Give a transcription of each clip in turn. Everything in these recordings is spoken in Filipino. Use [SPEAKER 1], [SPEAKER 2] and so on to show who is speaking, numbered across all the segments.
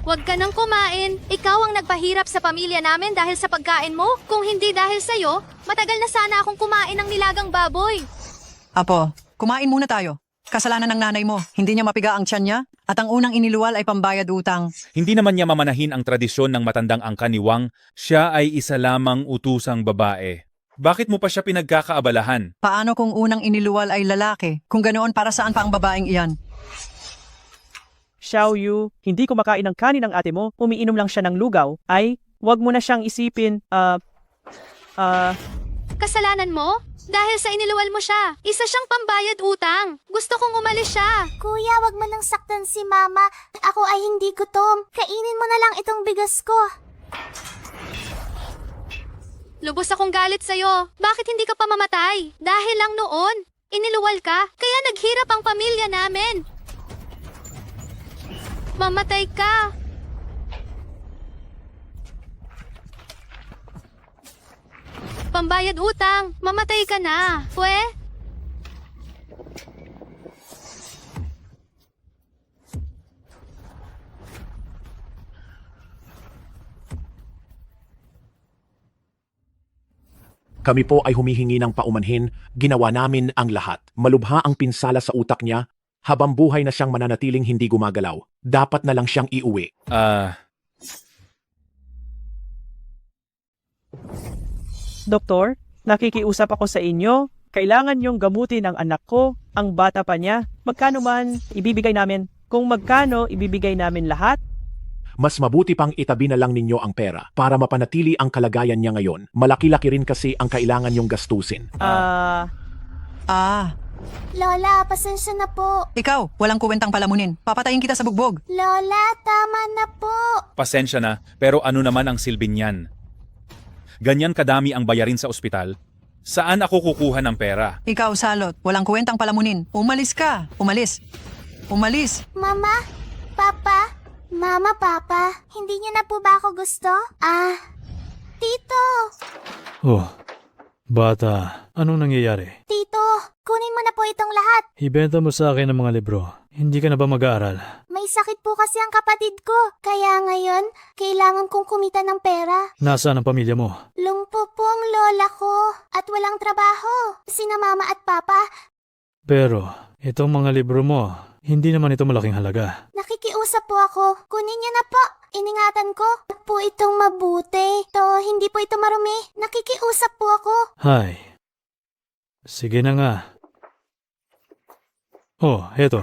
[SPEAKER 1] Huwag ka nang kumain. Ikaw ang nagpahirap sa pamilya namin dahil sa pagkain mo. Kung hindi dahil sa'yo, matagal na sana akong kumain ng nilagang baboy.
[SPEAKER 2] Apo, kumain muna tayo. Kasalanan ng nanay mo, hindi niya mapiga ang tiyan niya at ang unang iniluwal ay pambayad utang.
[SPEAKER 3] Hindi naman niya mamanahin ang tradisyon ng matandang angka ni Wang. Siya ay isa lamang utusang babae. Bakit mo pa siya pinagkakaabalahan?
[SPEAKER 2] Paano kung unang iniluwal ay lalaki? Kung ganoon, para saan pa ang babaeng iyan?
[SPEAKER 4] Xiao Yu, hindi kumakain ng kanin ng ate mo, umiinom lang siya ng lugaw, ay, wag mo na siyang isipin,
[SPEAKER 1] Kasalanan mo? Dahil sa iniluwal mo siya. Isa siyang pambayad utang. Gusto kong umalis siya.
[SPEAKER 5] Kuya, wag mo nang saktan si Mama. Ako ay hindi gutom. Kainin mo na lang itong bigas ko.
[SPEAKER 1] Lubos akong galit sa'yo. Bakit hindi ka pa mamatay? Dahil lang noon. Iniluwal ka, kaya naghirap ang pamilya namin. Mamatay ka. Pambayad utang, mamatay ka na. Pwe?
[SPEAKER 6] Kami po ay humihingi ng paumanhin, ginawa namin ang lahat. Malubha ang pinsala sa utak niya, habang buhay na siyang mananatiling hindi gumagalaw. Dapat na lang siyang iuwi.
[SPEAKER 4] Doktor, nakikiusap ako sa inyo. Kailangan niyong gamutin ang anak ko, ang bata pa niya. Magkano man, ibibigay namin. Kung magkano, ibibigay namin lahat.
[SPEAKER 6] Mas mabuti pang itabi na lang ninyo ang pera para mapanatili ang kalagayan niya ngayon. Malaki-laki rin kasi ang kailangan niyong gastusin.
[SPEAKER 5] Lola, pasensya na po.
[SPEAKER 2] Ikaw, walang kuwentang palamunin. Papatayin kita sa bugbog.
[SPEAKER 5] Lola, tama na po.
[SPEAKER 3] Pasensya na, pero ano naman ang silbing niyan? Ganyan kadami ang bayarin sa ospital. Saan ako kukuha ng pera?
[SPEAKER 2] Ikaw, Salot, walang kuwentang palamunin. Umalis ka. Umalis. Umalis.
[SPEAKER 5] Mama, Papa, Mama, Papa, hindi niyo na po ba ako gusto? Tito,
[SPEAKER 7] Oh, bata, anong nangyayari?
[SPEAKER 5] Tito, kunin mo na po itong lahat.
[SPEAKER 7] Ibenta mo sa akin ang mga libro. Hindi ka na ba mag-aaral?
[SPEAKER 5] May sakit po kasi ang kapatid ko. Kaya ngayon, kailangan kong kumita ng pera.
[SPEAKER 7] Nasaan ang pamilya mo?
[SPEAKER 5] Lumpo po ang lola ko at walang trabaho. Sina Mama at Papa,
[SPEAKER 7] Pero, itong mga libro mo, hindi naman ito malaking halaga.
[SPEAKER 5] nakikiusap po ako. Kunin niyo na po. Iningatan ko. At po itong mabuti. Hindi po ito marumi. Nakikiusap po ako.
[SPEAKER 7] Hay. Sige na nga. Oh, eto.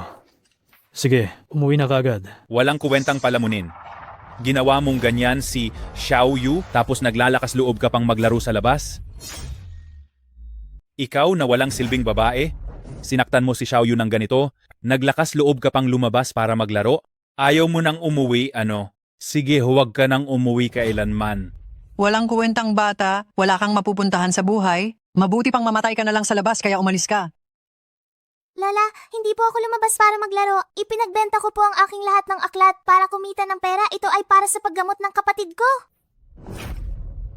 [SPEAKER 7] Sige, umuwi na kaagad.
[SPEAKER 3] Walang kuwentang palamunin. Ginawa mong ganyan si Xiao Yu tapos naglalakas loob ka pang maglaro sa labas? Ikaw na walang silbing babae? Sinaktan mo si Xiao Yu ng ganito? Naglakas loob ka pang lumabas para maglaro? Ayaw mo nang umuwi, ano? Sige, huwag ka nang umuwi kailanman.
[SPEAKER 2] Walang kuwentang bata, wala kang mapupuntahan sa buhay. Mabuti pang mamatay ka na lang sa labas kaya umalis ka.
[SPEAKER 5] Lola, hindi po ako lumabas para maglaro. Ipinagbenta ko po ang aking lahat ng aklat para kumita ng pera. Ito ay para sa paggamot ng kapatid ko.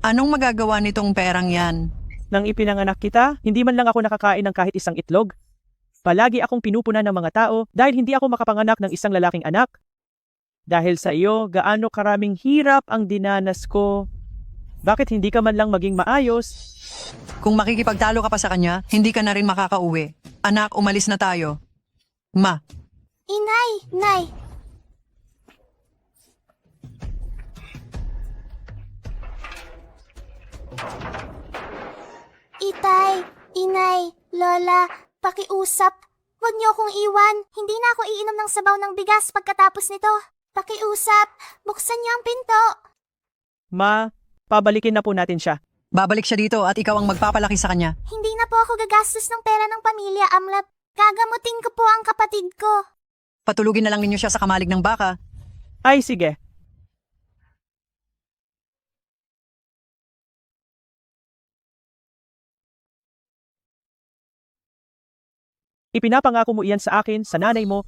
[SPEAKER 2] Anong magagawa nitong perang yan?
[SPEAKER 4] Nang ipinanganak kita, hindi man lang ako nakakain ng kahit isang itlog. Palagi akong pinupunan ng mga tao dahil hindi ako makapanganak ng isang lalaking anak. Dahil sa iyo, gaano karaming hirap ang dinanas ko. Bakit hindi ka man lang maging maayos?
[SPEAKER 2] Kung makikipagtalo ka pa sa kanya, hindi ka na rin makakauwi. Anak, umalis na tayo. Ma,
[SPEAKER 5] Inay, Nay. Itay, Inay, Lola, pakiusap. Huwag niyo akong iwan. Hindi na ako iinom ng sabaw ng bigas pagkatapos nito. Pakiusap, buksan niyo ang pinto.
[SPEAKER 4] Ma, pabalikin na po natin siya.
[SPEAKER 2] babalik siya dito at ikaw ang magpapalaki sa kanya.
[SPEAKER 5] Hindi na po ako gagastos ng pera ng pamilya, Amlap. Gagamutin ko po ang kapatid ko.
[SPEAKER 2] Patulugin na lang ninyo siya sa kamalig ng baka.
[SPEAKER 4] Ay, sige. Ipinapangako mo iyan sa akin, sa nanay mo.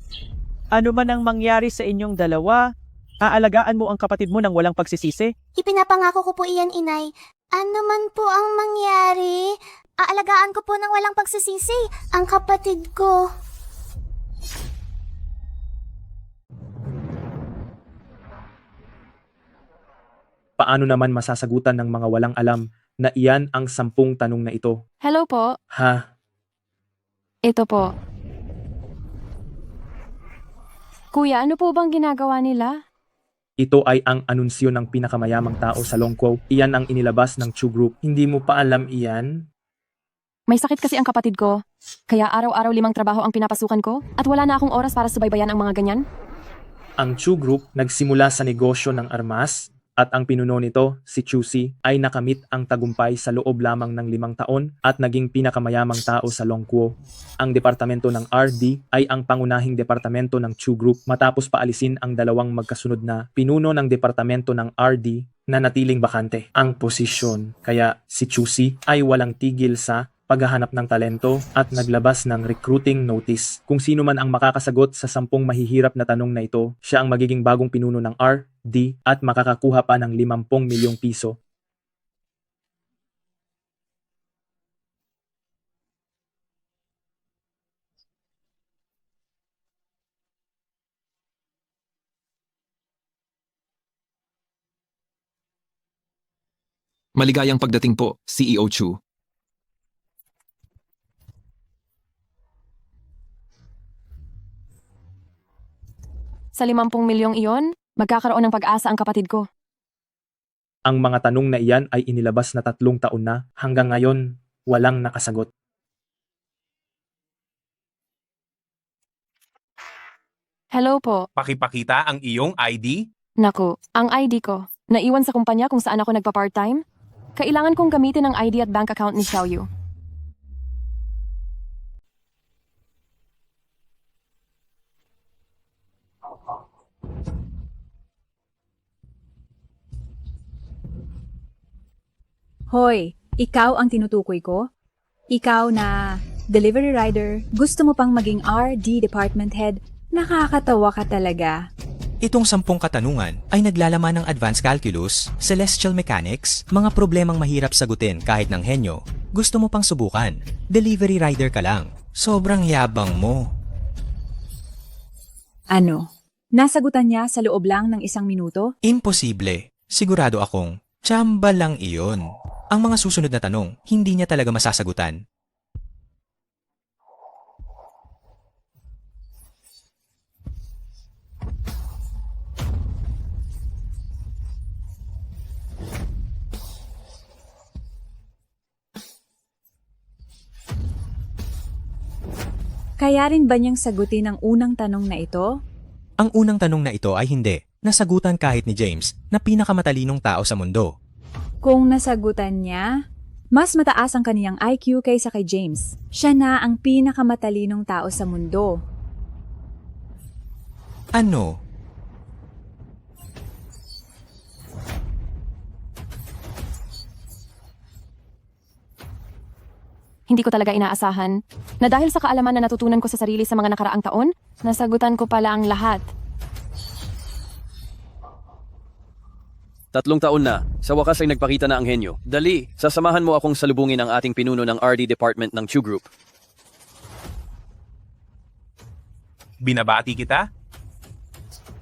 [SPEAKER 4] Ano man ang mangyari sa inyong dalawa, aalagaan mo ang kapatid mo nang walang pagsisisi?
[SPEAKER 5] Ipinapangako ko po iyan, Inay. Ano man po ang mangyari, aalagaan ko po ng walang pagsisisi ang kapatid ko.
[SPEAKER 8] Paano naman masasagutan ng mga walang alam na iyan ang 10 tanong na ito?
[SPEAKER 9] Hello po,
[SPEAKER 8] Ha?
[SPEAKER 9] ito po. Kuya, ano po bang ginagawa nila?
[SPEAKER 8] Ito ay ang anunsyo ng pinakamayamang tao sa Longquo. Iyan ang inilabas ng Chu Group. Hindi mo pa alam iyan?
[SPEAKER 9] May sakit kasi ang kapatid ko. Kaya araw-araw 5 trabaho ang pinapasukan ko at wala na akong oras para subaybayan ang mga ganyan.
[SPEAKER 8] Ang Chu Group nagsimula sa negosyo ng armas at ang pinuno nito, si Chusi, ay nakamit ang tagumpay sa loob lamang ng 5 taon at naging pinakamayamang tao sa Longquo. Ang departamento ng RD ay ang pangunahing departamento ng Chu Group matapos paalisin ang dalawang magkasunod na pinuno ng departamento ng RD na natiling bakante ang posisyon. Kaya si Chusi ay walang tigil sa paghahanap ng talento at naglabas ng recruiting notice. Kung sino man ang makakasagot sa 10 mahihirap na tanong na ito, siya ang magiging bagong pinuno ng RD at makakakuha pa ng 50 milyong piso.
[SPEAKER 10] Maligayang pagdating po, CEO Chu.
[SPEAKER 9] Sa 50 milyong iyon, magkakaroon ng pag-asa ang kapatid ko.
[SPEAKER 8] Ang mga tanong na iyan ay inilabas na 3 taon na, hanggang ngayon, walang nakasagot.
[SPEAKER 9] Hello po.
[SPEAKER 11] Pakipakita ang iyong ID?
[SPEAKER 9] Naku, ang ID ko. Naiwan sa kumpanya kung saan ako nagpa-part-time. Kailangan kong gamitin ang ID at bank account ni Xiaoyu.
[SPEAKER 12] Hoy, ikaw ang tinutukoy ko? Ikaw na delivery rider, gusto mo pang maging RD department head, nakakatawa ka talaga.
[SPEAKER 13] Itong 10 katanungan ay naglalaman ng advanced calculus, celestial mechanics, mga problemang mahirap sagutin kahit ng henyo. Gusto mo pang subukan? Delivery rider ka lang. Sobrang yabang mo.
[SPEAKER 12] Ano? Nasagutan niya sa loob lang ng 1 minuto?
[SPEAKER 13] Imposible. Sigurado akong tsamba lang iyon. Ang mga susunod na tanong, hindi niya talaga masasagutan.
[SPEAKER 12] Kaya rin ba niyang sagutin ang unang tanong na ito?
[SPEAKER 13] Ang unang tanong na ito ay hindi. Nasagutan kahit ni James na pinakamatalinong tao sa mundo.
[SPEAKER 12] Kung nasagutan niya, mas mataas ang kaniyang IQ kaysa kay James. Siya na ang pinakamatalinong tao sa mundo.
[SPEAKER 13] Ano?
[SPEAKER 9] Hindi ko talaga inaasahan na dahil sa kaalaman na natutunan ko sa sarili sa mga nakaraang taon, nasagutan ko pala ang lahat.
[SPEAKER 14] 3 taon na. Sa wakas ay nagpakita na ang henyo. Dali, sasamahan mo akong salubungin ang ating pinuno ng RD department ng Chu Group.
[SPEAKER 11] Binabati kita?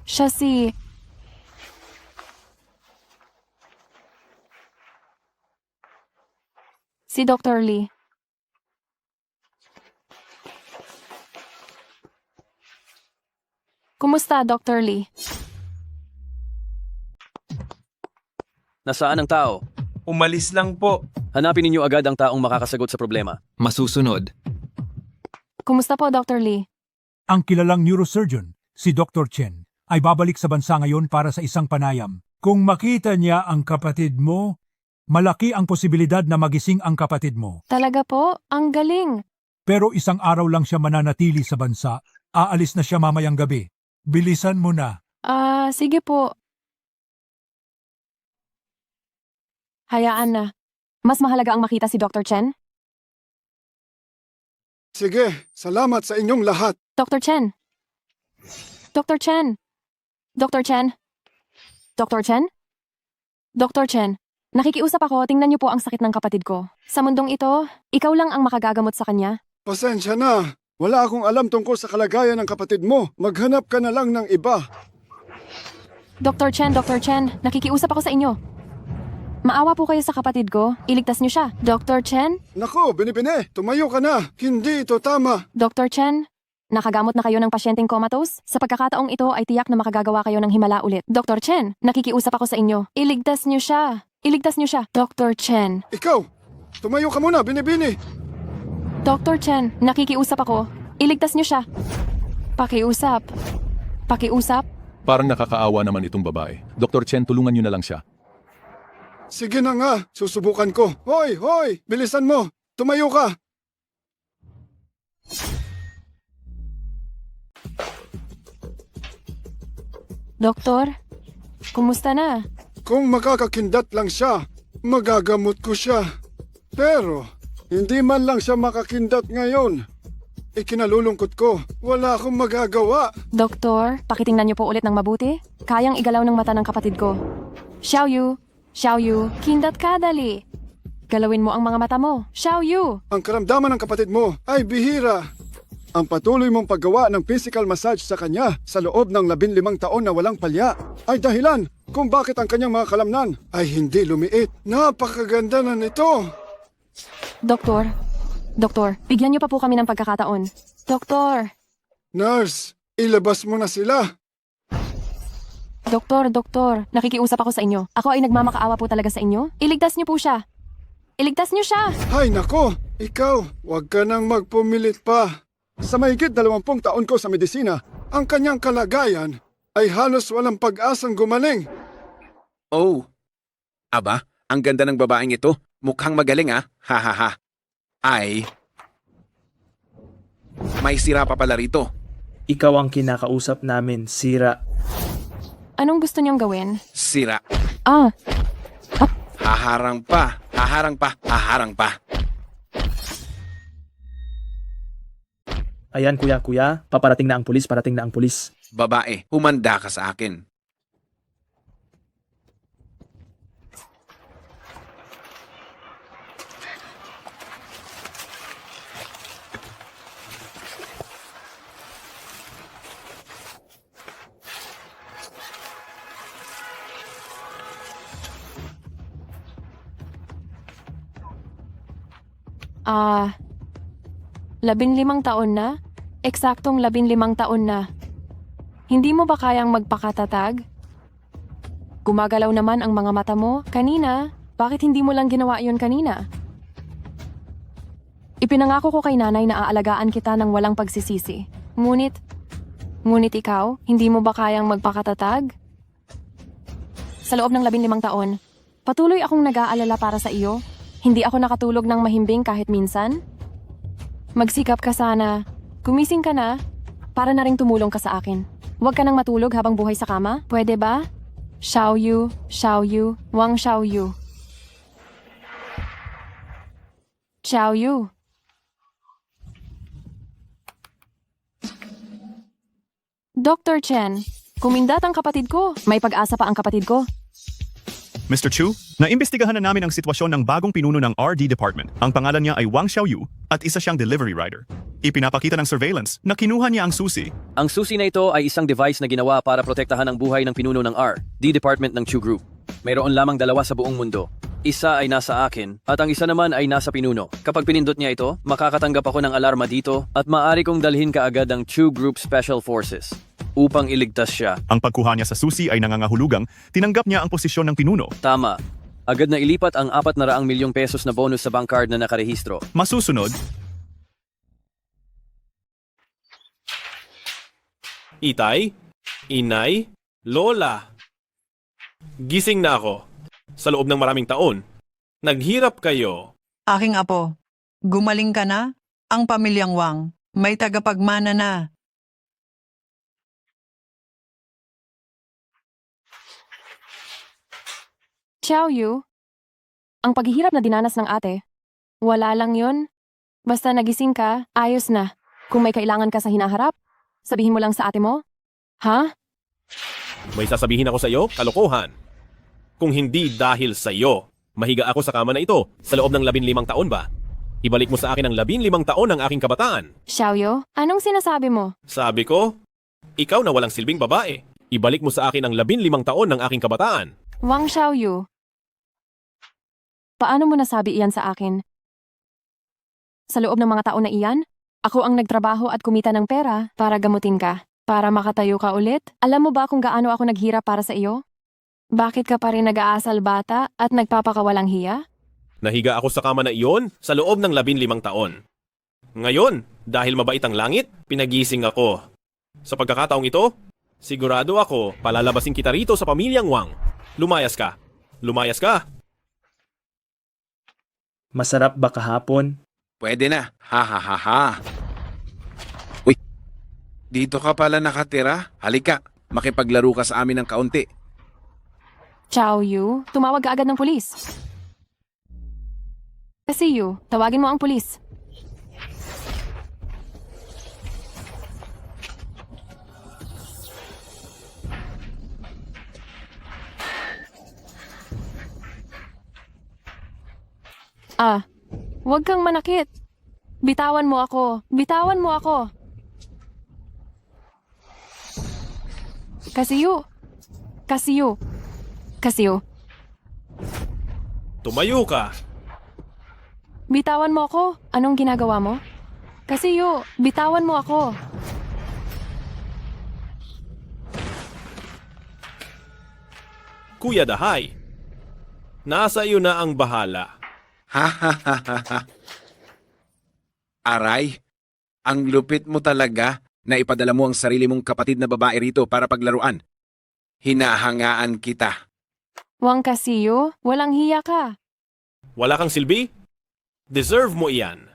[SPEAKER 9] Siya si... Si Dr. Lee. Kumusta, Dr. Lee?
[SPEAKER 14] Nasaan ang tao?
[SPEAKER 11] Umalis lang po.
[SPEAKER 14] Hanapin ninyo agad ang taong makakasagot sa problema.
[SPEAKER 10] Masusunod.
[SPEAKER 9] Kumusta po, Dr. Lee?
[SPEAKER 15] Ang kilalang neurosurgeon, si Dr. Chen, ay babalik sa bansa ngayon para sa isang panayam. Kung makita niya ang kapatid mo, malaki ang posibilidad na magising ang kapatid mo.
[SPEAKER 9] Talaga po? Ang galing!
[SPEAKER 15] Pero 1 araw lang siya mananatili sa bansa. Aalis na siya mamayang gabi. Bilisan mo na.
[SPEAKER 9] Sige po. Hayaan na. Mas mahalaga ang makita si Dr. Chen.
[SPEAKER 16] Sige, salamat sa inyong lahat.
[SPEAKER 9] Dr. Chen. Dr. Chen. Dr. Chen. Dr. Chen? Dr. Chen, nakikiusap ako, tingnan niyo po ang sakit ng kapatid ko. Sa mundong ito, ikaw lang ang makagagamot sa kanya.
[SPEAKER 16] Pasensya na. Wala akong alam tungkol sa kalagayan ng kapatid mo. Maghanap ka na lang ng iba.
[SPEAKER 9] Dr. Chen, nakikiusap ako sa inyo. Maawa po kayo sa kapatid ko. Iligtas niyo siya. Dr. Chen?
[SPEAKER 16] Nako, Binibini, tumayo ka na. Hindi ito tama.
[SPEAKER 9] Dr. Chen? Nakagamot na kayo ng pasyenteng comatose? Sa pagkakataong ito ay tiyak na makagagawa kayo ng himala ulit. Dr. Chen, nakikiusap ako sa inyo. Iligtas niyo siya. Iligtas niyo siya. Dr. Chen.
[SPEAKER 16] Ikaw, tumayo ka muna, Binibini.
[SPEAKER 9] Dr. Chen, nakikiusap ako. Iligtas niyo siya. Pakiusap. Pakiusap.
[SPEAKER 17] Parang nakakaawa naman itong babae. Dr. Chen, tulungan niyo na lang siya.
[SPEAKER 16] Sige na nga, susubukan ko. Hoy, hoy, bilisan mo. Tumayo ka.
[SPEAKER 9] Doktor, kumusta na?
[SPEAKER 16] Kung makakakindat lang siya, magagamot ko siya. Pero, hindi man lang siya makakindat ngayon. Ikinalulungkot ko, wala akong magagawa.
[SPEAKER 9] Doktor, pakitingnan niyo po ulit ng mabuti. Kayang igalaw ng mata ng kapatid ko. Xiaoyu, Xiaoyu, kindat ka dali. Galawin mo ang mga mata mo. Xiaoyu!
[SPEAKER 16] Ang karamdaman ng kapatid mo ay bihira. Ang patuloy mong paggawa ng physical massage sa kanya sa loob ng 15 taon na walang palya ay dahilan kung bakit ang kanyang mga kalamnan ay hindi lumiit. Napakaganda na nito.
[SPEAKER 9] Doktor, bigyan niyo pa po kami ng pagkakataon. Doktor!
[SPEAKER 16] Nurse, ilabas mo na sila.
[SPEAKER 9] Doktor, nakikiusap ako sa inyo. Ako ay nagmamakaawa po talaga sa inyo. Iligtas niyo po siya. Iligtas niyo siya!
[SPEAKER 16] Hay nako, ikaw, huwag ka nang magpumilit pa. Sa mahigit 20 taon ko sa medisina, ang kanyang kalagayan ay halos walang pag-asang gumaling.
[SPEAKER 11] Oh. Aba, ang ganda ng babaeng ito. Mukhang magaling ah. Hahaha. Ay. May sira pa pala rito.
[SPEAKER 8] Ikaw ang kinakausap namin, Sira.
[SPEAKER 9] Anong gusto niyong gawin?
[SPEAKER 11] Sira. Haharang pa. Haharang pa. Haharang pa.
[SPEAKER 8] Ayan kuya, paparating na ang pulis, parating na ang pulis.
[SPEAKER 11] Babae, humanda ka sa akin.
[SPEAKER 9] Ah, 15 taon na? Eksaktong 15 taon na. Hindi mo ba kayang magpakatatag? Gumagalaw naman ang mga mata mo. Kanina, bakit hindi mo lang ginawa yon kanina? Ipinangako ko kay nanay na aalagaan kita ng walang pagsisisi. Ngunit ikaw, hindi mo ba kayang magpakatatag? Sa loob ng 15 taon, patuloy akong nag-aalala para sa iyo. Hindi ako nakatulog ng mahimbing kahit minsan. Magsikap ka sana. Gumising ka na, para na ring tumulong ka sa akin. Huwag ka nang matulog habang buhay sa kama, pwede ba? Xiaoyu, Wang Xiaoyu. Xiaoyu. Dr. Chen, kumindat ang kapatid ko. May pag-asa pa ang kapatid ko.
[SPEAKER 18] Mr. Chu, naimbestigahan na namin ang sitwasyon ng bagong pinuno ng RD Department. Ang pangalan niya ay Wang Xiaoyu at isa siyang delivery rider. Ipinapakita ng surveillance na kinuha niya ang susi.
[SPEAKER 14] Ang susi na ito ay isang device na ginawa para protektahan ang buhay ng pinuno ng RD Department ng Chu Group. Mayroon lamang 2 sa buong mundo. Isa ay nasa akin at ang isa naman ay nasa pinuno. Kapag pinindot niya ito, makakatanggap ako ng alarma dito at maaari kong dalhin kaagad ang Chu Group Special Forces upang iligtas siya.
[SPEAKER 18] Ang pagkuha niya sa susi ay nangangahulugang tinanggap niya ang posisyon ng pinuno.
[SPEAKER 14] Tama. Agad na ilipat ang 400 milyong pesos na bonus sa bank card na nakarehistro.
[SPEAKER 18] Masusunod,
[SPEAKER 11] Itay, Inay, Lola. Gising na ako. Sa loob ng maraming taon. Naghirap kayo.
[SPEAKER 2] Aking apo, gumaling ka na? Ang pamilyang Wang, may tagapagmana na.
[SPEAKER 9] Xiaoyu, ang paghihirap na dinanas ng ate, wala lang yun. Basta nagising ka, ayos na. Kung may kailangan ka sa hinaharap, sabihin mo lang sa ate mo. Ha?
[SPEAKER 11] May sasabihin ako sa iyo, kalokohan. Kung hindi dahil sa iyo, mahiga ako sa kama na ito sa loob ng 15 taon ba? Ibalik mo sa akin ang 15 taon ng aking kabataan.
[SPEAKER 9] Xiaoyu, anong sinasabi mo?
[SPEAKER 11] Sabi ko, ikaw na walang silbing babae. Ibalik mo sa akin ang 15 taon ng aking kabataan.
[SPEAKER 9] Wang Xiaoyu, Paano mo nasabi iyan sa akin? Sa loob ng mga taon na iyan, ako ang nagtrabaho at kumita ng pera para gamutin ka. Para makatayo ka ulit? Alam mo ba kung gaano ako naghirap para sa iyo? Bakit ka pa rin nag-aasal bata at nagpapakawalang hiya?
[SPEAKER 11] Nahiga ako sa kama na iyon sa loob ng 15 taon. Ngayon, dahil mabait ang langit, pinagising ako. Sa pagkakataong ito, sigurado ako palalabasin kita rito sa pamilyang Wang. Lumayas ka. Lumayas ka.
[SPEAKER 8] Masarap ba kahapon?
[SPEAKER 19] Pwede na. Ha ha ha ha. Uy, dito ka pala nakatira? Halika, makipaglaro ka sa amin ng kaunti.
[SPEAKER 9] Chow Yu, tumawag ka agad ng pulis. Kasi Yu, tawagin mo ang pulis. Huwag kang manakit. Bitawan mo ako. Bitawan mo ako. Kasiyo. Kasiyo. Kasiyo.
[SPEAKER 11] Tumayo ka.
[SPEAKER 9] Bitawan mo ako. Anong ginagawa mo? Kasiyo, bitawan mo ako.
[SPEAKER 11] Kuya Dahay, nasa iyo na ang bahala.
[SPEAKER 19] Ha ha ha ha ha. Aray, ang lupit mo talaga na ipadala mo ang sarili mong kapatid na babae rito para paglaruan. Hinahangaan kita.
[SPEAKER 9] Wang Kasiyo, walang hiya ka.
[SPEAKER 11] Wala kang silbi? Deserve mo iyan.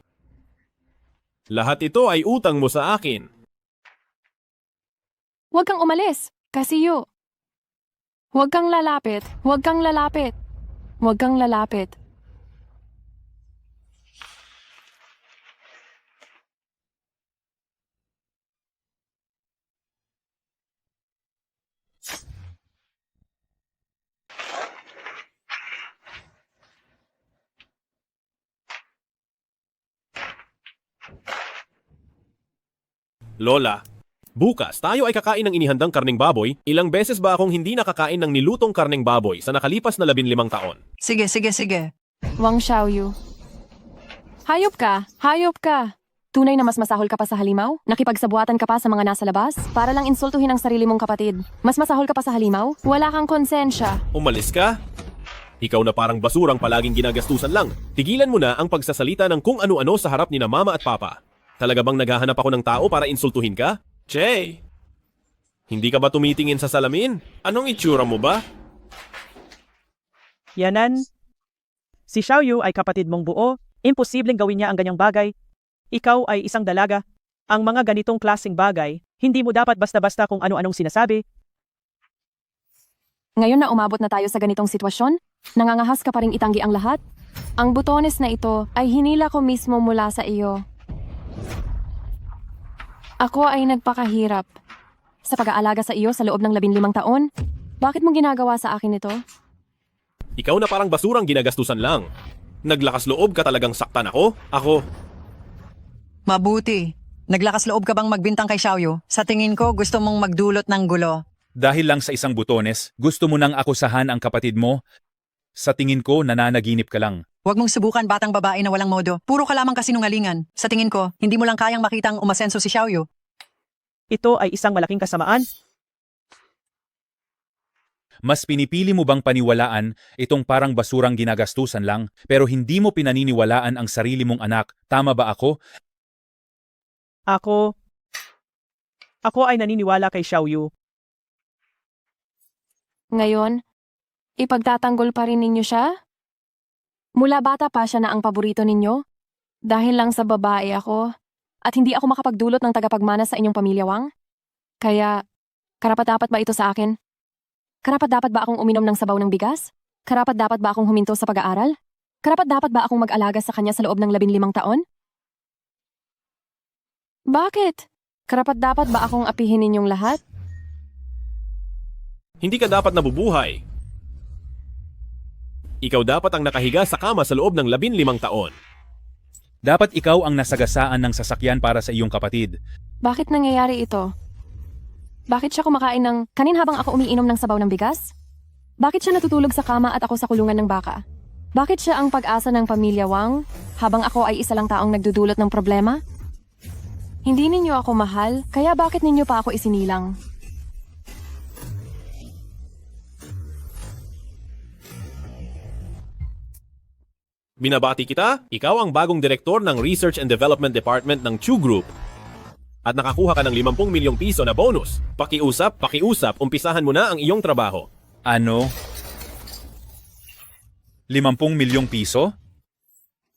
[SPEAKER 11] Lahat ito ay utang mo sa akin.
[SPEAKER 9] Huwag kang umalis, Kasiyo. Huwag kang lalapit. Huwag kang lalapit. Huwag kang lalapit.
[SPEAKER 11] Lola, bukas tayo ay kakain ng inihandang karneng baboy. Ilang beses ba akong hindi nakakain ng nilutong karneng baboy sa nakalipas na 15 taon?
[SPEAKER 2] Sige, sige, sige.
[SPEAKER 9] Wang Xiaoyu. Hayop ka! Hayop ka! Tunay na mas masahol ka pa sa halimaw? Nakipagsabuatan ka pa sa mga nasa labas? Para lang insultuhin ang sarili mong kapatid. Mas masahol ka pa sa halimaw? Wala kang konsensya.
[SPEAKER 11] Umalis ka? Ikaw na parang basurang palaging ginagastusan lang. Tigilan mo na ang pagsasalita ng kung ano-ano sa harap ni na mama at papa. Talaga bang naghahanap ako ng tao para insultuhin ka? Che! Hindi ka ba tumitingin sa salamin? Anong itsura mo ba?
[SPEAKER 4] Yanan, si Xiaoyu ay kapatid mong buo. Imposibleng gawin niya ang ganyang bagay. Ikaw ay isang dalaga. Ang mga ganitong klaseng bagay, hindi mo dapat basta-basta kung ano-anong sinasabi.
[SPEAKER 9] Ngayon na umabot na tayo sa ganitong sitwasyon, nangangahas ka pa ring itanggi ang lahat? Ang butones na ito ay hinila ko mismo mula sa iyo. Ako ay nagpakahirap sa pag-aalaga sa iyo sa loob ng 15 taon. Bakit mo ginagawa sa akin ito?
[SPEAKER 11] Ikaw na parang basurang ginagastusan lang. Naglakas loob ka talagang saktan ako? Ako.
[SPEAKER 2] Mabuti. Naglakas loob ka bang magbintang kay Xiaoyu? Sa tingin ko, gusto mong magdulot ng gulo.
[SPEAKER 3] Dahil lang sa isang butones, gusto mo nang akusahan ang kapatid mo? Sa tingin ko, nananaginip ka lang.
[SPEAKER 2] Huwag mong subukan batang babae na walang modo. Puro ka lamang kasinungalingan. Sa tingin ko, hindi mo lang kayang makitang umasenso si Xiaoyu.
[SPEAKER 4] Ito ay isang malaking kasamaan.
[SPEAKER 3] Mas pinipili mo bang paniwalaan itong parang basurang ginagastusan lang, pero hindi mo pinaniniwalaan ang sarili mong anak? Tama ba ako?
[SPEAKER 4] Ako ay naniniwala kay Xiaoyu.
[SPEAKER 9] Ngayon, ipagtatanggol pa rin ninyo siya? Mula bata pa siya na ang paborito ninyo? Dahil lang sa babae ako, at hindi ako makapagdulot ng tagapagmana sa inyong pamilya, Wang? Kaya, karapat-dapat ba ito sa akin? Karapat-dapat ba akong uminom ng sabaw ng bigas? Karapat-dapat ba akong huminto sa pag-aaral? Karapat-dapat ba akong mag-alaga sa kanya sa loob ng 15 taon? Bakit? Karapat-dapat ba akong apihin ninyong lahat?
[SPEAKER 11] Hindi ka dapat nabubuhay. Ikaw dapat ang nakahiga sa kama sa loob ng 15 taon.
[SPEAKER 3] Dapat ikaw ang nasagasaan ng sasakyan para sa iyong kapatid.
[SPEAKER 9] Bakit nangyayari ito? Bakit siya kumakain ng kanin habang ako umiinom ng sabaw ng bigas? Bakit siya natutulog sa kama at ako sa kulungan ng baka? Bakit siya ang pag-asa ng pamilya Wang, habang ako ay isa lang taong nagdudulot ng problema? Hindi ninyo ako mahal, kaya bakit ninyo pa ako isinilang?
[SPEAKER 11] Binabati kita, ikaw ang bagong direktor ng Research and Development Department ng Chu Group. At nakakuha ka ng 50 milyong piso na bonus. Pakiusap, umpisahan mo na ang iyong trabaho.
[SPEAKER 3] Ano? 50 milyong piso?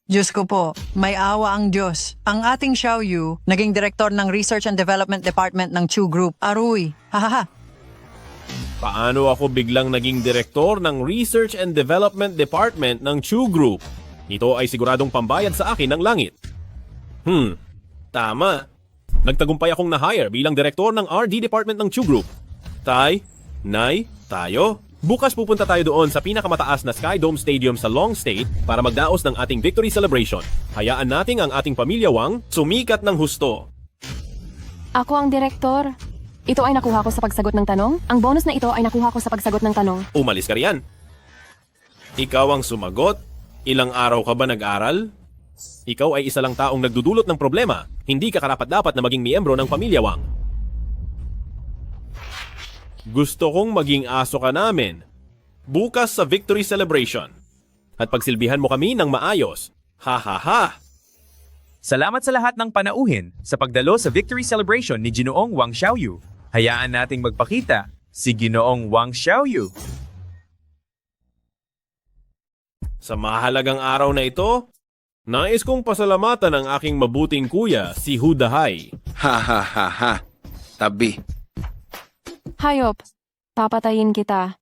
[SPEAKER 2] Diyos ko po, may awa ang Diyos. Ang ating Xiao Yu, naging direktor ng Research and Development Department ng Chu Group. Aruy, hahaha.
[SPEAKER 11] Paano ako biglang naging direktor ng Research and Development Department ng Chu Group? Ito ay siguradong pambayad sa akin ng langit. Tama. Nagtagumpay akong na-hire bilang direktor ng RD Department ng Chu Group. Tay, Nay, tayo. Bukas pupunta tayo doon sa pinakamataas na Sky Dome Stadium sa Long State para magdaos ng ating victory celebration. Hayaan nating ang ating pamilya Wang sumikat ng husto.
[SPEAKER 9] Ako ang direktor. Ito ay nakuha ko sa pagsagot ng tanong. Ang bonus na ito ay nakuha ko sa pagsagot ng tanong.
[SPEAKER 11] Umalis ka riyan. Ikaw ang sumagot. Ilang araw ka ba nag-aral? Ikaw ay isa lang taong nagdudulot ng problema. Hindi ka karapat-dapat na maging miyembro ng pamilya Wang. Gusto kong maging aso ka namin. Bukas sa victory celebration. At pagsilbihan mo kami ng maayos. Ha ha ha!
[SPEAKER 20] Salamat sa lahat ng panauhin sa pagdalo sa victory celebration ni Ginoong Wang Xiaoyu. Hayaan nating magpakita si Ginoong Wang Xiaoyu.
[SPEAKER 11] Sa mahalagang araw na ito, nais kong pasalamatan ang aking mabuting kuya, si Hu Dahai.
[SPEAKER 19] Ha ha ha ha. Tabi.
[SPEAKER 9] Hayop, papatayin kita.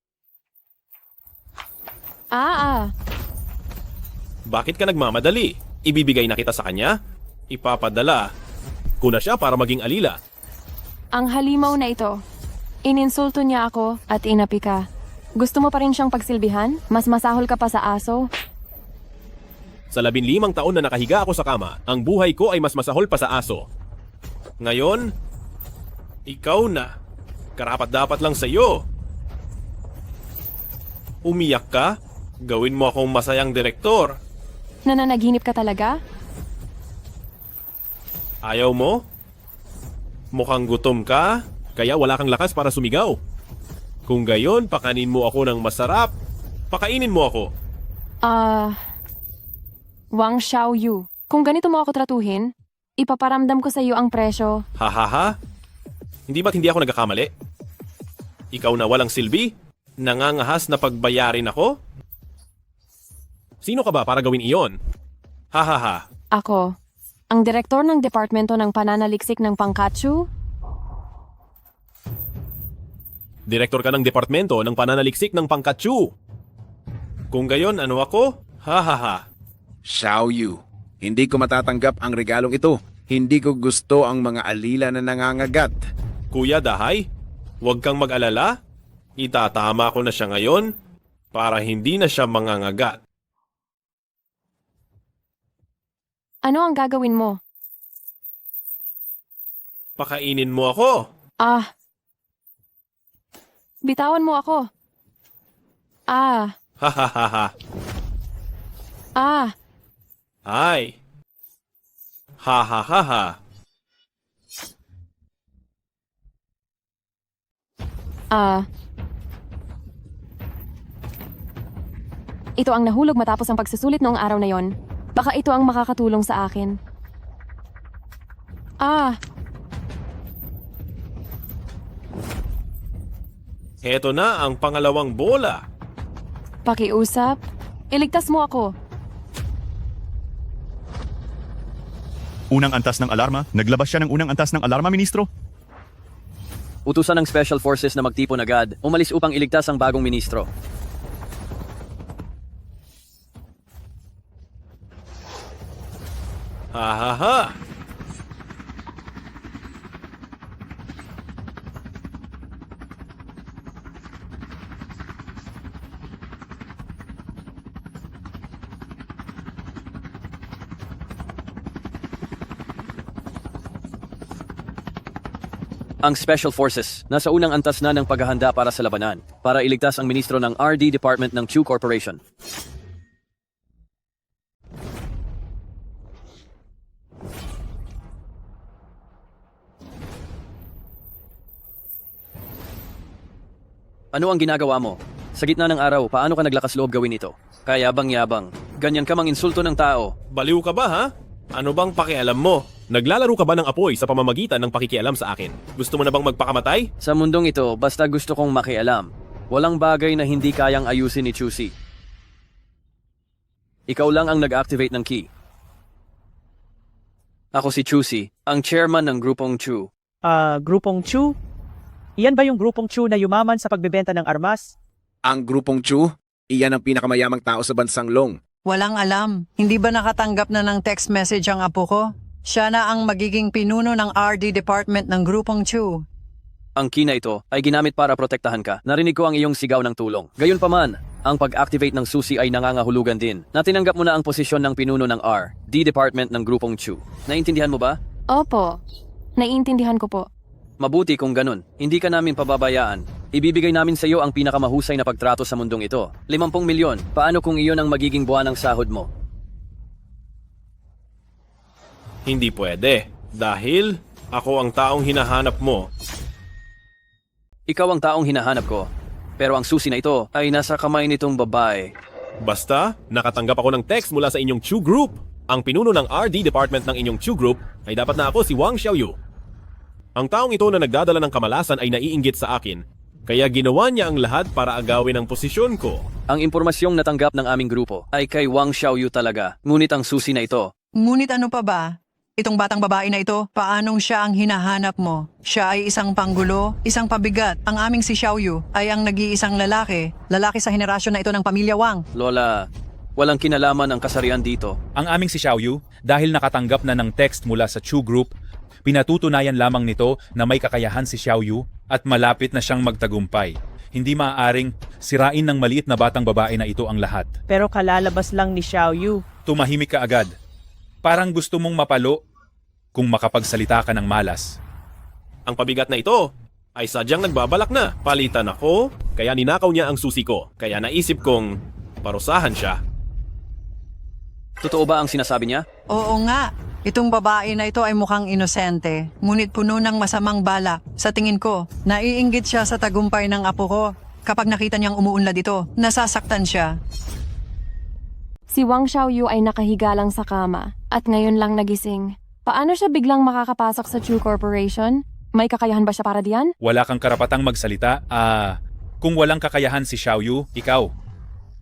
[SPEAKER 11] Bakit ka nagmamadali? Ibibigay na kita sa kanya? Ipapadala ko na siya para maging alila.
[SPEAKER 9] Ang halimaw na ito. Ininsulto niya ako at inapi ka. Gusto mo pa rin siyang pagsilbihan? Mas masahol ka pa sa aso?
[SPEAKER 11] Sa 15 taon na nakahiga ako sa kama, ang buhay ko ay mas masahol pa sa aso. Ngayon, ikaw na. Karapat-dapat lang sa iyo. Umiyak ka? Gawin mo akong masayang direktor.
[SPEAKER 9] Nananaginip ka talaga?
[SPEAKER 11] Ayaw mo? Mukhang gutom ka, kaya wala kang lakas para sumigaw. Kung gayon, pakanin mo ako ng masarap. Pakainin mo ako.
[SPEAKER 9] Wang Xiaoyu, kung ganito mo ako tratuhin, ipaparamdam ko sa iyo ang presyo.
[SPEAKER 11] Ha ha ha? Hindi ba't hindi ako nagkakamali? Ikaw na walang silbi? Nangangahas na pagbayarin ako? Sino ka ba para gawin iyon? Ha ha ha.
[SPEAKER 9] Ako, ang direktor ng Departamento ng Pananaliksik ng Pangkatsu?
[SPEAKER 11] Direktor ka ng Departamento ng Pananaliksik ng Pangkatsu. Kung gayon, ano ako? Ha ha ha.
[SPEAKER 19] Xiaoyu, hindi ko matatanggap ang regalong ito. Hindi ko gusto ang mga alila na nangangagat.
[SPEAKER 11] Kuya Dahai, huwag kang mag-alala. Itatama ko na siya ngayon para hindi na siya mangangagat.
[SPEAKER 9] Ano ang gagawin mo?
[SPEAKER 11] Pakainin mo ako.
[SPEAKER 9] Bitawan mo ako.
[SPEAKER 11] Ha ha ha ha. Ay. Ha ha ha ha.
[SPEAKER 9] Ito ang nahulog matapos ang pagsusulit noong araw na yon. Baka ito ang makakatulong sa akin.
[SPEAKER 11] Heto na ang pangalawang bola.
[SPEAKER 9] Pakiusap. Iligtas mo ako.
[SPEAKER 18] Unang antas ng alarma. Naglabas siya ng unang antas ng alarma, Ministro.
[SPEAKER 14] Utusan ng Special Forces na magtipon agad. Umalis upang iligtas ang bagong ministro.
[SPEAKER 11] Ha ha ha.
[SPEAKER 14] Ang Special Forces, nasa unang antas na ng paghahanda para sa labanan, para iligtas ang ministro ng RD Department ng Chu Corporation. Ano ang ginagawa mo? Sa gitna ng araw, paano ka naglakas loob gawin ito? Kayabang-yabang. Ganyan ka mang insulto ng tao.
[SPEAKER 11] Baliw ka ba ha? Ano bang pakialam mo? Naglalaro ka ba ng apoy sa pamamagitan ng pakikialam sa akin? Gusto mo na bang magpakamatay?
[SPEAKER 14] Sa mundong ito, basta gusto kong makialam. Walang bagay na hindi kayang ayusin ni Chusi. Ikaw lang ang nag-activate ng key. Ako si Chusi, ang chairman ng Grupong Chu.
[SPEAKER 4] Grupong Chu? Iyan ba yung Grupong Chu na yumaman sa pagbebenta ng armas?
[SPEAKER 19] Ang Grupong Chu, iyan ang pinakamayamang tao sa bansang Long.
[SPEAKER 2] Walang alam. Hindi ba nakatanggap na ng text message ang apo ko? Siya na ang magiging pinuno ng RD department ng Grupong Chu.
[SPEAKER 14] Ang key na ito ay ginamit para protektahan ka. Narinig ko ang iyong sigaw ng tulong. Gayunpaman, ang pag-activate ng susi ay nangangahulugan din na tinanggap mo na ang posisyon ng pinuno ng RD department ng Grupong Chu. Naintindihan mo ba?
[SPEAKER 9] Opo. Naiintindihan ko po.
[SPEAKER 14] Mabuti kung ganun. Hindi ka namin pababayaan. Ibibigay namin sa iyo ang pinakamahusay na pagtrato sa mundong ito. 50 milyon. Paano kung iyon ang magiging buwan ng sahod mo?
[SPEAKER 11] Hindi pwede. Dahil ako ang taong hinahanap mo.
[SPEAKER 14] Ikaw ang taong hinahanap ko. Pero ang susi na ito ay nasa kamay nitong babae.
[SPEAKER 11] Basta, nakatanggap ako ng text mula sa inyong Chu Group. Ang pinuno ng RD department ng inyong Chu Group ay dapat na ako si Wang Xiaoyu. Ang taong ito na nagdadala ng kamalasan ay naiinggit sa akin. Kaya ginawa niya ang lahat para agawin ang posisyon ko.
[SPEAKER 14] Ang impormasyong natanggap ng aming grupo ay kay Wang Xiaoyu talaga. Ngunit ang susi na ito,
[SPEAKER 2] Ngunit ano pa ba? Itong batang babae na ito, paanong siya ang hinahanap mo? Siya ay isang panggulo, isang pabigat. Ang aming si Xiaoyu ay ang nag-iisang lalaki sa henerasyon na ito ng pamilya Wang.
[SPEAKER 14] Lola, walang kinalaman ang kasarian dito.
[SPEAKER 3] Ang aming si Xiaoyu, dahil nakatanggap na ng text mula sa Chu Group, pinatutunayan lamang nito na may kakayahan si Xiaoyu at malapit na siyang magtagumpay. Hindi maaaring sirain ng maliit na batang babae na ito ang lahat.
[SPEAKER 4] Pero kalalabas lang ni Xiaoyu.
[SPEAKER 3] Tumahimik ka agad. Parang gusto mong mapalo kung makapagsalita ka ng malas.
[SPEAKER 11] Ang pabigat na ito ay sadyang nagbabalak na. Palitan ako, kaya ninakaw niya ang susi ko. Kaya naisip kong parusahan siya.
[SPEAKER 14] Totoo ba ang sinasabi niya?
[SPEAKER 2] Oo nga. Itong babae na ito ay mukhang inosente, ngunit puno ng masamang balak. Sa tingin ko, naiinggit siya sa tagumpay ng apo ko. Kapag nakita niyang umuunlad ito, nasasaktan siya.
[SPEAKER 9] Si Wang Xiaoyu ay nakahiga lang sa kama at ngayon lang nagising. Paano siya biglang makakapasok sa Chu Corporation? May kakayahan ba siya para diyan?
[SPEAKER 3] Wala kang karapatang magsalita. Kung walang kakayahan si Xiaoyu, ikaw,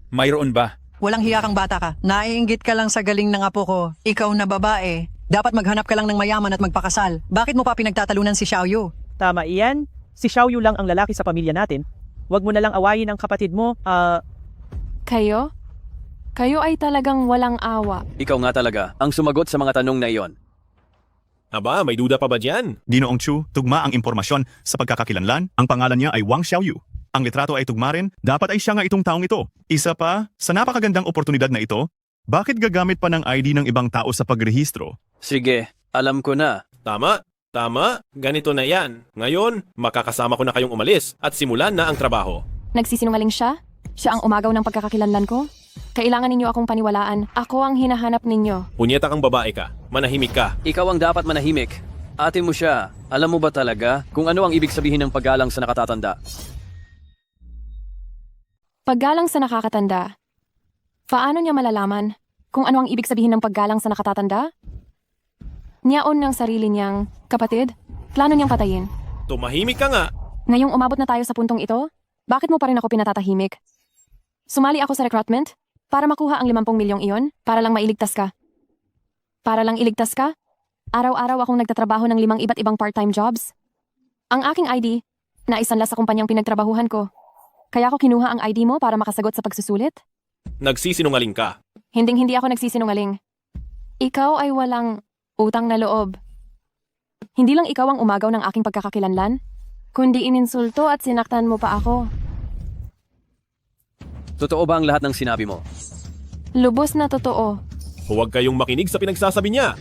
[SPEAKER 3] mayroon ba?
[SPEAKER 2] Walang hiya kang bata ka. Naiinggit ka lang sa galing ng apo ko. Ikaw na babae. Dapat maghanap ka lang ng mayaman at magpakasal. Bakit mo pa pinagtatalunan si Xiaoyu?
[SPEAKER 4] Tama iyan. Si Xiaoyu lang ang lalaki sa pamilya natin. Huwag mo na lang awayin ang kapatid mo.
[SPEAKER 9] Kayo? Kayo ay talagang walang awa.
[SPEAKER 14] Ikaw nga talaga ang sumagot sa mga tanong na iyon.
[SPEAKER 11] Aba, may duda pa ba dyan?
[SPEAKER 18] Ginoong Chu, tugma ang impormasyon sa pagkakakilanlan. Ang pangalan niya ay Wang Xiaoyu. Ang litrato ay tugma rin. Dapat ay siya nga itong taong ito. Isa pa, sa napakagandang oportunidad na ito, bakit gagamit pa ng ID ng ibang tao sa pagrehistro?
[SPEAKER 14] Sige, alam ko na.
[SPEAKER 11] Tama. Ganito na yan. Ngayon, makakasama ko na kayong umalis at simulan na ang trabaho.
[SPEAKER 9] Nagsisinungaling siya? Siya ang umagaw ng pagkakakilanlan ko? Kailangan ninyo akong paniwalaan. Ako ang hinahanap ninyo.
[SPEAKER 11] Punyeta kang babae ka. Manahimik ka.
[SPEAKER 14] Ikaw ang dapat manahimik. Ate mo siya. Alam mo ba talaga kung ano ang ibig sabihin ng paggalang sa nakatatanda?
[SPEAKER 9] Paggalang sa nakakatanda. Paano niya malalaman kung ano ang ibig sabihin ng paggalang sa nakatatanda? Niyaon ng sarili niyang, kapatid, plano niyang patayin.
[SPEAKER 11] Tumahimik ka nga.
[SPEAKER 9] Ngayong umabot na tayo sa puntong ito, bakit mo pa rin ako pinatatahimik? Sumali ako sa recruitment para makuha ang 50 milyong iyon para lang mailigtas ka. Para lang iligtas ka? Araw-araw akong nagtatrabaho ng 5 iba't ibang part-time jobs. Ang aking ID, naisanla sa kumpanyang pinagtrabahuhan ko. Kaya ako kinuha ang ID mo para makasagot sa pagsusulit?
[SPEAKER 11] Nagsisinungaling ka.
[SPEAKER 9] Hinding-hindi ako nagsisinungaling. Ikaw ay walang utang na loob. Hindi lang ikaw ang umagaw ng aking pagkakakilanlan, kundi ininsulto at sinaktan mo pa ako.
[SPEAKER 14] Totoo ba ang lahat ng sinabi mo?
[SPEAKER 9] Lubos na totoo.
[SPEAKER 11] Huwag kayong makinig sa pinagsasabi niya.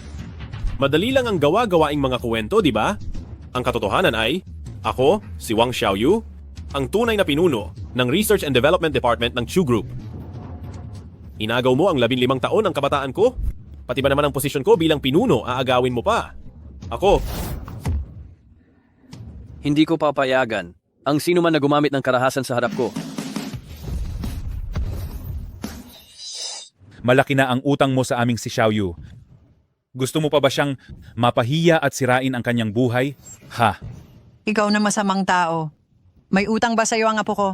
[SPEAKER 11] Madali lang ang gawa-gawaing mga kuwento, di ba? Ang katotohanan ay, ako, si Wang Xiaoyu, ang tunay na pinuno ng Research and Development Department ng Chu Group. Inagaw mo ang 15 taon ng kabataan ko? Pati ba naman ang posisyon ko bilang pinuno, aagawin mo pa? Ako.
[SPEAKER 14] Hindi ko papayagan. ang sino man na gumamit ng karahasan sa harap ko.
[SPEAKER 3] Malaki na ang utang mo sa aming si Xiaoyu. Gusto mo pa ba siyang mapahiya at sirain ang kanyang buhay? Ha?
[SPEAKER 2] Ikaw na masamang tao. May utang ba sa iyo ang apo ko?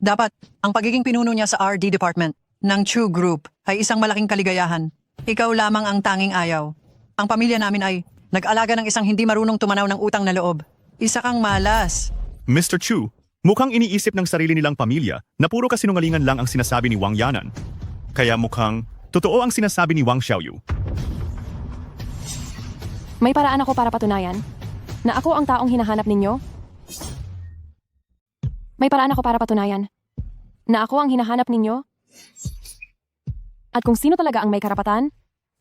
[SPEAKER 2] Dapat, ang pagiging pinuno niya sa RD Department ng Chu Group ay isang malaking kaligayahan. Ikaw lamang ang tanging ayaw. Ang pamilya namin ay nag-alaga ng isang hindi marunong tumanaw ng utang na loob. Isa kang malas.
[SPEAKER 18] Mr. Chu, mukhang iniisip ng sarili nilang pamilya na puro kasinungalingan lang ang sinasabi ni Wang Yanan. Kaya mukhang totoo ang sinasabi ni Wang Xiaoyu.
[SPEAKER 9] May paraan ako para patunayan na ako ang taong hinahanap ninyo. May paraan ako para patunayan na ako ang hinahanap ninyo. At kung sino talaga ang may karapatan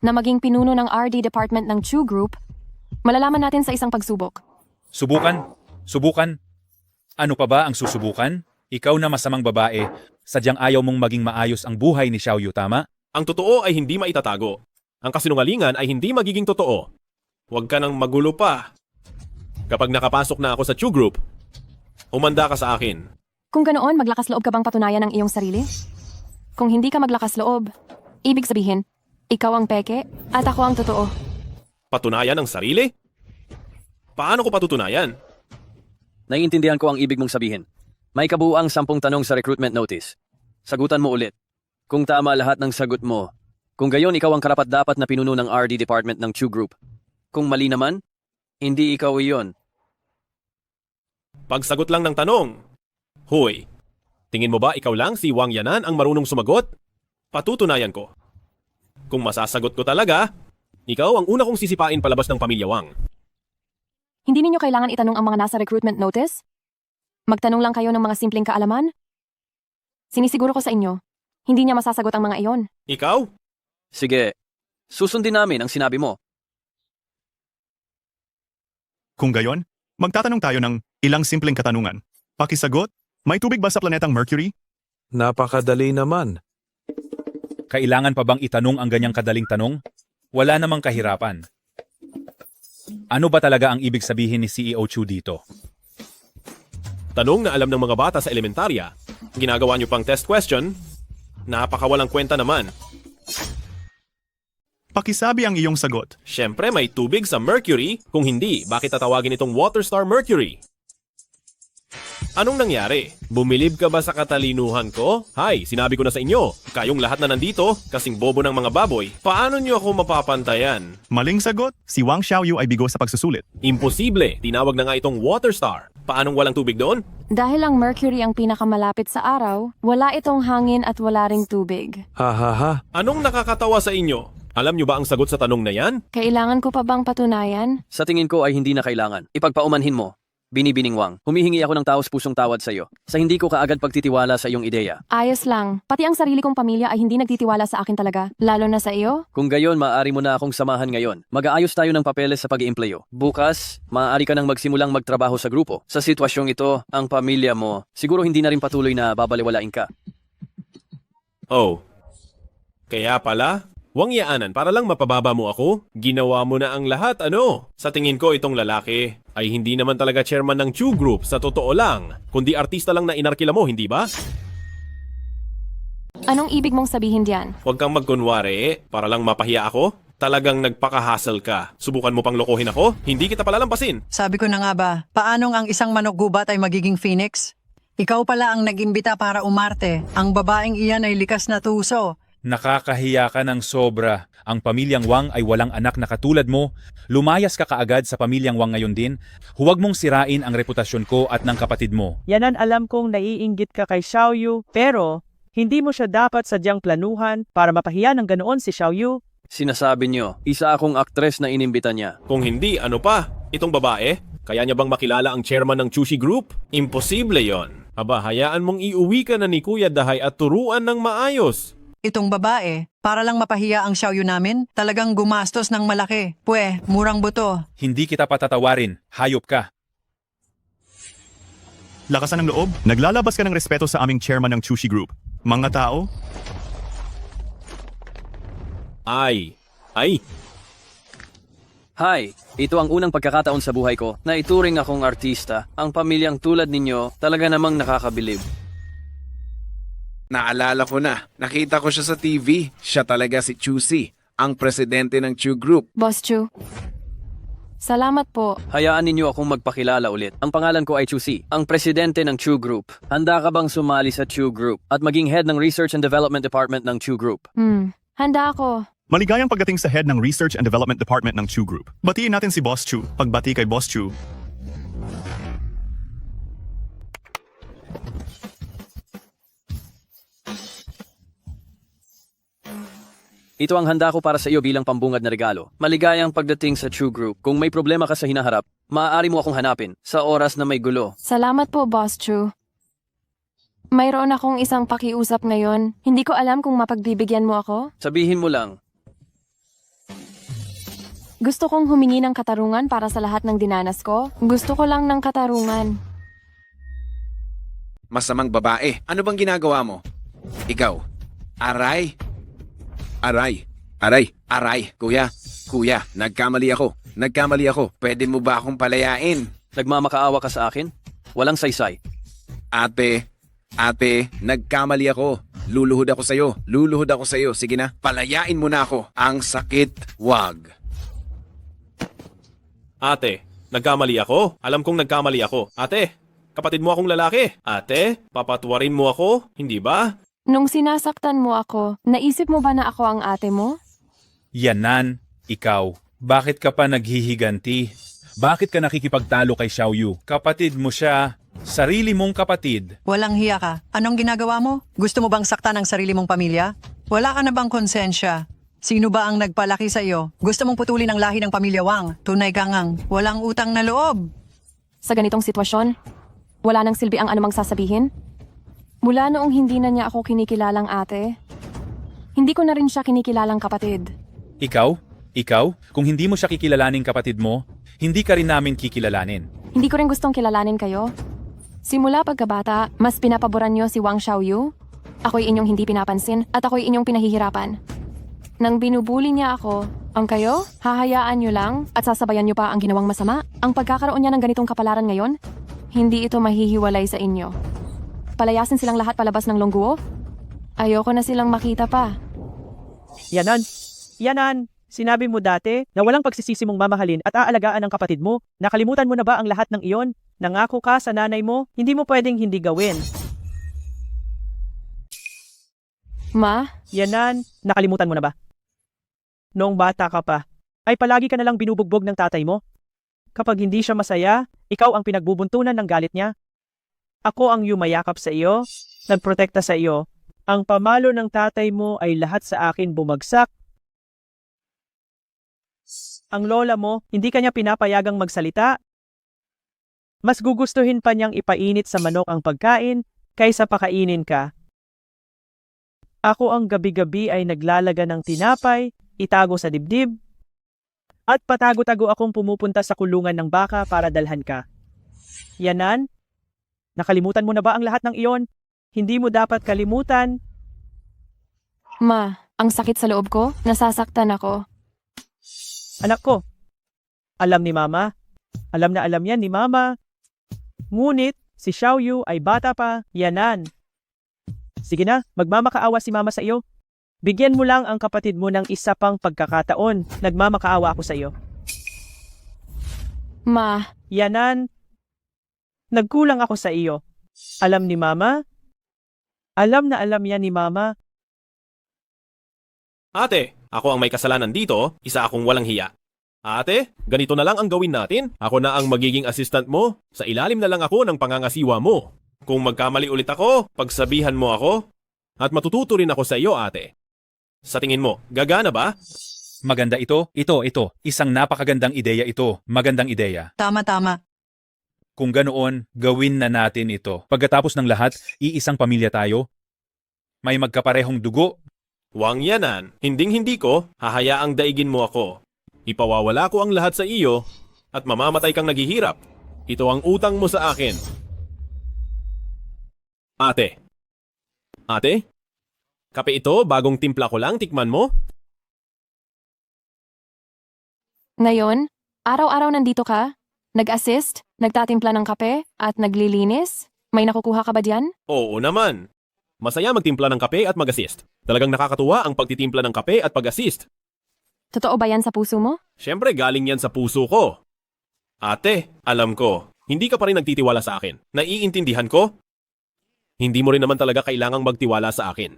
[SPEAKER 9] na maging pinuno ng RD Department ng Chu Group, malalaman natin sa isang pagsubok.
[SPEAKER 3] Subukan? Subukan? Ano pa ba ang susubukan? Ikaw na masamang babae, sadyang ayaw mong maging maayos ang buhay ni Xiaoyu, tama?
[SPEAKER 11] Ang totoo ay hindi maitatago. Ang kasinungalingan ay hindi magiging totoo. Huwag ka nang magulo pa. Kapag nakapasok na ako sa Chu Group, umanda ka sa akin.
[SPEAKER 9] Kung ganoon, maglakas loob ka bang patunayan ang iyong sarili? Kung hindi ka maglakas loob, ibig sabihin, ikaw ang peke at ako ang totoo.
[SPEAKER 11] Patunayan ang sarili? Paano ko patutunayan?
[SPEAKER 14] Naiintindihan ko ang ibig mong sabihin. May kabuuang 10 tanong sa recruitment notice. Sagutan mo ulit. Kung tama lahat ng sagot mo, kung gayon ikaw ang karapat-dapat na pinuno ng RD Department ng Chu Group. Kung mali naman, hindi ikaw iyon.
[SPEAKER 11] Pagsagot lang ng tanong. Hoy, tingin mo ba ikaw lang si Wang Yanan ang marunong sumagot? Patutunayan ko. Kung masasagot ko talaga, ikaw ang una kong sisipain palabas ng pamilya Wang.
[SPEAKER 9] Hindi ninyo kailangan itanong ang mga nasa recruitment notice? Magtanong lang kayo ng mga simpleng kaalaman? Sinisiguro ko sa inyo, hindi niya masasagot ang mga iyon.
[SPEAKER 11] Ikaw?
[SPEAKER 14] Sige, susundin namin ang sinabi mo.
[SPEAKER 18] Kung gayon, magtatanong tayo ng ilang simpleng katanungan. Pakisagot, may tubig ba sa planetang Mercury?
[SPEAKER 3] Napakadali naman. Kailangan pa bang itanong ang ganyang kadaling tanong? Wala namang kahirapan. Ano ba talaga ang ibig sabihin ni CEO Chu dito?
[SPEAKER 11] Tanong na alam ng mga bata sa elementarya. Ginagawa niyo pang test question? Napakawalang kwenta naman.
[SPEAKER 18] Pakisabi ang iyong sagot.
[SPEAKER 11] Siyempre may tubig sa Mercury. Kung hindi, bakit tatawagin itong Water Star Mercury? Anong nangyari? Bumilib ka ba sa katalinuhan ko? Hay, sinabi ko na sa inyo, kayong lahat na nandito, kasing bobo ng mga baboy, paano niyo ako mapapantayan?
[SPEAKER 18] Maling sagot, si Wang Xiaoyu ay bigo sa pagsusulit.
[SPEAKER 11] Imposible, tinawag na nga itong Water Star. Paanong walang tubig doon?
[SPEAKER 9] Dahil ang Mercury ang pinakamalapit sa araw, wala itong hangin at wala ring tubig.
[SPEAKER 11] Ha. Anong nakakatawa sa inyo? Alam niyo ba ang sagot sa tanong na yan?
[SPEAKER 9] Kailangan ko pa bang patunayan?
[SPEAKER 14] Sa tingin ko ay hindi na kailangan. Ipagpaumanhin mo. Binibining Wang, humihingi ako ng taos-pusong tawad sa iyo sa hindi ko kaagad pagtitiwala sa iyong ideya.
[SPEAKER 9] Ayos lang. Pati ang sarili kong pamilya ay hindi nagtitiwala sa akin talaga, lalo na sa iyo.
[SPEAKER 14] Kung gayon, maaari mo na akong samahan ngayon. Mag-aayos tayo ng papeles sa pag-iempleyo. Bukas, maaari ka nang magsimulang magtrabaho sa grupo. Sa sitwasyong ito, ang pamilya mo, siguro hindi na rin patuloy na babaliwalain ka.
[SPEAKER 11] Oh, kaya pala? Wang Yanan, para lang mapababa mo ako? Ginawa mo na ang lahat, ano? Sa tingin ko, itong lalaki ay hindi naman talaga chairman ng Chu Group sa totoo lang, kundi artista lang na inarkila mo, hindi ba?
[SPEAKER 9] Anong ibig mong sabihin diyan?
[SPEAKER 11] Huwag kang magkunwari, para lang mapahiya ako. Talagang nagpaka-hassle ka. Subukan mo pang lokohin ako? Hindi kita palalampasin.
[SPEAKER 2] Sabi ko na nga ba, paanong ang isang manok gubat ay magiging phoenix? Ikaw pala ang nag-imbita para umarte. Ang babaeng iyan ay likas na tuso.
[SPEAKER 3] Nakakahiya ka ng sobra. Ang pamilyang Wang ay walang anak na katulad mo. Lumayas ka kaagad sa pamilyang Wang ngayon din. Huwag mong sirain ang reputasyon ko at ng kapatid mo.
[SPEAKER 4] Yanan, alam kong naiinggit ka kay Xiaoyu, pero hindi mo siya dapat sadyang planuhan para mapahiya ng ganoon si Xiaoyu.
[SPEAKER 14] Sinasabi niyo, isa akong aktres na inimbita niya.
[SPEAKER 11] Kung hindi, ano pa? Itong babae? Kaya niya bang makilala ang chairman ng Chushi Group? Imposible yon. Aba, hayaan mong iuwi ka na ni Kuya Dahay at turuan ng maayos.
[SPEAKER 2] Itong babae, para lang mapahiya ang Xiaoyu namin, talagang gumastos ng malaki. Pwe, murang buto.
[SPEAKER 3] Hindi kita patatawarin. Hayop ka.
[SPEAKER 18] Lakasan ng loob, naglalabas ka ng respeto sa aming chairman ng Chushi Group. Mga tao?
[SPEAKER 11] Ay.
[SPEAKER 14] Hi, ito ang unang pagkakataon sa buhay ko na ituring akong artista. Ang pamilyang tulad ninyo talaga namang nakakabilib.
[SPEAKER 19] Naalala ko na. Nakita ko siya sa TV. Siya talaga si Chusi, ang presidente ng Chu Group.
[SPEAKER 9] Boss Chu. Salamat po.
[SPEAKER 14] Hayaan ninyo akong magpakilala ulit. Ang pangalan ko ay Chusi, ang presidente ng Chu Group. Handa ka bang sumali sa Chu Group at maging head ng Research and Development Department ng Chu Group?
[SPEAKER 9] Handa ako.
[SPEAKER 18] Maligayang pagdating sa head ng Research and Development Department ng Chu Group. Batiin natin si Boss Chu. Pagbati kay Boss Chu.
[SPEAKER 14] Ito ang handa ko para sa iyo bilang pambungad na regalo. Maligayang pagdating sa Chu Group. Kung may problema ka sa hinaharap, maaari mo akong hanapin sa oras na may gulo.
[SPEAKER 9] Salamat po, Boss Chu. Mayroon akong isang pakiusap ngayon. Hindi ko alam kung mapagbibigyan mo ako.
[SPEAKER 14] Sabihin mo lang.
[SPEAKER 9] Gusto kong humingi ng katarungan para sa lahat ng dinanas ko. Gusto ko lang ng katarungan.
[SPEAKER 19] Masamang babae. Ano bang ginagawa mo? Ikaw. Aray. Kuya, nagkamali ako. Pwede mo ba akong palayain?
[SPEAKER 14] Nagmamakaawa ka sa akin? Walang saysay.
[SPEAKER 19] Ate, nagkamali ako. Luluhod ako sa'yo. Sige na, palayain mo na ako. Ang sakit, wag.
[SPEAKER 11] Ate, nagkamali ako. Alam kong nagkamali ako. Ate, kapatid mo akong lalaki. Ate, papatuwarin mo ako, hindi ba?
[SPEAKER 9] Nung sinasaktan mo ako, naisip mo ba na ako ang ate mo?
[SPEAKER 3] Yanan, ikaw. Bakit ka pa naghihiganti? Bakit ka nakikipagtalo kay Xiaoyu? Kapatid mo siya. Sarili mong kapatid.
[SPEAKER 2] Walang hiya ka. Anong ginagawa mo? Gusto mo bang saktan ang sarili mong pamilya? Wala ka na bang konsensya? Sino ba ang nagpalaki sa iyo? Gusto mong putulin ang lahi ng pamilya Wang? Tunay ka ngang walang utang na loob.
[SPEAKER 9] Sa ganitong sitwasyon, wala nang silbi ang anumang sasabihin? Mula noong hindi na niya ako kinikilalang ate, hindi ko na rin siya kinikilalang kapatid.
[SPEAKER 3] Ikaw? Kung hindi mo siya kikilalanin kapatid mo, hindi ka rin namin kikilalanin.
[SPEAKER 9] Hindi ko rin gustong kilalanin kayo. Simula pagkabata, mas pinapaboran niyo si Wang Xiaoyu. Ako'y inyong hindi pinapansin at ako'y inyong pinahihirapan. Nang binubuli niya ako, ang kayo, hahayaan niyo lang at sasabayan niyo pa ang ginawang masama? Ang pagkakaroon niya ng ganitong kapalaran ngayon, hindi ito mahihiwalay sa inyo. Palayasin silang lahat palabas ng Longguo? Ayoko na silang makita pa.
[SPEAKER 4] Yanan, sinabi mo dati na walang pagsisisi mong mamahalin at aalagaan ang kapatid mo. Nakalimutan mo na ba ang lahat ng iyon? Nangako ka sa nanay mo, hindi mo pwedeng hindi gawin.
[SPEAKER 9] Ma?
[SPEAKER 4] Yanan, nakalimutan mo na ba? Noong bata ka pa, ay palagi ka nalang binubugbog ng tatay mo. Kapag hindi siya masaya, ikaw ang pinagbubuntunan ng galit niya. Ako ang yumayakap sa iyo, nagprotekta sa iyo. Ang pamalo ng tatay mo ay lahat sa akin bumagsak. Ang lola mo, hindi kanya pinapayagang magsalita. Mas gugustuhin pa niyang ipainit sa manok ang pagkain kaysa pakainin ka. Ako ang gabi-gabi ay naglalaga ng tinapay, itago sa dibdib, at patago-tago akong pumupunta sa kulungan ng baka para dalhan ka. Yanan, nakalimutan mo na ba ang lahat ng iyon? Hindi mo dapat kalimutan.
[SPEAKER 9] Ma, ang sakit sa loob ko, nasasaktan ako.
[SPEAKER 4] Anak ko, alam ni Mama. Alam na alam yan ni Mama. Ngunit, si Xiaoyu ay bata pa, Yanan. Sige na, magmamakaawa si Mama sa iyo. Bigyan mo lang ang kapatid mo ng isa pang pagkakataon. Nagmamakaawa ako sa iyo.
[SPEAKER 9] Ma.
[SPEAKER 4] Yanan, nagkulang ako sa iyo. Alam ni Mama? Alam na alam yan ni Mama.
[SPEAKER 11] Ate, ako ang may kasalanan dito, isa akong walang hiya. Ate, ganito na lang ang gawin natin. Ako na ang magiging assistant mo. Sa ilalim na lang ako ng pangangasiwa mo. Kung magkamali ulit ako, pagsabihan mo ako. At matututo rin ako sa iyo, ate. Sa tingin mo, gagana ba?
[SPEAKER 3] Maganda ito. Isang napakagandang ideya ito. Magandang ideya.
[SPEAKER 2] Tama.
[SPEAKER 3] Kung ganoon, gawin na natin ito. Pagkatapos ng lahat, iisang pamilya tayo. May magkaparehong dugo.
[SPEAKER 11] Wang Yanan, hinding-hindi ko, hahayaang daigin mo ako. Ipawawala ko ang lahat sa iyo at mamamatay kang naghihirap. Ito ang utang mo sa akin. Ate, kape ito, bagong timpla ko lang, tikman mo?
[SPEAKER 9] Ngayon, araw-araw nandito ka? Nag-assist? Nagtatimpla ng kape? At naglilinis? May nakukuha ka ba diyan?
[SPEAKER 11] Oo naman. Masaya magtimpla ng kape at mag-assist. Talagang nakakatuwa ang pagtitimpla ng kape at pag-assist.
[SPEAKER 9] Totoo ba yan sa puso mo?
[SPEAKER 11] Siyempre galing yan sa puso ko. Ate, alam ko, hindi ka pa rin nagtitiwala sa akin. Naiintindihan ko? Hindi mo rin naman talaga kailangang magtiwala sa akin.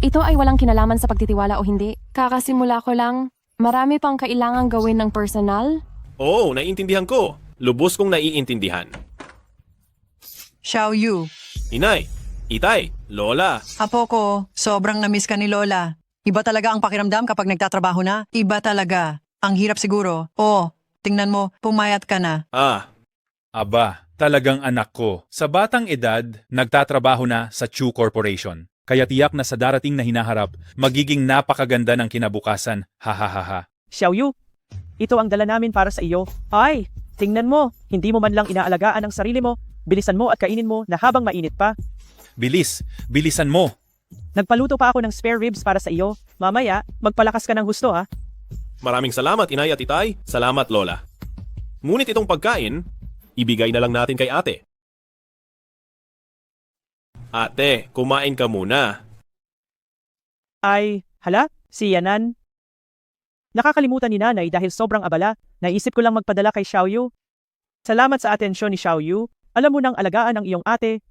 [SPEAKER 9] Ito ay walang kinalaman sa pagtitiwala o hindi. Kakasimula ko lang. Marami pang kailangang gawin ng personal.
[SPEAKER 11] Oo, naiintindihan ko. Lubos kong naiintindihan.
[SPEAKER 2] Xiaoyu,
[SPEAKER 11] Inay, Itay, Lola.
[SPEAKER 2] apo ko, sobrang namiss ka ni Lola. Iba talaga ang pakiramdam kapag nagtatrabaho na. Iba talaga. Ang hirap siguro. Oh, tingnan mo, pumayat ka na.
[SPEAKER 3] Aba, talagang anak ko. Sa batang edad, nagtatrabaho na sa Chu Corporation. Kaya tiyak na sa darating na hinaharap, magiging napakaganda ng kinabukasan. Hahaha.
[SPEAKER 4] Xiaoyu, ito ang dala namin para sa iyo. Ay, tingnan mo, hindi mo man lang inaalagaan ang sarili mo. Bilisan mo at kainin mo na habang mainit pa.
[SPEAKER 3] Bilisan mo.
[SPEAKER 4] Nagpaluto pa ako ng spare ribs para sa iyo. Mamaya, magpalakas ka ng husto ha.
[SPEAKER 11] Maraming salamat, Inay at Itay. Salamat, Lola. Ngunit itong pagkain, ibigay na lang natin kay ate. Ate, kumain ka muna.
[SPEAKER 4] Ay, hala, si Yanan. Nakakalimutan ni nanay dahil sobrang abala. Naisip ko lang magpadala kay Xiaoyu. Salamat sa atensyon ni Xiaoyu. Alam mo nang alagaan ang iyong ate.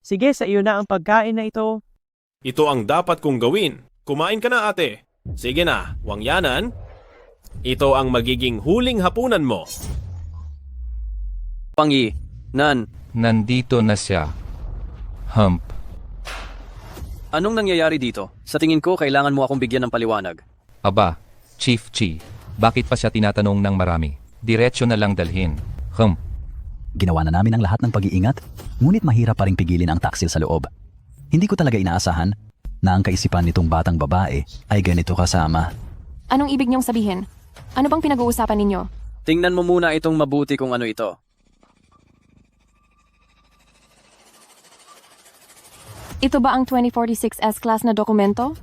[SPEAKER 4] Sige, sa iyo na ang pagkain na ito.
[SPEAKER 11] Ito ang dapat kong gawin. Kumain ka na, ate. Sige na, Wangyanan. Ito ang magiging huling hapunan mo.
[SPEAKER 14] Pangi, Nan,
[SPEAKER 10] Nandito na siya. Hump.
[SPEAKER 14] anong nangyayari dito? Sa tingin ko, kailangan mo akong bigyan ng paliwanag.
[SPEAKER 10] Aba, Chief Chi, bakit pa siya tinatanong ng marami? Diretsyo na lang dalhin.
[SPEAKER 21] Ginawa na namin ang lahat ng pag-iingat, ngunit mahirap pa ring pigilin ang taksil sa loob. Hindi ko talaga inaasahan na ang kaisipan nitong batang babae ay ganito kasama.
[SPEAKER 9] Anong ibig niyong sabihin? Ano bang pinag-uusapan ninyo?
[SPEAKER 14] Tingnan mo muna itong mabuti kung ano ito.
[SPEAKER 9] Ito ba ang 2046 S-Class na dokumento?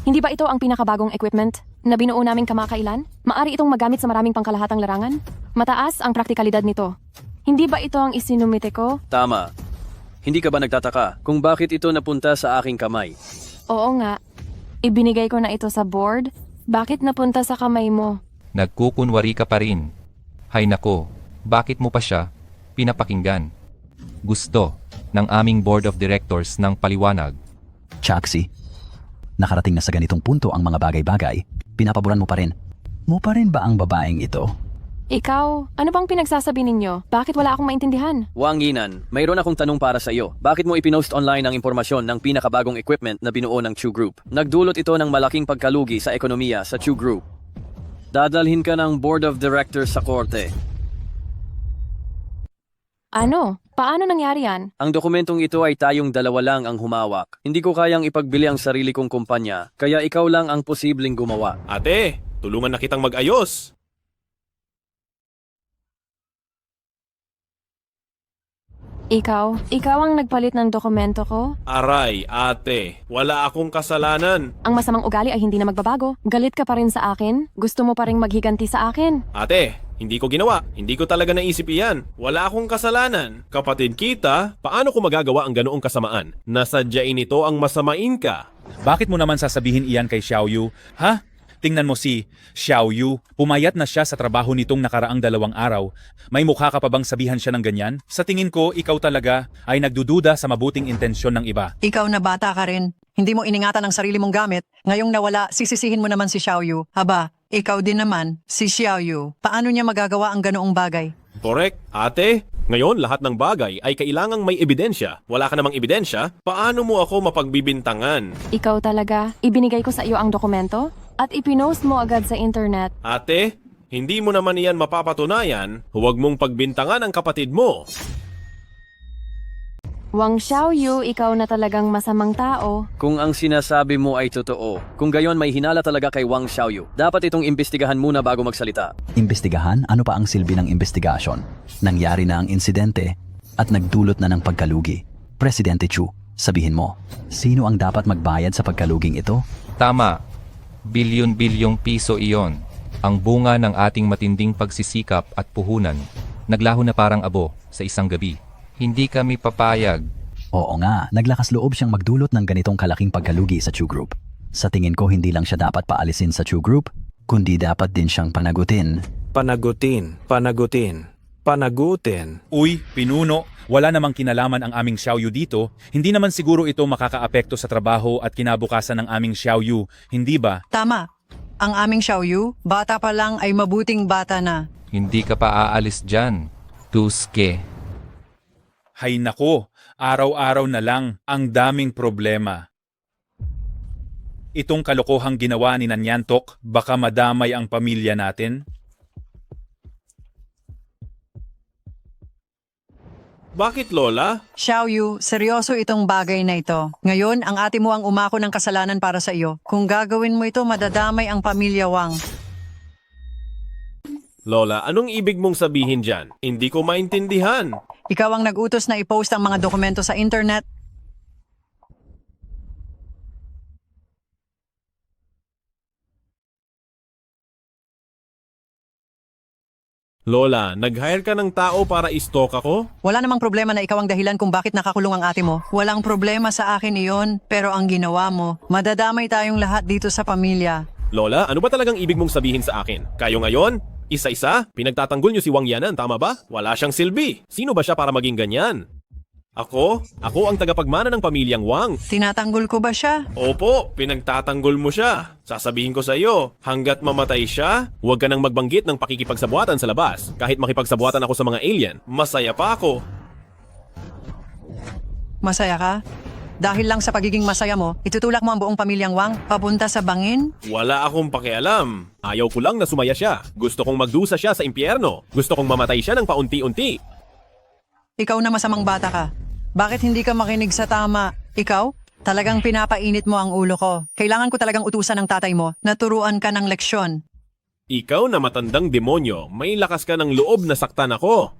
[SPEAKER 9] Hindi ba ito ang pinakabagong equipment na binuo naming kamakailan? Maari itong magamit sa maraming pangkalahatang larangan? Mataas ang praktikalidad nito. Hindi ba ito ang isinumite ko?
[SPEAKER 14] Tama. Hindi ka ba nagtataka kung bakit ito napunta sa aking kamay?
[SPEAKER 9] Oo nga. Ibinigay ko na ito sa board. Bakit napunta sa kamay mo?
[SPEAKER 10] Nagkukunwari ka pa rin. Hay nako, bakit mo pa siya pinapakinggan? Gusto ng aming board of directors ng paliwanag.
[SPEAKER 21] Chaxi, nakarating na sa ganitong punto ang mga bagay-bagay, pinapaboran mo pa rin. Mo pa rin ba ang babaeng ito?
[SPEAKER 9] Ikaw, ano bang pinagsasabi ninyo? Bakit wala akong maintindihan?
[SPEAKER 14] Wang Yinan, mayroon akong tanong para sa iyo. Bakit mo ipinost online ang impormasyon ng pinakabagong equipment na binuo ng Chu Group? Nagdulot ito ng malaking pagkalugi sa ekonomiya sa Chu Group. Dadalhin ka ng board of directors sa korte.
[SPEAKER 9] Ano? Paano nangyari yan?
[SPEAKER 14] Ang dokumentong ito ay tayong dalawa lang ang humawak. Hindi ko kayang ipagbili ang sarili kong kumpanya, kaya ikaw lang ang posibleng gumawa.
[SPEAKER 11] Ate, tulungan na kitang mag-ayos.
[SPEAKER 9] Ikaw ang nagpalit ng dokumento ko?
[SPEAKER 11] Aray, ate, wala akong kasalanan.
[SPEAKER 9] Ang masamang ugali ay hindi na magbabago. Galit ka pa rin sa akin? Gusto mo pa rin maghiganti sa akin?
[SPEAKER 11] Ate, hindi ko ginawa. Hindi ko talaga naisip iyan. Wala akong kasalanan. Kapatid kita, paano ko magagawa ang ganoong kasamaan? Nasadyain ito ang masamain ka.
[SPEAKER 3] Bakit mo naman sasabihin iyan kay Xiaoyu? Ha? Tingnan mo si Xiaoyu. Pumayat na siya sa trabaho nitong nakaraang 2 araw. May mukha ka pa bang sabihan siya ng ganyan? Sa tingin ko, ikaw talaga ay nagdududa sa mabuting intensyon ng iba.
[SPEAKER 2] Ikaw na bata ka rin. Hindi mo iningatan ang sarili mong gamit. Ngayong nawala, sisisihin mo naman si Xiaoyu. Haba, ikaw din naman, si Xiaoyu. Paano niya magagawa ang ganoong bagay?
[SPEAKER 11] Correct, ate. Ngayon, lahat ng bagay ay kailangang may ebidensya. Wala ka namang ebidensya, paano mo ako mapagbibintangan?
[SPEAKER 9] Ikaw talaga? Ibinigay ko sa iyo ang dokumento? At ipinost mo agad sa internet?
[SPEAKER 11] Ate, hindi mo naman iyan mapapatunayan. Huwag mong pagbintangan ang kapatid mo.
[SPEAKER 9] Wang Xiaoyu, ikaw na talagang masamang tao.
[SPEAKER 14] Kung ang sinasabi mo ay totoo, kung gayon may hinala talaga kay Wang Xiaoyu, dapat itong imbestigahan muna bago magsalita.
[SPEAKER 21] Imbestigahan? Ano pa ang silbi ng investigasyon? Nangyari na ang insidente at nagdulot na ng pagkalugi. Presidente Chu, sabihin mo, sino ang dapat magbayad sa pagkaluging ito?
[SPEAKER 10] Tama. Bilyon-bilyong piso iyon. Ang bunga ng ating matinding pagsisikap at puhunan, naglaho na parang abo sa isang gabi. Hindi kami papayag.
[SPEAKER 21] Oo nga, naglakas loob siyang magdulot ng ganitong kalaking pagkalugi sa Chew Group. Sa tingin ko hindi lang siya dapat paalisin sa Chew Group, kundi dapat din siyang panagutin.
[SPEAKER 1] Panagutin.
[SPEAKER 3] Uy, pinuno, wala namang kinalaman ang aming Xiaoyu dito. Hindi naman siguro ito makakaapekto sa trabaho at kinabukasan ng aming Xiaoyu, hindi ba?
[SPEAKER 2] Tama. Ang aming Xiaoyu, bata pa lang ay mabuting bata na.
[SPEAKER 10] Hindi ka pa aalis dyan, Tuske.
[SPEAKER 3] Hay nako, araw-araw na lang ang daming problema. Itong kalokohang ginawa ni Nanyantok, baka madamay ang pamilya natin.
[SPEAKER 11] Bakit, Lola?
[SPEAKER 2] Xiaoyu, seryoso itong bagay na ito. Ngayon, ang ate mo ang umako ng kasalanan para sa iyo. Kung gagawin mo ito, madadamay ang pamilya Wang.
[SPEAKER 11] Lola, anong ibig mong sabihin dyan? Hindi ko maintindihan.
[SPEAKER 2] Ikaw ang nag-utos na i-post ang mga dokumento sa internet.
[SPEAKER 11] Lola, nag-hire ka ng tao para i-stalk ako?
[SPEAKER 2] Wala namang problema na ikaw ang dahilan kung bakit nakakulong ang ate mo. Walang problema sa akin iyon, pero ang ginawa mo, madadamay tayong lahat dito sa pamilya.
[SPEAKER 11] Lola, ano ba talagang ibig mong sabihin sa akin? Kayo ngayon? Isa-isa? Pinagtatanggol niyo si Wang Yanan, tama ba? Wala siyang silbi. Sino ba siya para maging ganyan? Ako ang tagapagmana ng pamilyang Wang.
[SPEAKER 2] Tinatanggol ko ba siya?
[SPEAKER 11] Opo, pinagtatanggol mo siya. Sasabihin ko sa iyo, hanggat mamatay siya, huwag ka nang magbanggit ng pakikipagsabuatan sa labas. Kahit makipagsabuatan ako sa mga alien, masaya pa ako.
[SPEAKER 2] Masaya ka? Dahil lang sa pagiging masaya mo, itutulak mo ang buong pamilyang Wang papunta sa bangin?
[SPEAKER 11] Wala akong pakialam. Ayaw ko lang na sumaya siya. Gusto kong magdusa siya sa impyerno. Gusto kong mamatay siya ng paunti-unti.
[SPEAKER 2] Ikaw na masamang bata ka. Bakit hindi ka makinig sa tama? Ikaw? Talagang pinapainit mo ang ulo ko. Kailangan ko talagang utusan ng tatay mo na turuan ka ng leksyon.
[SPEAKER 11] Ikaw na matandang demonyo, may lakas ka ng loob na saktan ako.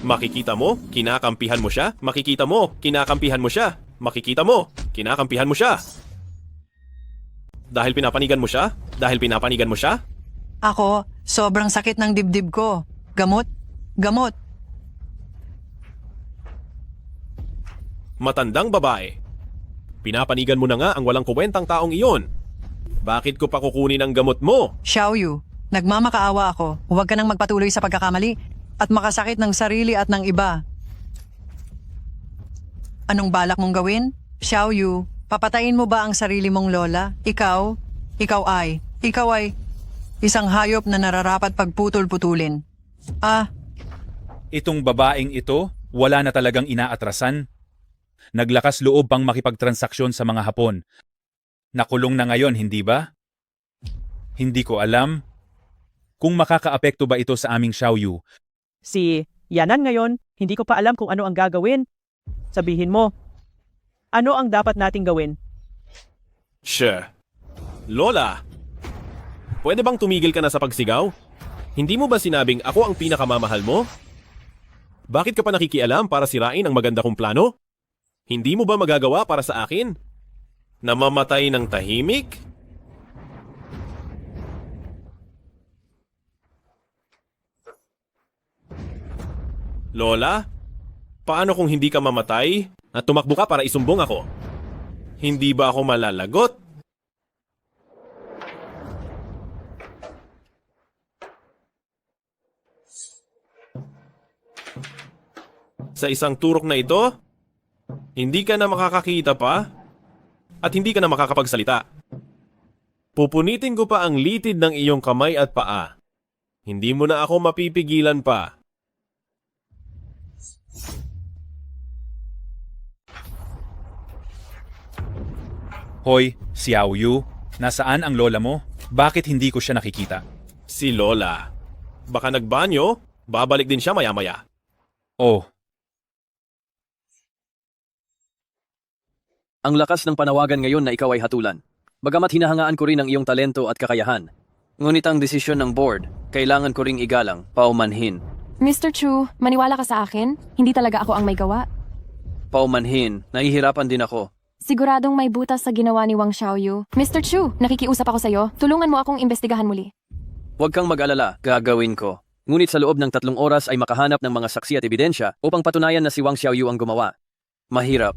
[SPEAKER 11] Makikita mo, kinakampihan mo siya. Makikita mo, kinakampihan mo siya. Makikita mo, kinakampihan mo siya. Dahil pinapanigan mo siya? Dahil pinapanigan mo siya?
[SPEAKER 2] Ako, sobrang sakit ng dibdib ko. Gamot? Gamot.
[SPEAKER 11] Matandang babae. Pinapanigan mo na nga ang walang kuwentang taong iyon. Bakit ko pa kukunin ang gamot mo?
[SPEAKER 2] Xiaoyu, nagmamakaawa ako. Huwag ka nang magpatuloy sa pagkakamali at makasakit ng sarili at ng iba. Anong balak mong gawin? Xiaoyu, papatayin mo ba ang sarili mong lola? Ikaw ay isang hayop na nararapat pagputol-putulin.
[SPEAKER 3] Itong babaeng ito, wala na talagang inaatrasan. Naglakas loob pang makipagtransaksyon sa mga Hapon. Nakulong na ngayon, hindi ba? Hindi ko alam. Kung makakaapekto ba ito sa aming Xiaoyu?
[SPEAKER 4] Si Yanan ngayon, hindi ko pa alam kung ano ang gagawin. Sabihin mo, ano ang dapat nating gawin?
[SPEAKER 11] Sure. Lola, pwede bang tumigil ka na sa pagsigaw? Hindi mo ba sinabing ako ang pinakamamahal mo? Bakit ka pa nakikialam para sirain ang maganda kong plano? Hindi mo ba magagawa para sa akin? Namamatay ng tahimik? Lola, paano kung hindi ka mamatay at tumakbo ka para isumbong ako? Hindi ba ako malalagot? Sa isang turok na ito, hindi ka na makakakita pa at hindi ka na makakapagsalita. Pupunitin ko pa ang litid ng iyong kamay at paa. Hindi mo na ako mapipigilan pa.
[SPEAKER 3] Hoy, Xiaoyu, nasaan ang lola mo? Bakit hindi ko siya nakikita?
[SPEAKER 11] Si Lola. Baka nagbanyo, babalik din siya maya-maya.
[SPEAKER 3] Oh.
[SPEAKER 14] Ang lakas ng panawagan ngayon na ikaw ay hatulan. Bagamat hinahangaan ko rin ang iyong talento at kakayahan. Ngunit ang desisyon ng board, kailangan ko ring igalang, paumanhin.
[SPEAKER 9] Mr. Chu, maniwala ka sa akin? Hindi talaga ako ang may gawa.
[SPEAKER 14] Paumanhin, nahihirapan din ako.
[SPEAKER 9] Siguradong may butas sa ginawa ni Wang Xiaoyu. Mr. Chu, nakikiusap ako sa'yo. Tulungan mo akong imbestigahan muli.
[SPEAKER 14] Huwag kang mag-alala, gagawin ko. Ngunit sa loob ng 3 oras ay makahanap ng mga saksi at ebidensya upang patunayan na si Wang Xiaoyu ang gumawa. Mahirap.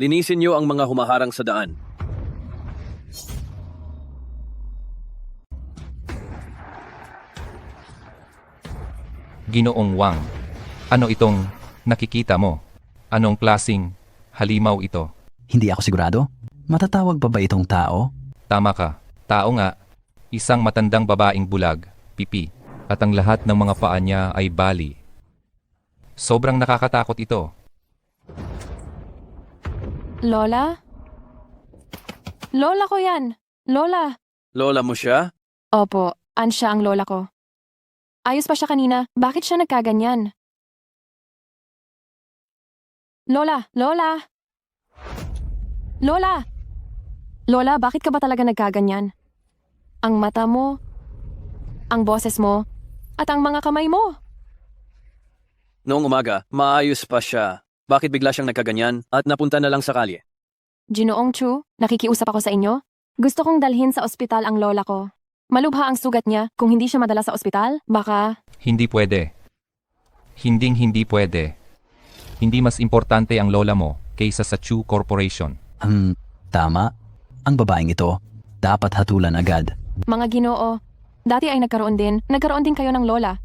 [SPEAKER 14] Linisin niyo ang mga humaharang sa daan.
[SPEAKER 10] Ginoong Wang, ano itong nakikita mo? Anong klasing halimaw ito?
[SPEAKER 21] Hindi ako sigurado. Matatawag pa ba itong tao?
[SPEAKER 10] Tama ka, tao nga. Isang matandang babaeng bulag, pipi, at ang lahat ng mga paa niya ay bali. Sobrang nakakatakot ito.
[SPEAKER 9] Lola? Lola ko yan. Lola.
[SPEAKER 14] Lola mo siya?
[SPEAKER 9] Opo, siya ang lola ko. Ayos pa siya kanina. Bakit siya nagkaganyan? Lola! Lola! Lola! Lola, bakit ka ba talaga nagkaganyan? Ang mata mo, ang boses mo, at ang mga kamay mo.
[SPEAKER 14] Noong umaga, maayos pa siya. Bakit bigla siyang nagkaganyan at napunta na lang sa kalye?
[SPEAKER 9] Ginoong Chu, nakikiusap ako sa inyo. Gusto kong dalhin sa ospital ang lola ko. Malubha ang sugat niya. Kung hindi siya madala sa ospital, baka...
[SPEAKER 10] Hindi pwede. Hindi pwede. Hindi mas importante ang lola mo kaysa sa Chu Corporation.
[SPEAKER 21] Tama. Ang babaeng ito, dapat hatulan agad.
[SPEAKER 9] Mga Ginoo, dati ay nagkaroon din kayo ng lola.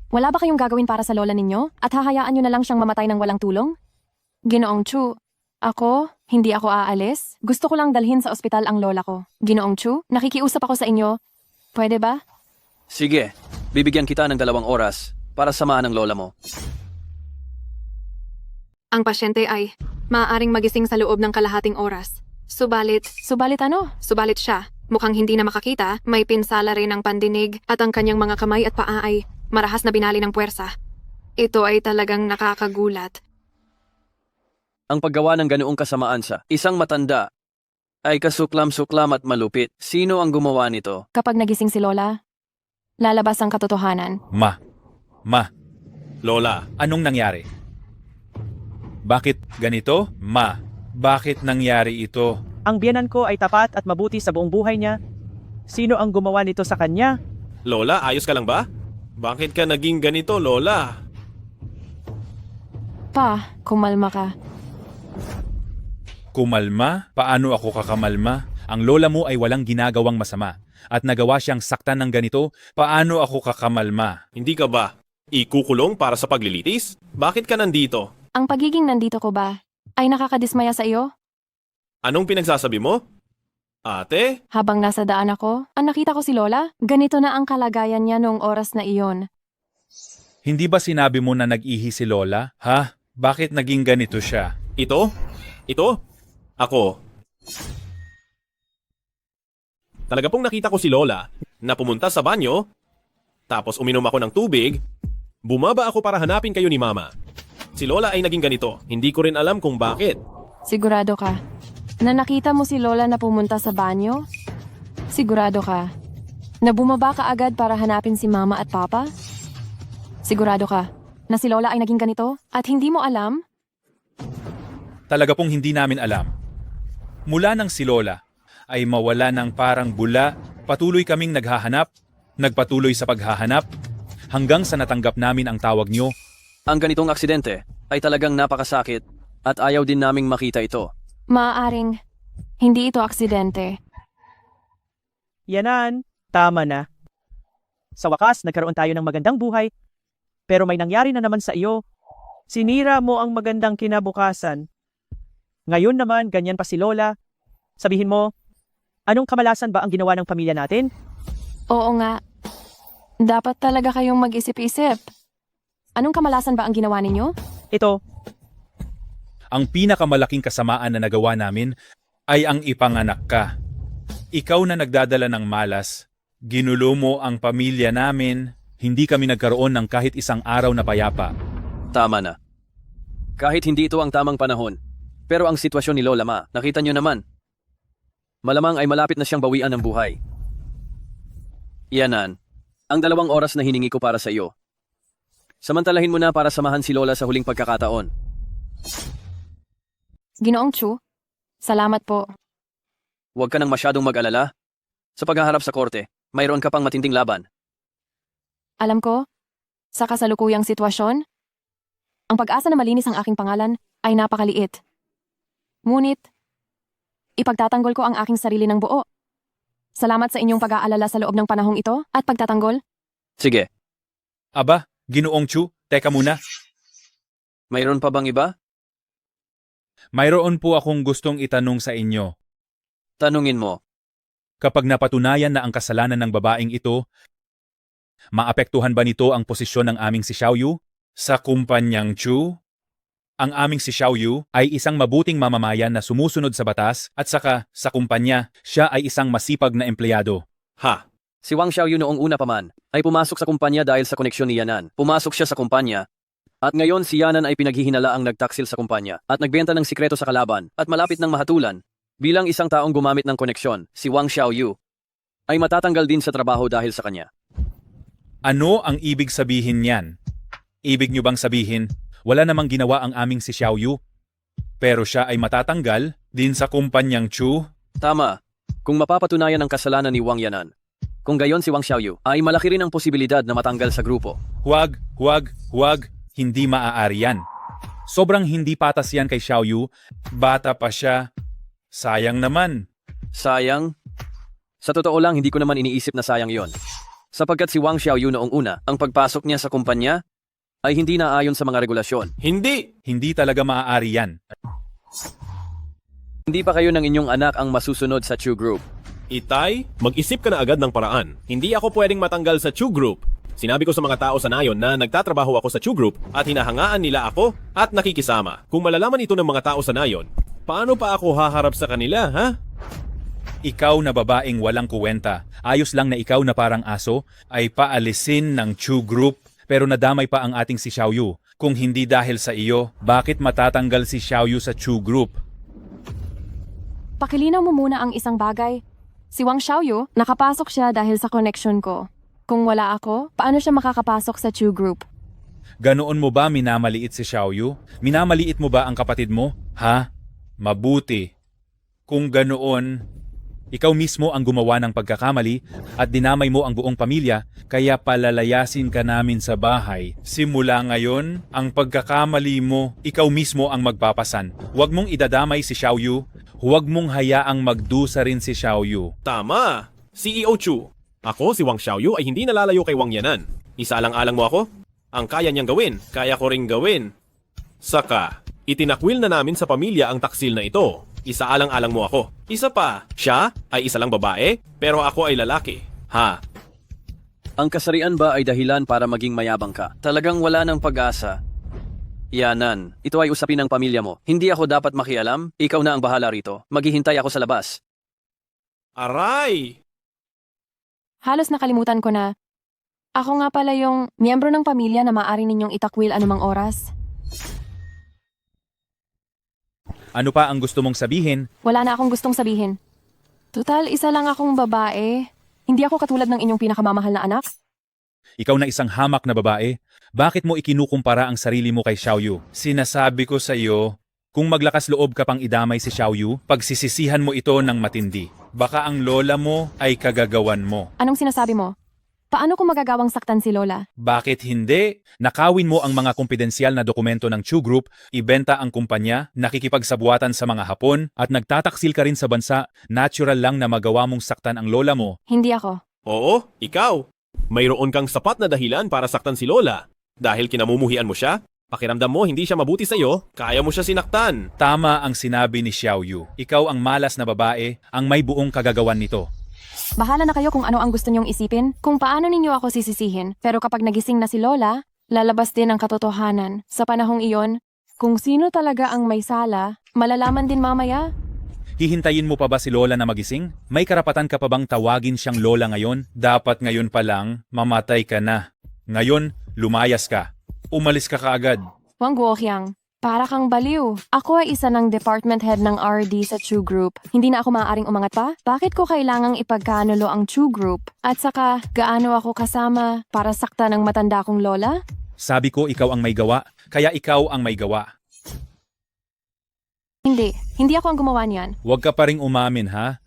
[SPEAKER 9] Wala ba kayong gagawin para sa lola ninyo? At hahayaan nyo na lang siyang mamatay ng walang tulong? Ginoong Chu, hindi ako aalis. Gusto ko lang dalhin sa ospital ang lola ko. Ginoong Chu, nakikiusap ako sa inyo. Pwede ba?
[SPEAKER 14] Sige, bibigyan kita ng 2 oras para samahan ang lola mo.
[SPEAKER 9] Ang pasyente ay maaaring magising sa loob ng kalahating oras. Subalit ano? Subalit siya. Mukhang hindi na makakita, may pinsala rin ang pandinig at ang kanyang mga kamay at paa ay marahas na binali ng puwersa. Ito ay talagang nakakagulat.
[SPEAKER 14] Ang paggawa ng ganoong kasamaan sa isang matanda ay kasuklam-suklam at malupit. Sino ang gumawa nito?
[SPEAKER 9] Kapag nagising si Lola, lalabas ang katotohanan.
[SPEAKER 3] Ma.
[SPEAKER 11] Lola.
[SPEAKER 3] Anong nangyari? Bakit ganito? Ma. Bakit nangyari ito?
[SPEAKER 4] Ang biyenan ko ay tapat at mabuti sa buong buhay niya. Sino ang gumawa nito sa kanya?
[SPEAKER 11] Lola, ayos ka lang ba? Bakit ka naging ganito, Lola?
[SPEAKER 9] Pa, kumalma ka.
[SPEAKER 3] Kumalma? Paano ako kakamalma? Ang lola mo ay walang ginagawang masama. At nagawa siyang saktan ng ganito, paano ako kakamalma?
[SPEAKER 11] Hindi ka ba ikukulong para sa paglilitis? Bakit ka nandito?
[SPEAKER 9] Ang pagiging nandito ko ba ay nakakadismaya sa iyo?
[SPEAKER 11] Anong pinagsasabi mo? Ate?
[SPEAKER 9] Habang nasa daan ako, ang nakita ko si Lola, ganito na ang kalagayan niya noong oras na iyon.
[SPEAKER 3] Hindi ba sinabi mo na nag-ihi si Lola? Ha? Bakit naging ganito siya?
[SPEAKER 11] Ito? Ako. Talaga pong nakita ko si Lola na pumunta sa banyo, tapos uminom ako ng tubig, bumaba ako para hanapin kayo ni Mama. Si Lola ay naging ganito. Hindi ko rin alam kung bakit.
[SPEAKER 9] Sigurado ka na nakita mo si Lola na pumunta sa banyo? Sigurado ka na bumaba ka agad para hanapin si Mama at Papa? Sigurado ka na si Lola ay naging ganito at hindi mo alam?
[SPEAKER 3] Talaga pong hindi namin alam. Mula nang si Lola ay mawala ng parang bula, patuloy kaming nagpatuloy sa paghahanap, hanggang sa natanggap namin ang tawag niyo.
[SPEAKER 14] Ang ganitong aksidente ay talagang napakasakit at ayaw din naming makita ito.
[SPEAKER 9] Maaaring hindi ito aksidente.
[SPEAKER 4] Yanan, tama na. Sa wakas, nagkaroon tayo ng magandang buhay, pero may nangyari na naman sa iyo. Sinira mo ang magandang kinabukasan. Ngayon naman, ganyan pa si Lola. Sabihin mo, anong kamalasan ba ang ginawa ng pamilya natin?
[SPEAKER 9] Oo nga. Dapat talaga kayong mag-isip-isip. Anong kamalasan ba ang ginawa ninyo?
[SPEAKER 4] Ito.
[SPEAKER 3] Ang pinakamalaking kasamaan na nagawa namin ay ang ipanganak ka. Ikaw na nagdadala ng malas, ginulo mo ang pamilya namin, hindi kami nagkaroon ng kahit isang araw na payapa.
[SPEAKER 14] Tama na. Kahit hindi ito ang tamang panahon, pero ang sitwasyon ni Lola Ma, nakita nyo naman. Malamang ay malapit na siyang bawian ng buhay. Yanan, ang 2 oras na hiningi ko para sa iyo. Samantalahin mo na para samahan si Lola sa huling pagkakataon.
[SPEAKER 9] Ginoong Chu, salamat po.
[SPEAKER 14] Huwag ka nang masyadong mag-alala. Sa paghaharap sa korte, mayroon ka pang matinding laban.
[SPEAKER 9] Alam ko, sa kasalukuyang sitwasyon, ang pag-asa na malinis ang aking pangalan ay napakaliit. Ngunit, ipagtatanggol ko ang aking sarili ng buo. Salamat sa inyong pag-aalala sa loob ng panahong ito at pagtatanggol.
[SPEAKER 14] Sige,
[SPEAKER 3] Aba, Ginoong Chu, teka muna.
[SPEAKER 14] mayroon pa bang iba?
[SPEAKER 3] Mayroon po akong gustong itanong sa inyo.
[SPEAKER 14] Tanungin mo.
[SPEAKER 3] Kapag napatunayan na ang kasalanan ng babaeng ito, maapektuhan ba nito ang posisyon ng aming si Xiaoyu sa kumpanyang Chu? Ang aming si Xiaoyu ay isang mabuting mamamayan na sumusunod sa batas at saka sa kumpanya, siya ay isang masipag na empleyado.
[SPEAKER 14] Ha? Si Wang Xiaoyu noong una pa man ay pumasok sa kumpanya dahil sa koneksyon ni Yanan. Pumasok siya sa kumpanya at ngayon si Yanan ay pinaghihinalaang nagtaksil sa kumpanya at nagbenta ng sikreto sa kalaban at malapit ng mahatulan. Bilang isang taong gumamit ng koneksyon, si Wang Xiaoyu ay matatanggal din sa trabaho dahil sa kanya.
[SPEAKER 3] Ano ang ibig sabihin niyan? Ibig niyo bang sabihin, wala namang ginawa ang aming si Xiaoyu, pero siya ay matatanggal din sa kumpanyang Chu?
[SPEAKER 14] Tama. Kung mapapatunayan ang kasalanan ni Wang Yanan, kung gayon si Wang Xiaoyu, ay malaki rin ang posibilidad na matanggal sa grupo.
[SPEAKER 3] Huwag, hindi maaari yan. Sobrang hindi patas yan kay Xiaoyu, bata pa siya. Sayang naman.
[SPEAKER 14] Sayang? Sa totoo lang, hindi ko naman iniisip na sayang yon. Sapagkat si Wang Xiaoyu noong una, ang pagpasok niya sa kumpanya ay hindi naayon sa mga regulasyon.
[SPEAKER 3] Hindi talaga maaari yan.
[SPEAKER 14] Hindi pa kayo ng inyong anak ang masusunod sa Chu Group.
[SPEAKER 11] Itay, mag-isip ka na agad ng paraan. Hindi ako pwedeng matanggal sa Chu Group. Sinabi ko sa mga tao sa nayon na nagtatrabaho ako sa Chu Group at hinahangaan nila ako at nakikisama. Kung malalaman ito ng mga tao sa nayon, paano pa ako haharap sa kanila, ha?
[SPEAKER 3] Ikaw na babaeng walang kuwenta, ayos lang na ikaw na parang aso, ay paalisin ng Chu Group, pero nadamay pa ang ating si Xiaoyu. Kung hindi dahil sa iyo, bakit matatanggal si Xiaoyu sa Chu Group?
[SPEAKER 9] Pakilinaw mo muna ang isang bagay. Si Wang Xiaoyu, nakapasok siya dahil sa connection ko. Kung wala ako, paano siya makakapasok sa Chu Group?
[SPEAKER 3] Ganoon mo ba minamaliit si Xiaoyu? Minamaliit mo ba ang kapatid mo? Ha? Mabuti. Kung ganoon, ikaw mismo ang gumawa ng pagkakamali at dinamay mo ang buong pamilya, kaya palalayasin ka namin sa bahay. Simula ngayon, ang pagkakamali mo, ikaw mismo ang magpapasan. Huwag mong idadamay si Xiaoyu. Huwag mong hayaang magdusa rin si Xiaoyu.
[SPEAKER 11] Tama! CEO Chu, ako si Wang Xiaoyu ay hindi nalalayo kay Wang Yanan. Isaalang-alang mo ako? Ang kaya niyang gawin, kaya ko ring gawin. Saka, itinakwil na namin sa pamilya ang taksil na ito. Isaalang-alang mo ako. Isa pa, siya ay isa lang babae, pero ako ay lalaki. Ha?
[SPEAKER 14] Ang kasarian ba ay dahilan para maging mayabang ka? Talagang wala ng pag-asa. Yanan, ito ay usapin ng pamilya mo. Hindi ako dapat makialam. Ikaw na ang bahala rito. Maghihintay ako sa labas.
[SPEAKER 11] Aray!
[SPEAKER 9] Halos nakalimutan ko na. Ako nga pala yung miyembro ng pamilya na maaari ninyong itakwil anumang oras.
[SPEAKER 3] Ano pa ang gusto mong sabihin?
[SPEAKER 9] Wala na akong gustong sabihin. Total, isa lang akong babae. Hindi ako katulad ng inyong pinakamamahal na anak.
[SPEAKER 3] Ikaw na isang hamak na babae, bakit mo ikinukumpara ang sarili mo kay Xiaoyu? Sinasabi ko sa iyo, kung maglakas loob ka pang idamay si Xiaoyu, pagsisisihan mo ito ng matindi. Baka ang lola mo ay kagagawan mo.
[SPEAKER 9] Anong sinasabi mo? Paano ko magagawang saktan si Lola?
[SPEAKER 3] Bakit hindi? Nakawin mo ang mga kumpidensyal na dokumento ng Chu Group, ibenta ang kumpanya, nakikipagsabuatan sa mga Hapon, at nagtataksil ka rin sa bansa, natural lang na magawa mong saktan ang lola mo.
[SPEAKER 9] Hindi ako.
[SPEAKER 11] Oo, ikaw. Mayroon kang sapat na dahilan para saktan si Lola. Dahil kinamumuhian mo siya, pakiramdam mo hindi siya mabuti sa'yo, kaya mo siya sinaktan.
[SPEAKER 3] Tama ang sinabi ni Xiaoyu. Ikaw ang malas na babae, ang may buong kagagawan nito.
[SPEAKER 9] Bahala na kayo kung ano ang gusto niyong isipin, kung paano ninyo ako sisisihin. Pero kapag nagising na si Lola, lalabas din ang katotohanan. Sa panahong iyon, kung sino talaga ang may sala, malalaman din mamaya.
[SPEAKER 3] Hihintayin mo pa ba si Lola na magising? May karapatan ka pa bang tawagin siyang Lola ngayon? Dapat ngayon pa lang, mamatay ka na. Ngayon, lumayas ka. Umalis ka kaagad.
[SPEAKER 9] Wang Guoqiang, para kang baliw. Ako ay isa ng department head ng RD sa Chu Group. Hindi na ako maaaring umangat pa? Bakit ko kailangang ipagkanulo ang Chu Group? At saka, gaano ako kasama para sakta ng matanda kong lola?
[SPEAKER 3] Sabi ko ikaw ang may gawa, kaya ikaw ang may gawa.
[SPEAKER 9] Hindi ako ang gumawa niyan.
[SPEAKER 3] Huwag ka pa ring umamin, ha?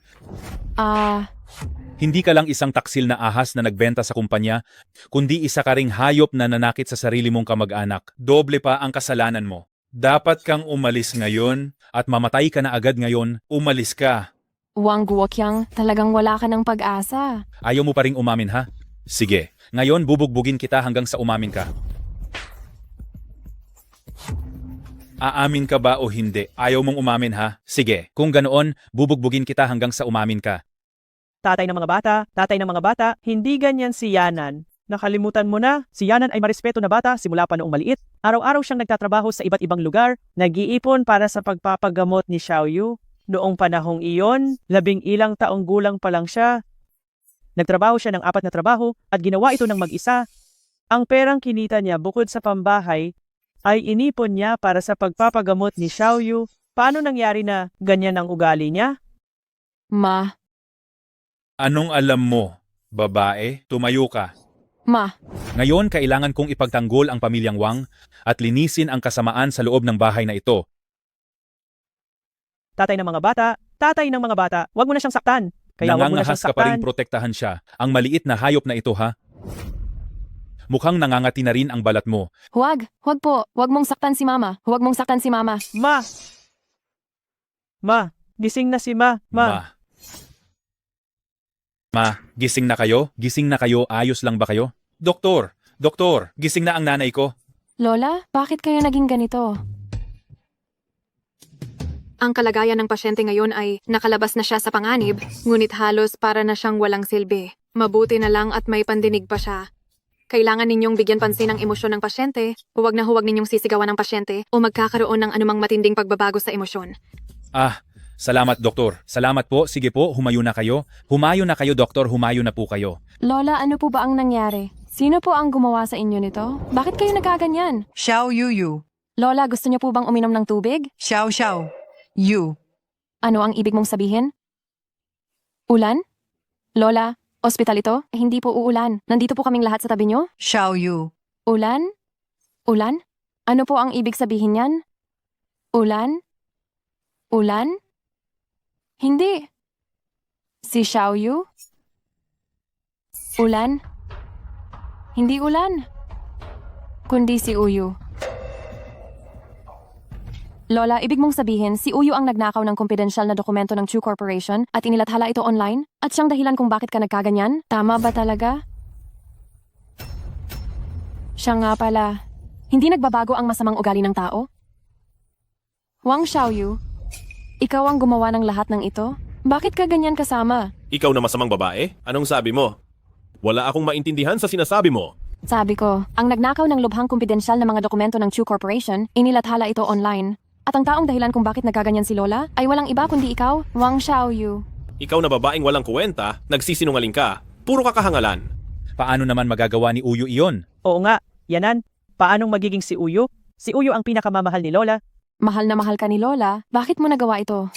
[SPEAKER 3] Hindi ka lang isang taksil na ahas na nagbenta sa kumpanya, kundi isa ka ring hayop na nanakit sa sarili mong kamag-anak. Doble pa ang kasalanan mo. Dapat kang umalis ngayon at mamatay ka na agad ngayon, umalis ka.
[SPEAKER 9] Wang Guoqiang, talagang wala ka ng pag-asa.
[SPEAKER 3] Ayaw mo pa ring umamin, ha? Sige, ngayon bubugbugin kita hanggang sa umamin ka. Aamin ka ba o hindi? Ayaw mong umamin, ha? Sige, kung ganoon, bubugbugin kita hanggang sa umamin ka.
[SPEAKER 4] Tatay ng mga bata, hindi ganyan si Yanan. Nakalimutan mo na, si Yanan ay marespeto na bata simula pa noong maliit. Araw-araw siyang nagtatrabaho sa iba't ibang lugar, nag-iipon para sa pagpapagamot ni Xiaoyu. Noong panahong iyon, 11 taong gulang pa lang siya. Nagtrabaho siya ng 4 na trabaho at ginawa ito ng mag-isa. Ang perang kinita niya bukod sa pambahay, ay inipon niya para sa pagpapagamot ni Xiaoyu. Paano nangyari na ganyan ang ugali niya?
[SPEAKER 9] Ma.
[SPEAKER 3] Anong alam mo, babae? Tumayo ka.
[SPEAKER 9] Ma.
[SPEAKER 3] Ngayon, kailangan kong ipagtanggol ang pamilyang Wang at linisin ang kasamaan sa loob ng bahay na ito.
[SPEAKER 4] Tatay ng mga bata, wag mo na siyang saktan. Kaya wag mo na siyang
[SPEAKER 3] Nangangahas ka pa rin
[SPEAKER 4] saktan.
[SPEAKER 3] protektahan siya. Ang maliit na hayop na ito, ha? Mukhang nangangati na rin ang balat mo.
[SPEAKER 9] Huwag po. Huwag mong saktan si Mama. Huwag mong saktan si Mama.
[SPEAKER 4] Ma, gising na si Ma.
[SPEAKER 3] Ma, gising na kayo? Gising na kayo? Ayos lang ba kayo? Doktor, gising na ang nanay ko.
[SPEAKER 9] Lola, bakit kayo naging ganito?
[SPEAKER 1] Ang kalagayan ng pasyente ngayon ay nakalabas na siya sa panganib, ngunit halos para na siyang walang silbi. Mabuti na lang at may pandinig pa siya. Kailangan ninyong bigyan pansin ang emosyon ng pasyente, huwag na huwag ninyong sisigawan ng pasyente o magkakaroon ng anumang matinding pagbabago sa emosyon.
[SPEAKER 3] Salamat, doktor. Salamat po. Sige po, humayo na kayo. Humayo na kayo, doktor. Humayo na po kayo.
[SPEAKER 9] Lola, ano po ba ang nangyari? Sino po ang gumawa sa inyo nito? Bakit kayo nagkaganyan?
[SPEAKER 2] Xiao Yu.
[SPEAKER 9] Lola, gusto niyo po bang uminom ng tubig?
[SPEAKER 2] Xiao Yu.
[SPEAKER 9] Ano ang ibig mong sabihin? Ulan? Lola, ospital ito? Hindi po uulan. Nandito po kaming lahat sa tabi niyo?
[SPEAKER 2] Xiao Yu.
[SPEAKER 9] Ulan? Ulan? Ano po ang ibig sabihin niyan? Ulan? Ulan? Hindi. Si Xiaoyu? Ulan? Hindi ulan. Kundi si Uyu. Lola, ibig mong sabihin, si Uyu ang nagnakaw ng kumpidensyal na dokumento ng Chu Corporation at inilathala ito online? At siyang dahilan kung bakit ka nagkaganyan? Tama ba talaga? Siya nga pala. Hindi nagbabago ang masamang ugali ng tao? Wang Xiaoyu, ikaw ang gumawa ng lahat ng ito? Bakit ka ganyan kasama?
[SPEAKER 11] Ikaw na masamang babae? Anong sabi mo? Wala akong maintindihan sa sinasabi mo.
[SPEAKER 9] Sabi ko, ang nagnakaw ng lubhang kumpidensyal na mga dokumento ng Chu Corporation, inilathala ito online. At ang taong dahilan kung bakit nagkaganyan si Lola ay walang iba kundi ikaw, Wang Xiaoyu.
[SPEAKER 11] Ikaw na babaeng walang kuwenta, nagsisinungaling ka. Puro ka kahangalan.
[SPEAKER 3] Paano naman magagawa ni Uyu iyon?
[SPEAKER 4] Oo nga, Yanan, paanong magiging si Uyu? Si Uyu ang pinakamamahal ni Lola.
[SPEAKER 9] Mahal na mahal ka ni Lola, bakit mo nagawa ito?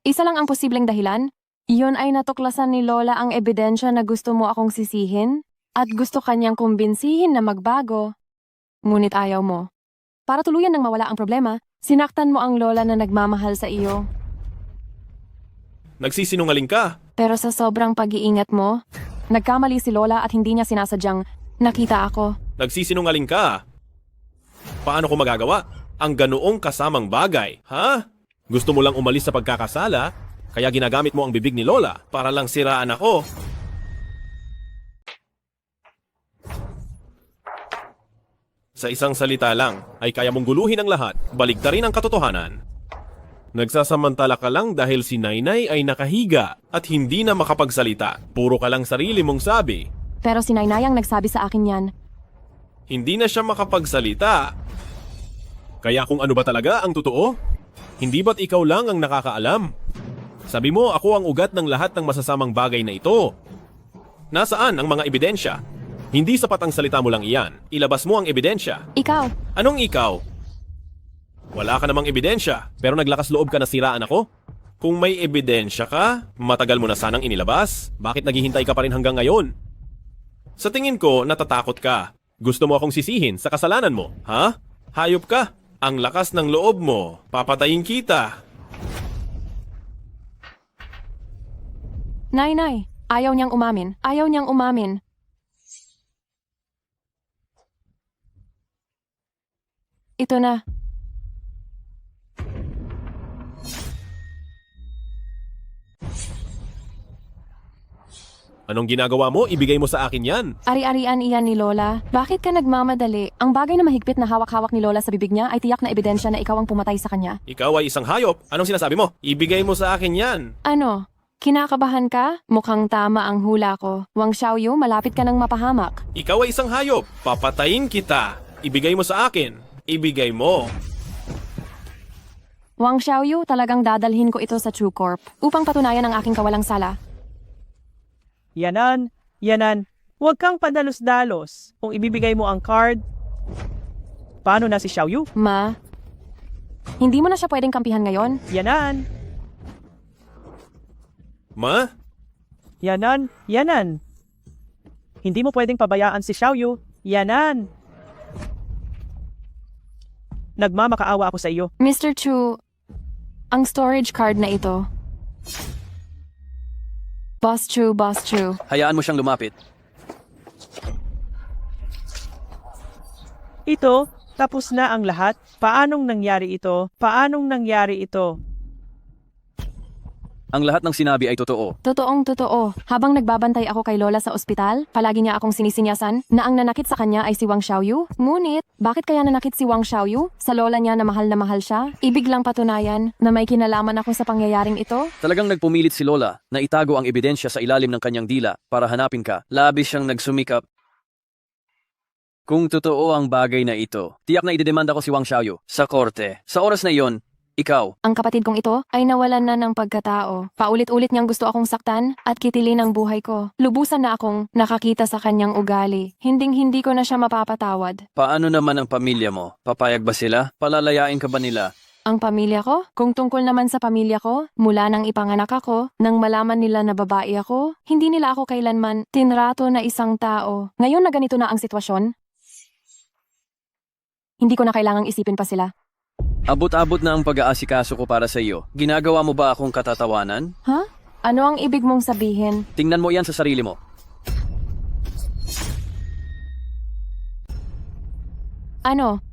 [SPEAKER 9] Isa lang ang posibleng dahilan. Iyon ay natuklasan ni Lola ang ebidensya na gusto mo akong sisihin at gusto kanyang kumbinsihin na magbago. Ngunit ayaw mo. Para tuluyan nang mawala ang problema, sinaktan mo ang Lola na nagmamahal sa iyo.
[SPEAKER 11] Nagsisinungaling ka.
[SPEAKER 9] Pero sa sobrang pag-iingat mo, nagkamali si Lola at hindi niya sinasadyang nakita ako.
[SPEAKER 11] Nagsisinungaling ka. Paano ko magagawa? Ang ganoong kasamang bagay, ha? Gusto mo lang umalis sa pagkakasala, kaya ginagamit mo ang bibig ni Lola para lang siraan ako. Sa isang salita lang, ay kaya mong guluhin ang lahat, baligtarin ang katotohanan. Nagsasamantala ka lang dahil si Nainay ay nakahiga at hindi na makapagsalita. Puro ka lang sarili mong sabi.
[SPEAKER 9] Pero si Nainay ang nagsabi sa akin yan.
[SPEAKER 11] Hindi na siya makapagsalita. Kaya kung ano ba talaga ang totoo? Hindi ba't ikaw lang ang nakakaalam? Sabi mo ako ang ugat ng lahat ng masasamang bagay na ito. Nasaan ang mga ebidensya? Hindi sapat ang salita mo lang iyan. Ilabas mo ang ebidensya.
[SPEAKER 9] Ikaw.
[SPEAKER 11] Anong ikaw? Wala ka namang ebidensya, pero naglakas loob ka na siraan ako? Kung may ebidensya ka, matagal mo na sanang inilabas. Bakit naghihintay ka pa rin hanggang ngayon? Sa tingin ko, natatakot ka. Gusto mo akong sisihin sa kasalanan mo, ha? Hayop ka. Ang lakas ng loob mo, papatayin kita.
[SPEAKER 9] Nay, ayaw niyang umamin. Ayaw niyang umamin. Ito na.
[SPEAKER 11] Anong ginagawa mo? Ibigay mo sa akin yan.
[SPEAKER 9] Ari-arian iyan ni Lola. Bakit ka nagmamadali? Ang bagay na mahigpit na hawak-hawak ni Lola sa bibig niya ay tiyak na ebidensya na ikaw ang pumatay sa kanya.
[SPEAKER 11] Ikaw ay isang hayop. Anong sinasabi mo? Ibigay mo sa akin yan.
[SPEAKER 9] Ano? Kinakabahan ka? Mukhang tama ang hula ko. Wang Xiaoyu, malapit ka nang mapahamak.
[SPEAKER 11] Ikaw ay isang hayop. Papatayin kita. Ibigay mo sa akin. Ibigay mo.
[SPEAKER 9] Wang Xiaoyu, talagang dadalhin ko ito sa True Corp upang patunayan ang aking kawalang sala.
[SPEAKER 4] Yanan. Huwag kang padalos-dalos. Kung ibibigay mo ang card, paano na si Xiaoyu?
[SPEAKER 9] Ma, hindi mo na siya pwedeng kampihan ngayon?
[SPEAKER 4] Yanan.
[SPEAKER 11] Ma?
[SPEAKER 4] Yanan. Hindi mo pwedeng pabayaan si Xiaoyu. Yanan. Nagmamakaawa ako sa iyo.
[SPEAKER 9] Mr. Chu, ang storage card na ito. Boss Chu.
[SPEAKER 14] Hayaan mo siyang lumapit.
[SPEAKER 4] Ito, tapos na ang lahat. Paanong nangyari ito?
[SPEAKER 14] Ang lahat ng sinabi ay totoo.
[SPEAKER 9] Totoo. Habang nagbabantay ako kay Lola sa ospital, palagi niya akong sinisinyasan na ang nanakit sa kanya ay si Wang Xiaoyu. Ngunit, bakit kaya nanakit si Wang Xiaoyu? Sa lola niya na mahal siya? Ibig lang patunayan na may kinalaman ako sa pangyayaring ito?
[SPEAKER 14] Talagang nagpumilit si Lola na itago ang ebidensya sa ilalim ng kanyang dila para hanapin ka. Labis siyang nagsumikap. Kung totoo ang bagay na ito, tiyak na idedemanda ko si Wang Xiaoyu sa korte. Sa oras na iyon, ikaw.
[SPEAKER 9] Ang kapatid kong ito ay nawalan na ng pagkatao. Paulit-ulit niyang gusto akong saktan at kitilin ang buhay ko. Lubusan na akong nakakita sa kanyang ugali. Hinding-hindi ko na siya mapapatawad.
[SPEAKER 14] Paano naman ang pamilya mo? Papayag ba sila? Palalayain ka ba nila?
[SPEAKER 9] Ang pamilya ko? Kung tungkol naman sa pamilya ko, mula nang ipanganak ako, nang malaman nila na babae ako, hindi nila ako kailanman tinrato na isang tao. Ngayon na ganito na ang sitwasyon, hindi ko na kailangang isipin pa sila.
[SPEAKER 14] Abot-abot na ang pag-aasikaso ko para sa iyo. Ginagawa mo ba akong katatawanan?
[SPEAKER 9] Ha? Ano ang ibig mong sabihin?
[SPEAKER 14] Tingnan mo yan sa sarili mo.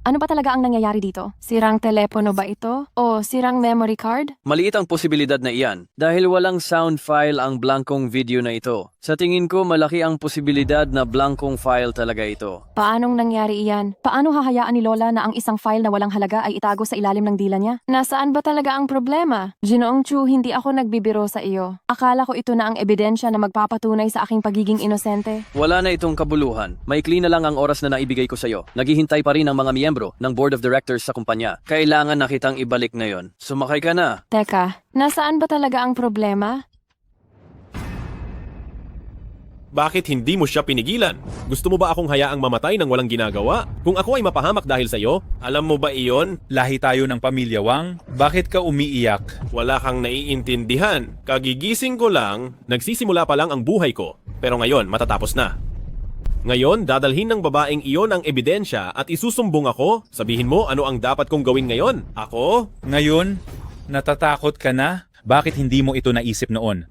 [SPEAKER 9] Ano ba talaga ang nangyayari dito? Sirang telepono ba ito? O sirang memory card?
[SPEAKER 14] Maliit ang posibilidad na iyan dahil walang sound file ang blankong video na ito. Sa tingin ko malaki ang posibilidad na blankong file talaga ito.
[SPEAKER 9] Paanong nangyari iyan? Paano hahayaan ni Lola na ang isang file na walang halaga ay itago sa ilalim ng dila niya? Nasaan ba talaga ang problema? Ginoong Chu, hindi ako nagbibiro sa iyo. Akala ko ito na ang ebidensya na magpapatunay sa aking pagiging inosente.
[SPEAKER 14] Wala na itong kabuluhan. Maikli na lang ang oras na naibigay ko sa iyo. Naghihintay pa rin ang mga miyembro ng Board of Directors sa kumpanya. Kailangan na kitang ibalik na yon. Sumakay ka na.
[SPEAKER 9] Teka, nasaan ba talaga ang problema?
[SPEAKER 11] Bakit hindi mo siya pinigilan? Gusto mo ba akong hayaang mamatay nang walang ginagawa? Kung ako ay mapahamak dahil sa'yo, alam mo ba iyon?
[SPEAKER 3] Lahi tayo ng pamilya Wang. Bakit ka umiiyak?
[SPEAKER 11] Wala kang naiintindihan. Kagigising ko lang, nagsisimula pa lang ang buhay ko. Pero ngayon, matatapos na. Ngayon, dadalhin ng babaeng iyon ang ebidensya at isusumbong ako. Sabihin mo ano ang dapat kong gawin ngayon. Ako?
[SPEAKER 3] Ngayon, natatakot ka na? Bakit hindi mo ito naisip noon?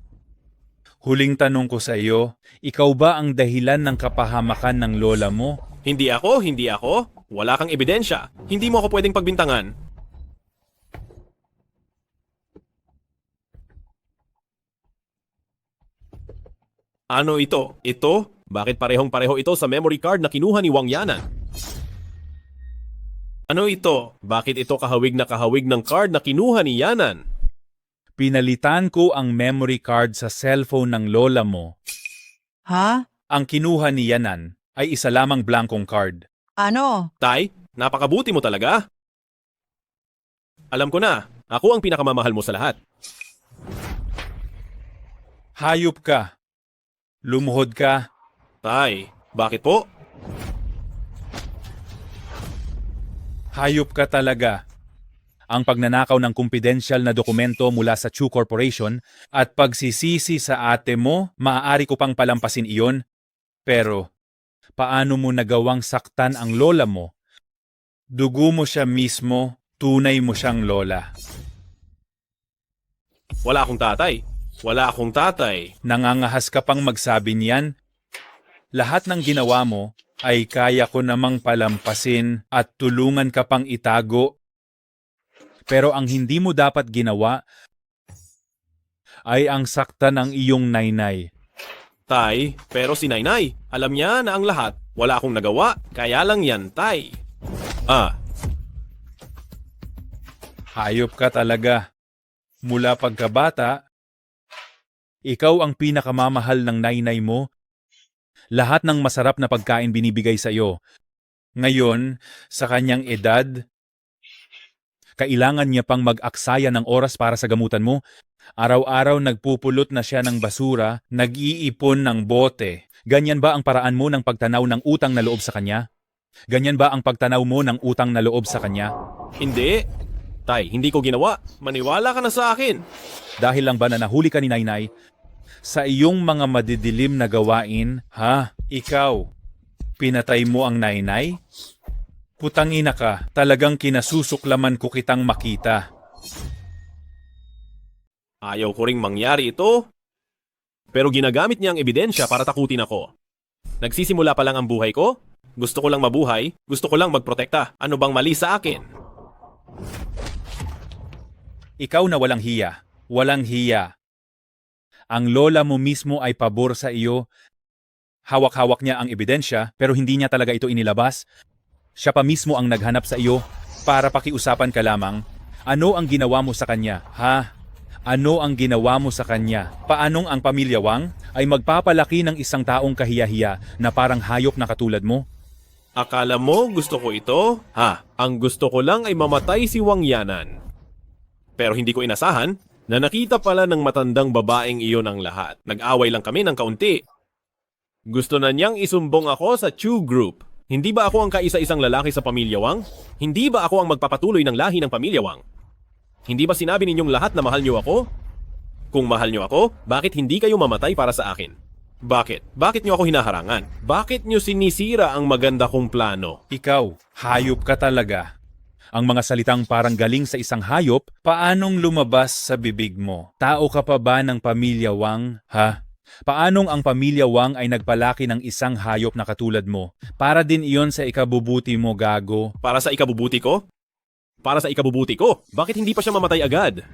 [SPEAKER 3] Huling tanong ko sa iyo, ikaw ba ang dahilan ng kapahamakan ng lola mo?
[SPEAKER 11] Hindi ako. Wala kang ebidensya. Hindi mo ako pwedeng pagbintangan. Ano ito? Ito? Bakit parehong-pareho ito sa memory card na kinuha ni Wang Yanan? Ano ito? Bakit ito kahawig ng card na kinuha ni Yanan?
[SPEAKER 3] Pinalitan ko ang memory card sa cellphone ng lola mo.
[SPEAKER 2] Ha?
[SPEAKER 3] Ang kinuha ni Yanan ay isa lamang blankong card.
[SPEAKER 2] Ano?
[SPEAKER 11] Tay, napakabuti mo talaga. Alam ko na, ako ang pinakamamahal mo sa lahat.
[SPEAKER 3] Hayop ka. Lumuhod ka.
[SPEAKER 11] Tay, bakit po?
[SPEAKER 3] Hayop ka talaga. Ang pagnanakaw ng kumpidensyal na dokumento mula sa Chu Corporation at pagsisisi sa ate mo, maaari ko pang palampasin iyon. Pero, paano mo nagawang saktan ang lola mo? Dugo mo siya mismo, tunay mo siyang lola.
[SPEAKER 11] Wala akong tatay. Wala akong tatay.
[SPEAKER 3] Nangangahas ka pang magsabi niyan? Lahat ng ginawa mo ay kaya ko namang palampasin at tulungan ka pang itago. Pero ang hindi mo dapat ginawa ay ang sakta ng iyong naynay.
[SPEAKER 11] Tay, pero si Nainay, alam niya na ang lahat. Wala akong nagawa, kaya lang yan, Tay.
[SPEAKER 3] Hayop ka talaga. Mula pagkabata, ikaw ang pinakamamahal ng naynay mo. Lahat ng masarap na pagkain binibigay sa iyo. Ngayon, sa kanyang edad, kailangan niya pang mag-aksaya ng oras para sa gamutan mo. Araw-araw nagpupulot na siya ng basura, nag-iipon ng bote. Ganyan ba ang paraan mo ng pagtanaw ng utang na loob sa kanya? Ganyan ba ang pagtanaw mo ng utang na loob sa kanya?
[SPEAKER 11] Hindi. Tay, hindi ko ginawa. Maniwala ka na sa akin.
[SPEAKER 3] Dahil lang ba na nahuli ka ni Nainay sa iyong mga madidilim na gawain, ha? Ikaw, pinatay mo ang Nainay? Putangina ka, talagang kinasusuklaman ko kitang makita.
[SPEAKER 11] Ayaw ko ring mangyari ito. Pero ginagamit niya ang ebidensya para takutin ako. Nagsisimula pa lang ang buhay ko. Gusto ko lang mabuhay. Gusto ko lang magprotekta. Ano bang mali sa akin?
[SPEAKER 3] Ikaw na walang hiya. Walang hiya. Ang lola mo mismo ay pabor sa iyo. Hawak-hawak niya ang ebidensya pero hindi niya talaga ito inilabas. Siya pa mismo ang naghanap sa iyo para pakiusapan ka lamang. Ano ang ginawa mo sa kanya, ha? Ano ang ginawa mo sa kanya? Paanong ang pamilya Wang ay magpapalaki ng isang taong kahiya-hiya na parang hayop na katulad mo?
[SPEAKER 11] Akala mo gusto ko ito? Ang gusto ko lang ay mamatay si Wang Yanan. Pero hindi ko inasahan na nakita pala ng matandang babaeng iyon ang lahat. Nag-away lang kami ng kaunti. Gusto na niyang isumbong ako sa Chu Group. Hindi ba ako ang kaisa-isang lalaki sa pamilya Wang? Hindi ba ako ang magpapatuloy ng lahi ng pamilya Wang? Hindi ba sinabi ninyong lahat na mahal niyo ako? Kung mahal niyo ako, bakit hindi kayo mamatay para sa akin? Bakit? Bakit niyo ako hinaharangan? Bakit niyo sinisira ang maganda kong plano?
[SPEAKER 3] Ikaw, hayop ka talaga. Ang mga salitang parang galing sa isang hayop, paanong lumabas sa bibig mo? Tao ka pa ba ng pamilya Wang, ha? Paanong ang pamilya Wang ay nagpalaki ng isang hayop na katulad mo? Para din iyon sa ikabubuti mo, gago.
[SPEAKER 11] Para sa ikabubuti ko? Para sa ikabubuti ko, bakit hindi pa siya mamatay agad?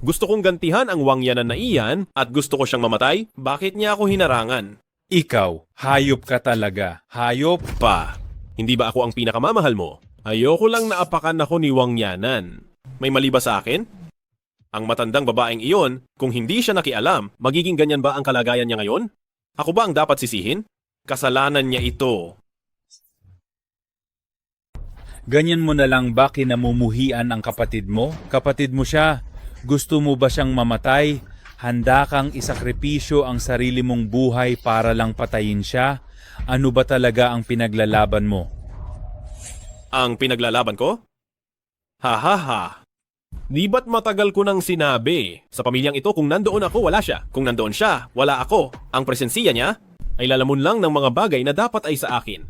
[SPEAKER 11] Gusto kong gantihan ang Wang Yanan na iyan at gusto ko siyang mamatay, bakit niya ako hinarangan?
[SPEAKER 3] Ikaw, hayop ka talaga. Hayop
[SPEAKER 11] pa. Hindi ba ako ang pinakamamahal mo? Ayoko lang naapakan ako ni Wang Yanan. May mali ba sa akin? Ang matandang babaeng iyon, kung hindi siya nakialam, magiging ganyan ba ang kalagayan niya ngayon? Ako ba ang dapat sisihin? Kasalanan niya ito.
[SPEAKER 3] Ganyan mo na lang ba kinamumuhian ang kapatid mo? Kapatid mo siya. Gusto mo ba siyang mamatay? Handa kang isakripisyo ang sarili mong buhay para lang patayin siya? Ano ba talaga ang pinaglalaban mo?
[SPEAKER 11] Ang pinaglalaban ko? Ha. Di ba't matagal ko nang sinabi? Sa pamilyang ito, kung nandoon ako, wala siya. Kung nandoon siya, wala ako. Ang presensiya niya ay lalamon lang ng mga bagay na dapat ay sa akin.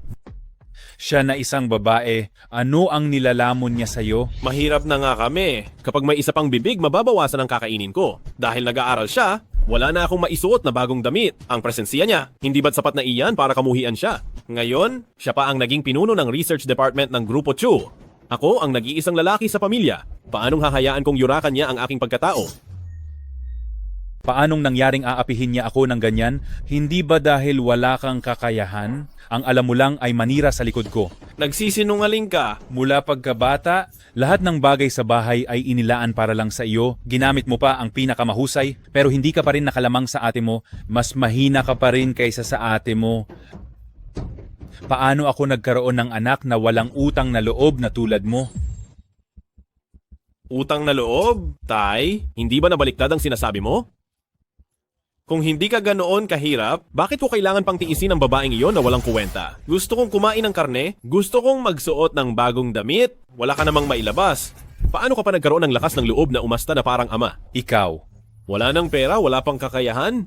[SPEAKER 3] Siya na isang babae, ano ang nilalamon niya sa'yo?
[SPEAKER 11] Mahirap na nga kami. Kapag may isa pang bibig, mababawasan ang kakainin ko. Dahil nag-aaral siya, wala na akong maisuot na bagong damit. Ang presensiya niya, hindi ba't sapat na iyan para kamuhian siya? Ngayon, siya pa ang naging pinuno ng research department ng Grupo Chu. Ako ang nag-iisang lalaki sa pamilya. Paanong hahayaan kong yurakan niya ang aking pagkatao?
[SPEAKER 3] Paanong nangyaring aapihin niya ako ng ganyan? Hindi ba dahil wala kang kakayahan? Ang alam mo lang ay manira sa likod ko.
[SPEAKER 11] Nagsisinungaling ka.
[SPEAKER 3] Mula pagkabata, lahat ng bagay sa bahay ay inilaan para lang sa iyo. Ginamit mo pa ang pinakamahusay, pero hindi ka pa rin nakalamang sa ate mo. Mas mahina ka pa rin kaysa sa ate mo. Paano ako nagkaroon ng anak na walang utang na loob na tulad mo?
[SPEAKER 11] Utang na loob? Tay, hindi ba nabaliktad ang sinasabi mo? Kung hindi ka ganoon kahirap, bakit ko kailangan pang tiisin ang babaeng iyon na walang kuwenta? Gusto kong kumain ng karne, gusto kong magsuot ng bagong damit, wala ka namang mailabas. Paano ka pa nagkaroon ng lakas ng loob na umasta na parang ama?
[SPEAKER 3] Ikaw,
[SPEAKER 11] Wala ng pera, wala pang kakayahan?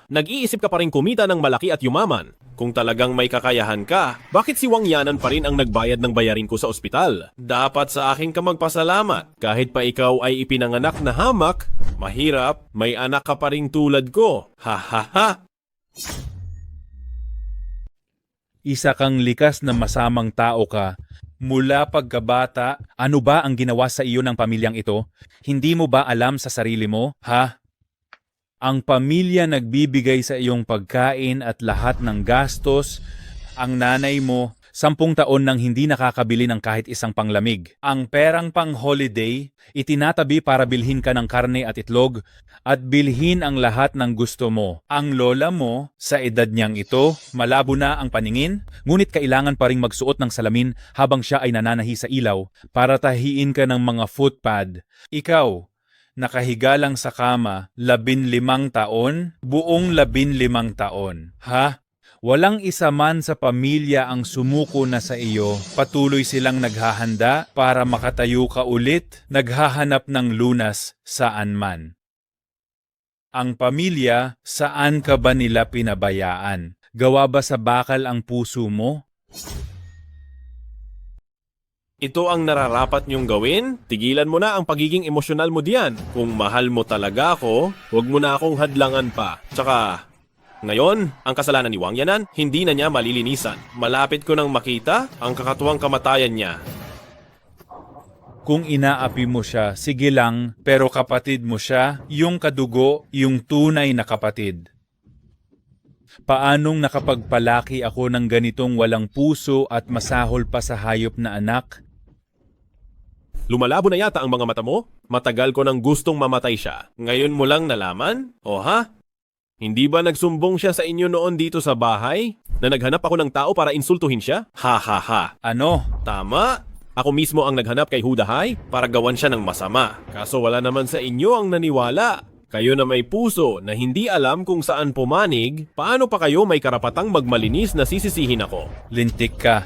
[SPEAKER 11] Nag-iisip ka pa rin kumita ng malaki at yumaman. Kung talagang may kakayahan ka, bakit si Wang Yanan pa rin ang nagbayad ng bayarin ko sa ospital? Dapat sa akin ka magpasalamat. Kahit pa ikaw ay ipinanganak na hamak, mahirap, may anak ka pa rin tulad ko. Ha ha ha!
[SPEAKER 3] Isa kang likas na masamang tao ka. Mula pagkabata, ano ba ang ginawa sa iyo ng pamilyang ito? Hindi mo ba alam sa sarili mo, ha? Ang pamilya nagbibigay sa iyong pagkain at lahat ng gastos. Ang nanay mo, 10 taon nang hindi nakakabili ng kahit isang panglamig. Ang perang pang-holiday, itinatabi para bilhin ka ng karne at itlog at bilhin ang lahat ng gusto mo. Ang lola mo, sa edad niyang ito, malabo na ang paningin, ngunit kailangan pa ring magsuot ng salamin habang siya ay nananahi sa ilaw para tahiin ka ng mga footpad. Ikaw, nakahiga lang sa kama, 15 taon, buong 15 taon. Ha? Walang isa man sa pamilya ang sumuko na sa iyo. Patuloy silang naghahanda para makatayo ka ulit, naghahanap ng lunas saan man. Ang pamilya, saan ka ba nila pinabayaan? Gawa ba sa bakal ang puso mo?
[SPEAKER 11] Ito ang nararapat niyong gawin? Tigilan mo na ang pagiging emosyonal mo diyan. Kung mahal mo talaga ako, huwag mo na akong hadlangan pa. Tsaka, ngayon, ang kasalanan ni Wang Yanan, hindi na niya malilinisan. Malapit ko nang makita ang kakatuwang kamatayan niya.
[SPEAKER 3] Kung inaapi mo siya, sige lang, pero kapatid mo siya, yung kadugo, yung tunay na kapatid. Paanong nakapagpalaki ako ng ganitong walang puso at masahol pa sa hayop na anak?
[SPEAKER 11] Lumalabo na yata ang mga mata mo? Matagal ko nang gustong mamatay siya. Ngayon mo lang nalaman? O ha? Hindi ba nagsumbong siya sa inyo noon dito sa bahay? Na naghanap ako ng tao para insultuhin siya? Ha ha ha.
[SPEAKER 3] Ano?
[SPEAKER 11] Tama. Ako mismo ang naghanap kay Hudahay para gawan siya ng masama. Kaso wala naman sa inyo ang naniwala. Kayo na may puso na hindi alam kung saan pumanig, paano pa kayo may karapatang magmalinis na sisisihin ako?
[SPEAKER 3] Lintik ka.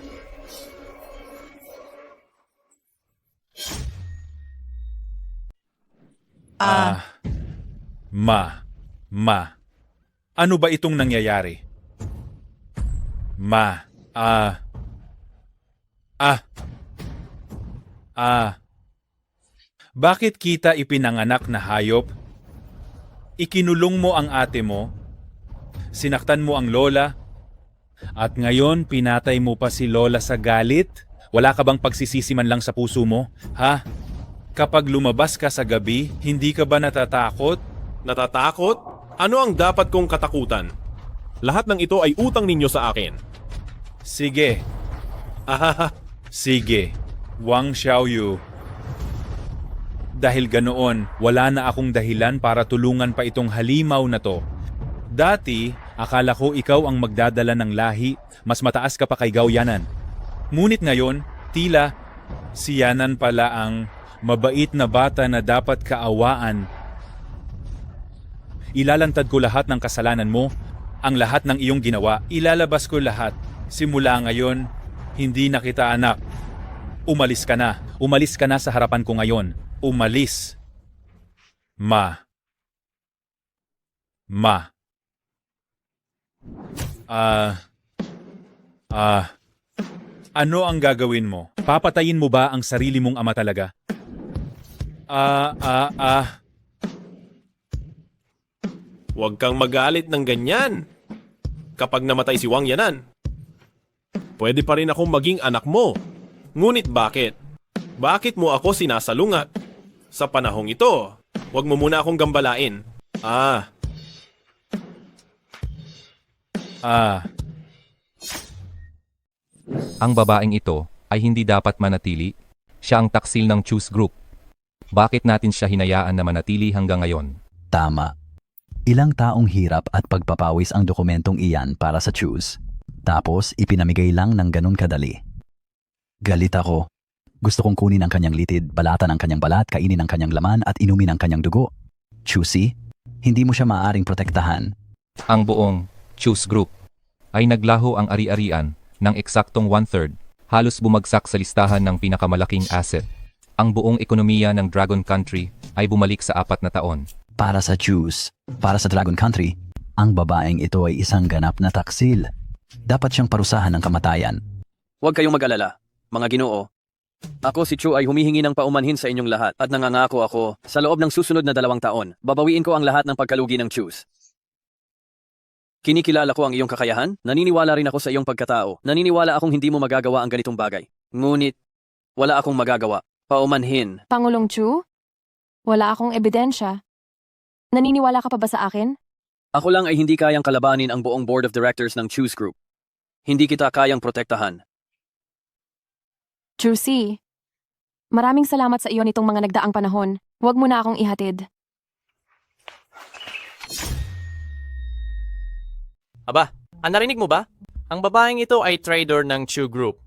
[SPEAKER 3] Ano ba itong nangyayari? Bakit kita ipinanganak na hayop? Ikinulong mo ang ate mo, sinaktan mo ang lola, at ngayon pinatay mo pa si lola sa galit? Wala ka bang pagsisisi man lang sa puso mo? Ha? Kapag lumabas ka sa gabi, hindi ka ba natatakot?
[SPEAKER 11] Natatakot? Ano ang dapat kong katakutan? Lahat ng ito ay utang ninyo sa akin.
[SPEAKER 3] Sige. Sige. Wang Xiaoyu. Dahil ganoon, wala na akong dahilan para tulungan pa itong halimaw na to. Dati, akala ko ikaw ang magdadala ng lahi, mas mataas ka pa kay Gao Yanan. Ngunit ngayon, tila, si Yanan pala ang mabait na bata na dapat kaawaan. Ilalantad ko lahat ng kasalanan mo, ang lahat ng iyong ginawa. Ilalabas ko lahat. Simula ngayon, hindi na kita anak. Umalis ka na. Umalis ka na sa harapan ko ngayon. Umalis. Ano ang gagawin mo? Papatayin mo ba ang sarili mong ama talaga?
[SPEAKER 11] Huwag kang magalit ng ganyan. Kapag namatay si Wang Yanan, pwede pa rin akong maging anak mo. Ngunit bakit? Bakit mo ako sinasalungat? Sa panahong ito, huwag mo muna akong gambalain.
[SPEAKER 10] Ang babaeng ito ay hindi dapat manatili. Siya ang taksil ng Choose Group. Bakit natin siya hinayaan na manatili hanggang ngayon?
[SPEAKER 21] Tama. Ilang taong hirap at pagpapawis ang dokumentong iyan para sa Choose. Tapos ipinamigay lang ng ganun kadali. Galit ako. Gusto kong kunin ang kanyang litid, balatan ang kanyang balat, kainin ang kanyang laman at inumin ang kanyang dugo. Choosy, hindi mo siya maaaring protektahan.
[SPEAKER 10] Ang buong Choose Group ay naglaho ang ari-arian ng eksaktong 1/3, halos bumagsak sa listahan ng pinakamalaking asset. Ang buong ekonomiya ng Dragon Country ay bumalik sa 4 na taon.
[SPEAKER 21] Para sa Choose, para sa Dragon Country, ang babaeng ito ay isang ganap na taksil. Dapat siyang parusahan ng kamatayan.
[SPEAKER 14] Huwag kayong mag-alala, mga ginoo. Ako si Chu ay humihingi ng paumanhin sa inyong lahat at nangangako ako sa loob ng susunod na 2 taon, babawiin ko ang lahat ng pagkalugi ng Chus. Kinikilala ko ang iyong kakayahan, naniniwala rin ako sa iyong pagkatao, naniniwala akong hindi mo magagawa ang ganitong bagay. Ngunit, wala akong magagawa. Paumanhin.
[SPEAKER 9] Pangulong Chu? Wala akong ebidensya. Naniniwala ka pa ba sa akin?
[SPEAKER 14] Ako lang ay hindi kayang kalabanin ang buong board of directors ng Chus Group. Hindi kita kayang protektahan.
[SPEAKER 9] Juicy. Maraming salamat sa iyo nitong mga nagdaang panahon. Huwag mo na akong ihatid.
[SPEAKER 6] Aba, narinig mo ba? Ang babaeng ito ay trader ng Chu Group.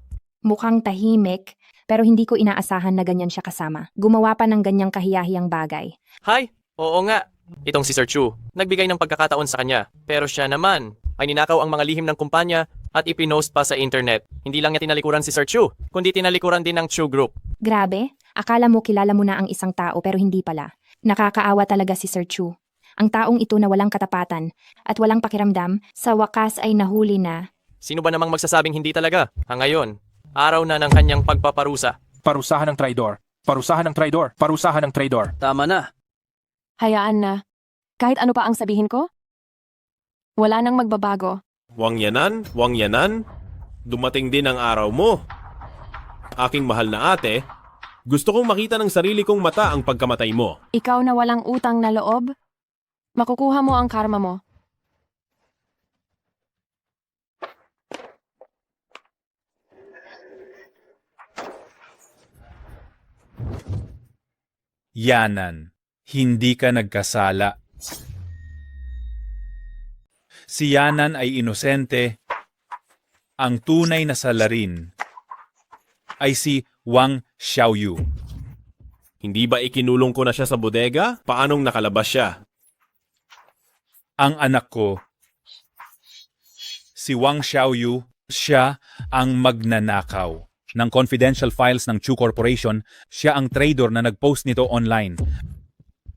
[SPEAKER 22] Mukhang tahimik, pero hindi ko inaasahan na ganyan siya kasama. Gumawa pa ng ganyang kahiyahiyang bagay.
[SPEAKER 6] Hi, oo nga. Itong si Sir Chu, nagbigay ng pagkakataon sa kanya. Pero siya naman ay ninakaw ang mga lihim ng kumpanya at ipinost pa sa internet. Hindi lang niya tinalikuran si Sir Chu, kundi tinalikuran din ng Chu Group.
[SPEAKER 22] Grabe, akala mo kilala mo na ang isang tao pero hindi pala. Nakakaawa talaga si Sir Chu. Ang taong ito na walang katapatan at walang pakiramdam, sa wakas ay nahuli na.
[SPEAKER 6] Sino ba namang magsasabing hindi talaga? Ngayon, araw na ng kanyang pagpaparusa.
[SPEAKER 23] Parusahan ng traidor. Parusahan ng traidor. Parusahan ng traidor.
[SPEAKER 14] Tama na.
[SPEAKER 9] Hayaan na. Kahit ano pa ang sabihin ko, wala nang magbabago.
[SPEAKER 11] Wang yanan, dumating din ang araw mo. Aking mahal na ate, gusto kong makita ng sarili kong mata ang pagkamatay mo.
[SPEAKER 9] Ikaw na walang utang na loob, makukuha mo ang karma mo.
[SPEAKER 3] Yanan, hindi ka nagkasala. Si Yanan ay inosente. Ang tunay na salarin ay si Wang Xiaoyu.
[SPEAKER 11] Hindi ba ikinulong ko na siya sa bodega? Paanong nakalabas siya?
[SPEAKER 3] Ang anak ko, si Wang Xiaoyu, siya ang magnanakaw ng confidential files ng Chu Corporation. Siya ang trader na nag-post nito online.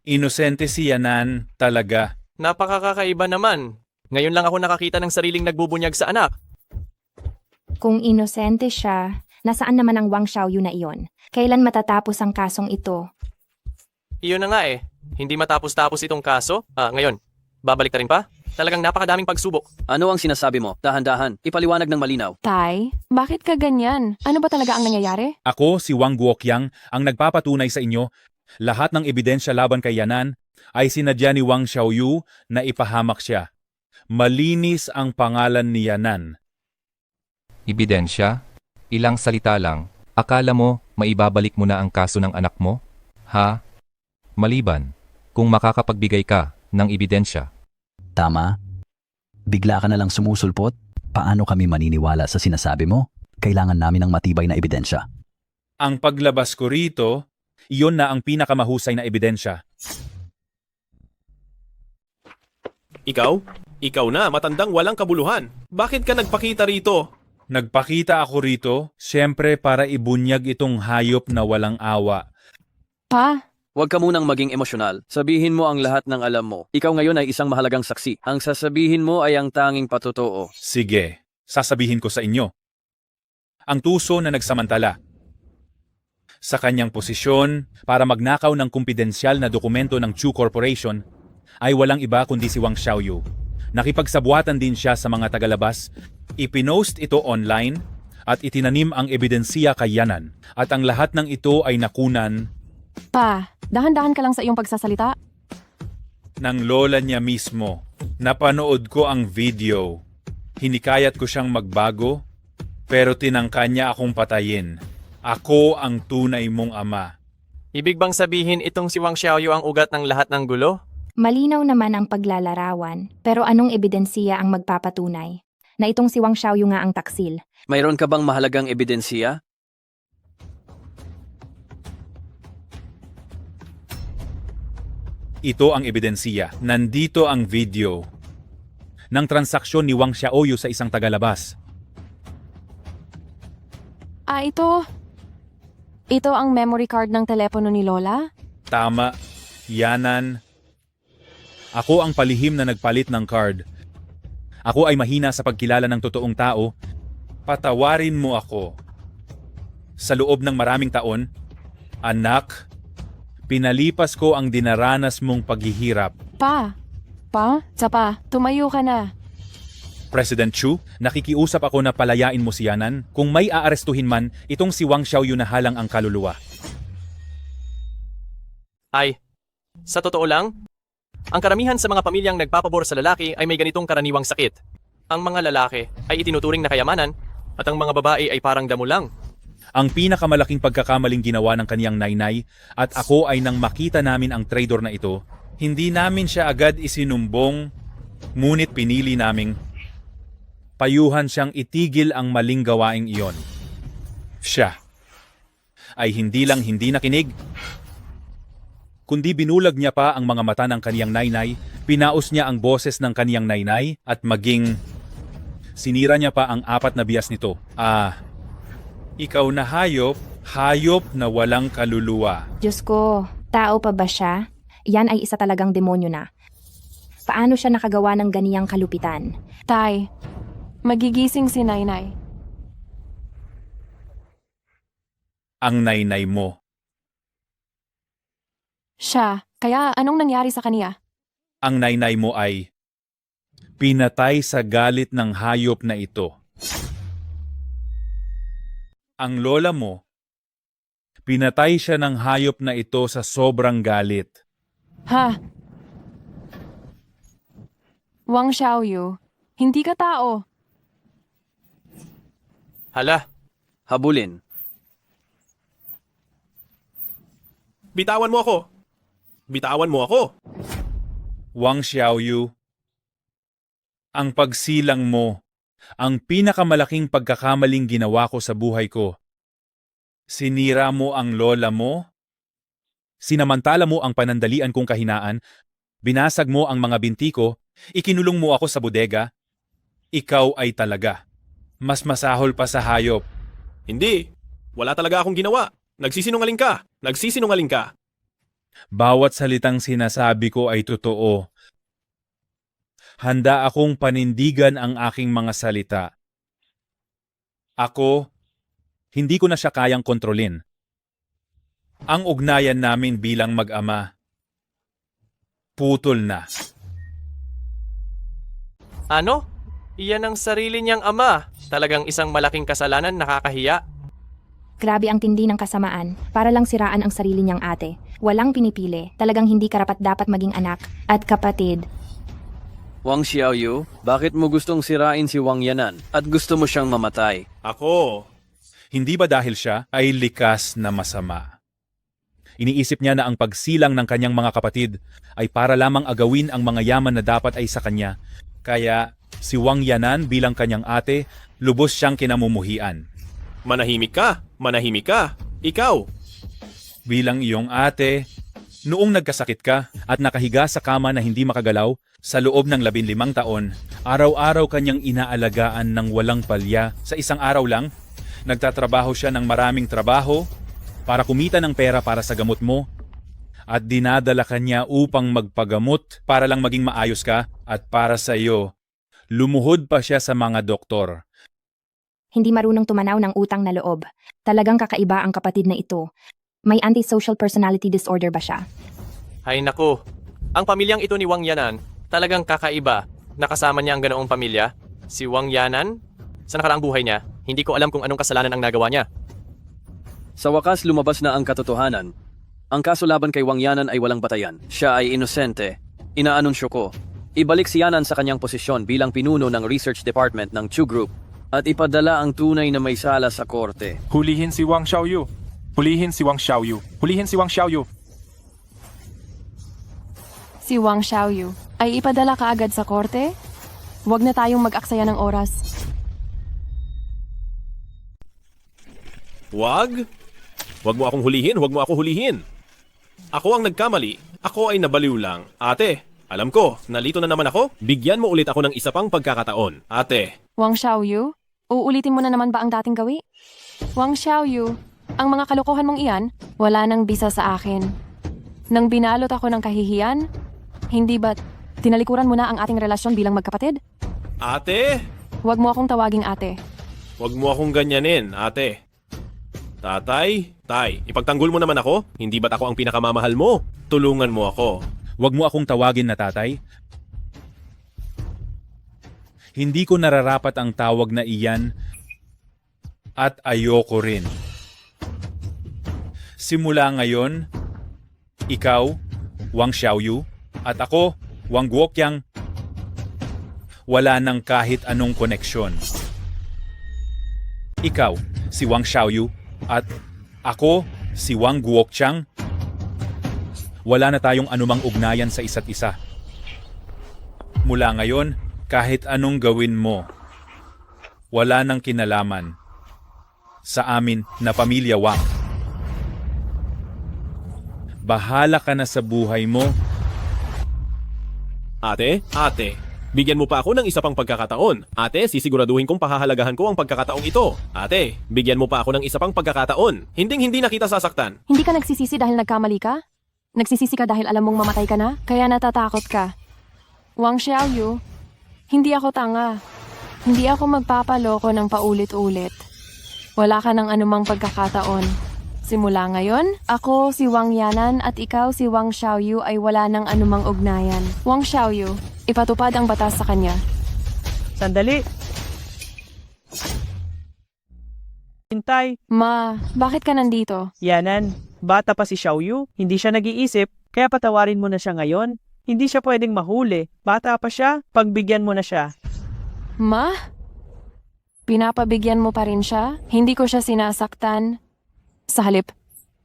[SPEAKER 3] Inosente si Yanan talaga.
[SPEAKER 6] Napakakaiba naman. Ngayon lang ako nakakita ng sariling nagbubunyag sa anak.
[SPEAKER 22] Kung inosente siya, nasaan naman ang Wang Xiaoyu na iyon? Kailan matatapos ang kasong ito?
[SPEAKER 6] Iyon na nga eh. Hindi matapos-tapos itong kaso. Ngayon, babalik na rin pa? Talagang napakadaming pagsubok.
[SPEAKER 14] Ano ang sinasabi mo? Dahan-dahan, ipaliwanag ng malinaw.
[SPEAKER 9] Tay, bakit ka ganyan? Ano ba talaga ang nangyayari?
[SPEAKER 3] Ako, si Wang Guoqiang, ang nagpapatunay sa inyo, lahat ng ebidensya laban kay Yanan ay sinadya ni Wang Xiaoyu na ipahamak siya. Malinis ang pangalan ni Yanan.
[SPEAKER 10] Ebidensya? Ilang salita lang. Akala mo, maibabalik mo na ang kaso ng anak mo? Ha? Maliban, kung makakapagbigay ka ng ebidensya.
[SPEAKER 21] Tama. Bigla ka na lang sumusulpot. Paano kami maniniwala sa sinasabi mo? Kailangan namin ng matibay na ebidensya.
[SPEAKER 3] Ang paglabas ko rito, iyon na ang pinakamahusay na ebidensya.
[SPEAKER 11] Ikaw na, matandang walang kabuluhan. Bakit ka nagpakita rito?
[SPEAKER 3] Nagpakita ako rito, siyempre para ibunyag itong hayop na walang awa.
[SPEAKER 9] Pa?
[SPEAKER 14] Huwag ka munang maging emosyonal. Sabihin mo ang lahat ng alam mo. Ikaw ngayon ay isang mahalagang saksi. Ang sasabihin mo ay ang tanging patotoo.
[SPEAKER 3] Sige, sasabihin ko sa inyo. Ang tuso na nagsamantala sa kanyang posisyon para magnakaw ng kumpidensyal na dokumento ng Chu Corporation ay walang iba kundi si Wang Xiaoyu. Nakipagsabuatan din siya sa mga tagalabas, ipinost ito online at itinanim ang ebidensiya kay Yanan at ang lahat ng ito ay nakunan
[SPEAKER 9] Pa, dahan-dahan ka lang sa iyong pagsasalita.
[SPEAKER 3] ng lola niya mismo. Napanood ko ang video. Hinikayat ko siyang magbago, pero tinangka niya akong patayin. Ako ang tunay mong ama.
[SPEAKER 6] Ibig bang sabihin itong si Wang Xiaoyu ang ugat ng lahat ng gulo?
[SPEAKER 22] Malinaw naman ang paglalarawan, pero anong ebidensiya ang magpapatunay? Na itong si Wang Xiaoyu nga ang taksil.
[SPEAKER 14] Mayroon ka bang mahalagang ebidensiya?
[SPEAKER 3] Ito ang ebidensiya. Nandito ang video ng transaksyon ni Wang Xiaoyu sa isang tagalabas.
[SPEAKER 9] Ito. Ito ang memory card ng telepono ni Lola?
[SPEAKER 3] Tama, Yanan. Ako ang palihim na nagpalit ng card. Ako ay mahina sa pagkilala ng totoong tao. Patawarin mo ako. Sa loob ng maraming taon, anak, pinalipas ko ang dinaranas mong paghihirap.
[SPEAKER 9] Tumayo ka na.
[SPEAKER 3] President Chu, nakikiusap ako na palayain mo si Yanan. Kung may aarestuhin man, itong si Wang Xiaoyu na halang ang kaluluwa.
[SPEAKER 6] Sa totoo lang, ang karamihan sa mga pamilyang nagpapabor sa lalaki ay may ganitong karaniwang sakit. Ang mga lalaki ay itinuturing na kayamanan at ang mga babae ay parang damo lang.
[SPEAKER 3] Ang pinakamalaking pagkakamaling ginawa ng kaniyang naynay at ako ay nang makita namin ang traidor na ito, hindi namin siya agad isinumbong, ngunit pinili naming payuhan siyang itigil ang maling gawaing iyon. Siya ay hindi lang hindi nakinig, kundi binulag niya pa ang mga mata ng kaniyang naynay, pinaos niya ang boses ng kaniyang naynay at maging sinira niya pa ang 4 na bias nito. Ikaw na hayop na walang kaluluwa.
[SPEAKER 22] Diyos ko, tao pa ba siya? Yan ay isa talagang demonyo na. Paano siya nakagawa ng ganiyang kalupitan?
[SPEAKER 9] Tay, magigising si Nainay.
[SPEAKER 3] Ang naynay mo.
[SPEAKER 9] Siya, kaya anong nangyari sa kaniya?
[SPEAKER 3] Ang naynay mo ay pinatay sa galit ng hayop na ito. Ang lola mo, pinatay siya ng hayop na ito sa sobrang galit.
[SPEAKER 9] Wang Xiaoyu, hindi ka tao.
[SPEAKER 6] Hala,
[SPEAKER 14] Habulin.
[SPEAKER 11] Bitawan mo ako! Bitawan mo ako!
[SPEAKER 3] Wang Xiaoyu, ang pagsilang mo, ang pinakamalaking pagkakamaling ginawa ko sa buhay ko. Sinira mo ang lola mo, sinamantala mo ang panandalian kong kahinaan, binasag mo ang mga binti ko, ikinulong mo ako sa bodega. Ikaw ay talaga mas masahol pa sa hayop.
[SPEAKER 11] Hindi! Wala talaga akong ginawa! Nagsisinungaling ka! Nagsisinungaling ka!
[SPEAKER 3] Bawat salitang sinasabi ko ay totoo. Handa akong panindigan ang aking mga salita. Ako, hindi ko na siya kayang kontrolin. Ang ugnayan namin bilang mag-ama, putol na.
[SPEAKER 6] ano? Iyan ang sarili niyang ama. Talagang isang malaking kasalanan, nakakahiya.
[SPEAKER 22] Grabe ang tindi ng kasamaan. Para lang siraan ang sarili niyang ate. Walang pinipili. Talagang hindi karapat-dapat maging anak at kapatid.
[SPEAKER 14] Wang Xiaoyu, bakit mo gustong sirain si Wang Yanan at gusto mo siyang mamatay?
[SPEAKER 11] Ako!
[SPEAKER 3] Hindi ba dahil siya ay likas na masama? Iniisip niya na ang pagsilang ng kanyang mga kapatid ay para lamang agawin ang mga yaman na dapat ay sa kanya. Kaya si Wang Yanan bilang kanyang ate, lubos siyang kinamumuhian.
[SPEAKER 11] Manahimik ka! Manahimik ka! Ikaw!
[SPEAKER 3] Bilang iyong ate, noong nagkasakit ka at nakahiga sa kama na hindi makagalaw, sa loob ng 15 taon, araw-araw kanyang inaalagaan ng walang palya. Sa isang araw lang, nagtatrabaho siya ng maraming trabaho para kumita ng pera para sa gamot mo at dinadala kanya upang magpagamot para lang maging maayos ka at para sa iyo. Lumuhod pa siya sa mga doktor.
[SPEAKER 22] Hindi marunong tumanaw ng utang na loob. Talagang kakaiba ang kapatid na ito. May antisocial personality disorder ba siya?
[SPEAKER 6] Hay naku, ang pamilyang ito ni Wang Yanan, talagang kakaiba. Nakasama niya ang ganoong pamilya. Si Wang Yanan, sa nakaraang buhay niya, hindi ko alam kung anong kasalanan ang nagawa niya.
[SPEAKER 14] Sa wakas lumabas na ang katotohanan. Ang kaso laban kay Wang Yanan ay walang batayan. Siya ay inosente. Inaanunsyo ko. Ibalik si Yanan sa kanyang posisyon bilang pinuno ng research department ng Chu Group at ipadala ang tunay na may sala sa korte.
[SPEAKER 23] Hulihin si Wang Xiaoyu. Hulihin si Wang Xiaoyu. Hulihin si Wang Xiaoyu.
[SPEAKER 9] Si Wang Xiaoyu ay ipadala kaagad sa korte? Huwag na tayong mag-aksaya ng oras.
[SPEAKER 11] Wag! Wag mo akong hulihin, wag mo ako hulihin. Ako ang nagkamali. Ako ay nabaliw lang. Ate, alam ko, nalito na naman ako. Bigyan mo ulit ako ng isa pang pagkakataon. Ate.
[SPEAKER 9] Wang Xiaoyu, uulitin mo na naman ba ang dating gawi? Wang Xiaoyu, ang mga kalokohan mong iyan, wala nang bisa sa akin. Nang binalot ako ng kahihiyan, hindi ba't Tinalikuran mo na ang ating relasyon bilang magkapatid?
[SPEAKER 11] Ate!
[SPEAKER 9] Huwag mo akong tawaging ate.
[SPEAKER 11] Huwag mo akong ganyanin, ate. Tatay, tay, ipagtanggol mo naman ako? Hindi ba't ako ang pinakamamahal mo? Tulungan mo ako.
[SPEAKER 3] Huwag mo akong tawagin na tatay. Hindi ko nararapat ang tawag na iyan at ayoko rin. Simula ngayon, ikaw, Wang Xiaoyu, at ako, Wang Guoqiang, wala nang kahit anong koneksyon. Ikaw, si Wang Xiaoyu, at ako, si Wang Guoqiang, wala na tayong anumang ugnayan sa isa't isa. Mula ngayon, kahit anong gawin mo, wala nang kinalaman sa amin na pamilya Wang. Bahala ka na sa buhay mo.
[SPEAKER 11] Ate, bigyan mo pa ako ng isa pang pagkakataon. Ate, sisiguraduhin kong pahahalagahan ko ang pagkakataong ito. Ate, bigyan mo pa ako ng isa pang pagkakataon. Hinding-hindi na kita sasaktan.
[SPEAKER 9] Hindi ka nagsisisi dahil nagkamali ka? Nagsisisi ka dahil alam mong mamatay ka na? Kaya natatakot ka. Wang Xiaoyu, hindi ako tanga. Hindi ako magpapaloko ng paulit-ulit. Wala ka ng anumang pagkakataon. Simula ngayon, ako si Wang Yanan at ikaw si Wang Xiaoyu ay wala ng anumang ugnayan. Wang Xiaoyu, ipatupad ang batas sa kanya.
[SPEAKER 4] Sandali. Hintay.
[SPEAKER 9] Ma, bakit ka nandito?
[SPEAKER 4] Yanan, bata pa si Xiaoyu, hindi siya nag-iisip, kaya patawarin mo na siya ngayon. Hindi siya pwedeng mahuli. Bata pa siya, pagbigyan mo na siya.
[SPEAKER 9] Ma? Pinapabigyan mo pa rin siya? Hindi ko siya sinasaktan. Sa halip,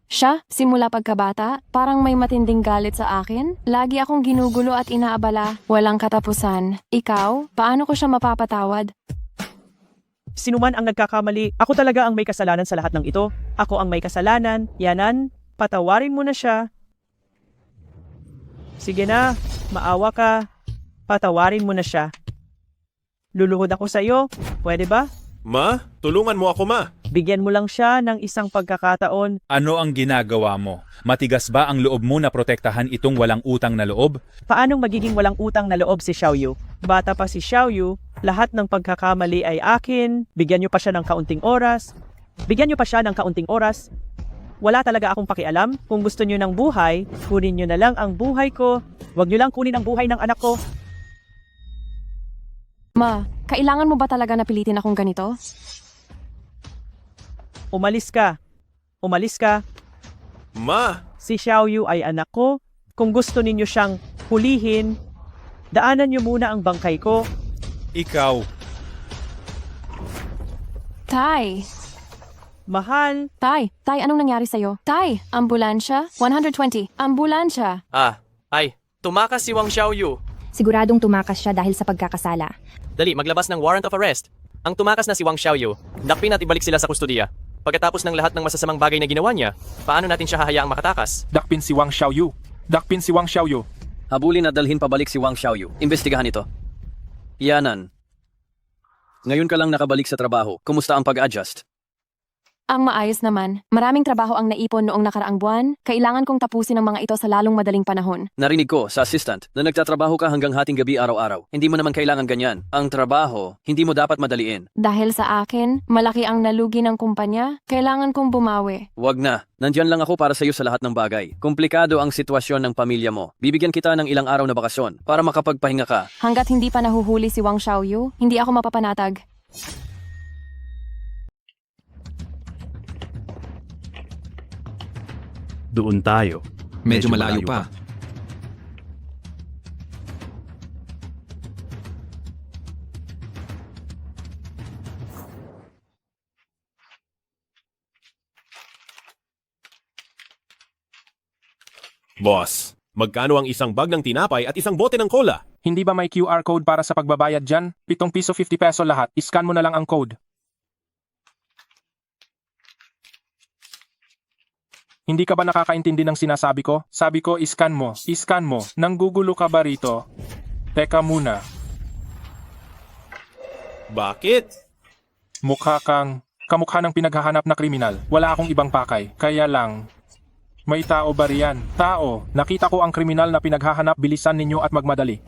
[SPEAKER 9] siya, simula pagkabata, parang may matinding galit sa akin. Lagi akong ginugulo at inaabala. Walang katapusan. Ikaw, paano ko siya mapapatawad?
[SPEAKER 4] Sinuman ang nagkakamali, ako talaga ang may kasalanan sa lahat ng ito. Ako ang may kasalanan. Yanan, patawarin mo na siya. Sige na, maawa ka. Patawarin mo na siya. Luluhod ako sa iyo. Pwede ba?
[SPEAKER 11] Ma, tulungan mo ako, ma.
[SPEAKER 4] Bigyan mo lang siya ng isang pagkakataon.
[SPEAKER 3] Ano ang ginagawa mo? Matigas ba ang loob mo na protektahan itong walang utang na loob?
[SPEAKER 4] Paanong magiging walang utang na loob si Xiaoyu? Bata pa si Xiaoyu, lahat ng pagkakamali ay akin. Bigyan niyo pa siya ng kaunting oras. Wala talaga akong pakialam. Kung gusto niyo ng buhay, kunin niyo na lang ang buhay ko. Huwag niyo lang kunin ang buhay ng anak ko.
[SPEAKER 9] Ma, kailangan mo ba talaga napilitin akong ganito?
[SPEAKER 4] Umalis ka.
[SPEAKER 11] Ma!
[SPEAKER 4] Si Xiaoyu ay anak ko. Kung gusto ninyo siyang hulihin, daanan niyo muna ang bangkay ko.
[SPEAKER 3] Ikaw.
[SPEAKER 9] Tay!
[SPEAKER 4] Mahal!
[SPEAKER 9] Tay, anong nangyari sa'yo? Tay, ambulansya? 120, ambulansya!
[SPEAKER 6] Tumakas si Wang Xiaoyu.
[SPEAKER 22] Siguradong tumakas siya dahil sa pagkakasala.
[SPEAKER 6] Dali, maglabas ng warrant of arrest. Ang tumakas na si Wang Xiaoyu, dakpin at ibalik sila sa kustudiya. Pagkatapos ng lahat ng masasamang bagay na ginawa niya, paano natin siya hahayaang makatakas?
[SPEAKER 23] Dakpin si Wang Xiaoyu.
[SPEAKER 14] Habulin at dalhin pabalik si Wang Xiaoyu. Imbestigahan ito. Yanan. Ngayon ka lang nakabalik sa trabaho. Kumusta ang pag-adjust?
[SPEAKER 9] Ang maayos naman. Maraming trabaho ang naipon noong nakaraang buwan. Kailangan kong tapusin ang mga ito sa lalong madaling panahon.
[SPEAKER 14] Narinig ko sa assistant na nagtatrabaho ka hanggang hating gabi araw-araw. Hindi mo naman kailangan ganyan. Ang trabaho, hindi mo dapat madaliin.
[SPEAKER 9] Dahil sa akin, malaki ang nalugi ng kumpanya. Kailangan kong bumawi.
[SPEAKER 14] Wag na. Nandyan lang ako para sa iyo sa lahat ng bagay. Komplikado ang sitwasyon ng pamilya mo. Bibigyan kita ng ilang araw na bakasyon para makapagpahinga ka.
[SPEAKER 9] Hanggat hindi pa nahuhuli si Wang Xiaoyu, hindi ako mapapanatag.
[SPEAKER 5] Doon tayo.
[SPEAKER 7] Medyo malayo pa.
[SPEAKER 11] Boss, magkano ang isang bag ng tinapay at isang bote ng cola?
[SPEAKER 23] Hindi ba may QR code para sa pagbabayad dyan? 7 piso 50 peso lahat. Iscan mo na lang ang code. Hindi ka ba nakakaintindi ng sinasabi ko? Sabi ko, iscan mo. Iscan mo. Nanggugulo ka ba rito? Teka muna.
[SPEAKER 11] Bakit?
[SPEAKER 23] Kamukha ng pinaghahanap na kriminal. Wala akong ibang pakay. Kaya lang, may tao ba riyan? Tao, nakita ko ang kriminal na pinaghahanap, bilisan ninyo at magmadali.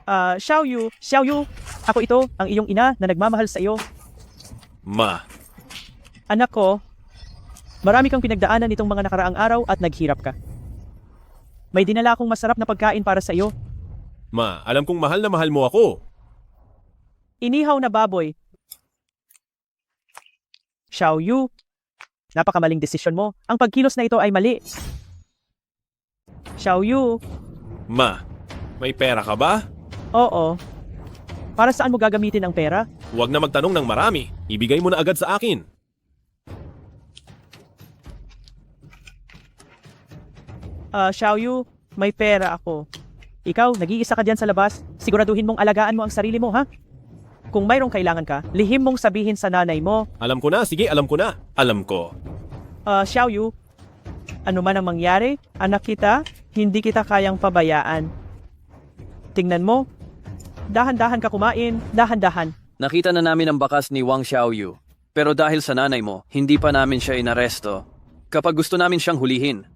[SPEAKER 4] Xiao Yu, ako ito, ang iyong ina na nagmamahal sa iyo.
[SPEAKER 11] Ma,
[SPEAKER 4] Anak ko, marami kang pinagdaanan nitong mga nakaraang araw at naghirap ka. May dinala akong masarap na pagkain para sa iyo.
[SPEAKER 11] ma, alam kong mahal na mahal mo ako.
[SPEAKER 4] Inihaw na baboy. Xiao Yu, napakamaling desisyon mo. Ang pagkilos na ito ay mali. Xiao Yu,
[SPEAKER 11] Ma, may pera ka ba?
[SPEAKER 4] oo. Para saan mo gagamitin ang pera?
[SPEAKER 11] Huwag na magtanong ng marami. Ibigay mo na agad sa akin.
[SPEAKER 4] Xiao Yu, may pera ako. Ikaw, nag-iisa ka dyan sa labas. Siguraduhin mong alagaan mo ang sarili mo, ha? Kung mayroong kailangan ka, lihim mong sabihin sa nanay mo.
[SPEAKER 11] Alam ko na, sige, alam ko na. Alam ko.
[SPEAKER 4] Xiao Yu, ano man ang mangyari, anak kita, hindi kita kayang pabayaan. Tingnan mo, dahan-dahan ka kumain, dahan-dahan.
[SPEAKER 14] Nakita na namin ang bakas ni Wang Xiaoyu. Pero dahil sa nanay mo, hindi pa namin siya inaresto. Kapag gusto namin siyang hulihin,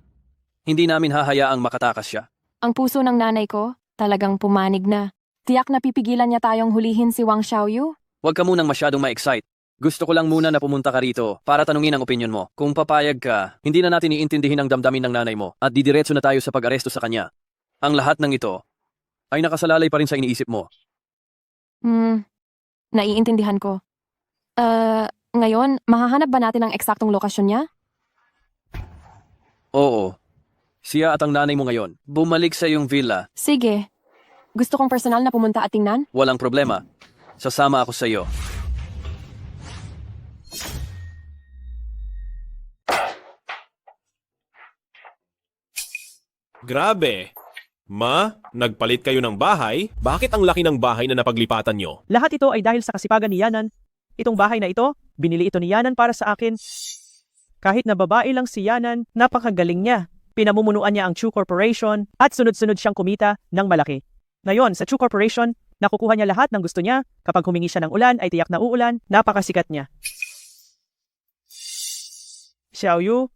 [SPEAKER 14] hindi namin hahayaang makatakas siya.
[SPEAKER 9] Ang puso ng nanay ko, talagang pumanig na. Tiyak na pipigilan niya tayong hulihin si Wang Xiaoyu?
[SPEAKER 14] Huwag ka munang masyadong ma-excite. Gusto ko lang muna na pumunta ka rito para tanungin ang opinyon mo. Kung papayag ka, hindi na natin iintindihin ang damdamin ng nanay mo at didiretso na tayo sa pag-aresto sa kanya. Ang lahat ng ito ay nakasalalay pa rin sa iniisip mo.
[SPEAKER 9] Naiintindihan ko. Ngayon, mahahanap ba natin ang eksaktong lokasyon niya?
[SPEAKER 14] Oo. Siya at ang nanay mo ngayon, bumalik sa iyong villa.
[SPEAKER 9] Sige. Gusto kong personal na pumunta at tingnan?
[SPEAKER 14] Walang problema. Sasama ako sa iyo.
[SPEAKER 11] Grabe. Ma, nagpalit kayo ng bahay? Bakit ang laki ng bahay na napaglipatan nyo?
[SPEAKER 4] Lahat ito ay dahil sa kasipagan ni Yanan. Itong bahay na ito, binili ito ni Yanan para sa akin. Kahit na babae lang si Yanan, napakagaling niya. Pinamumunuan niya ang Chu Corporation at sunod-sunod siyang kumita ng malaki. Ngayon, sa Chu Corporation, nakukuha niya lahat ng gusto niya. Kapag humingi siya ng ulan, ay tiyak na uulan. Napakasikat niya. Xiao Yu,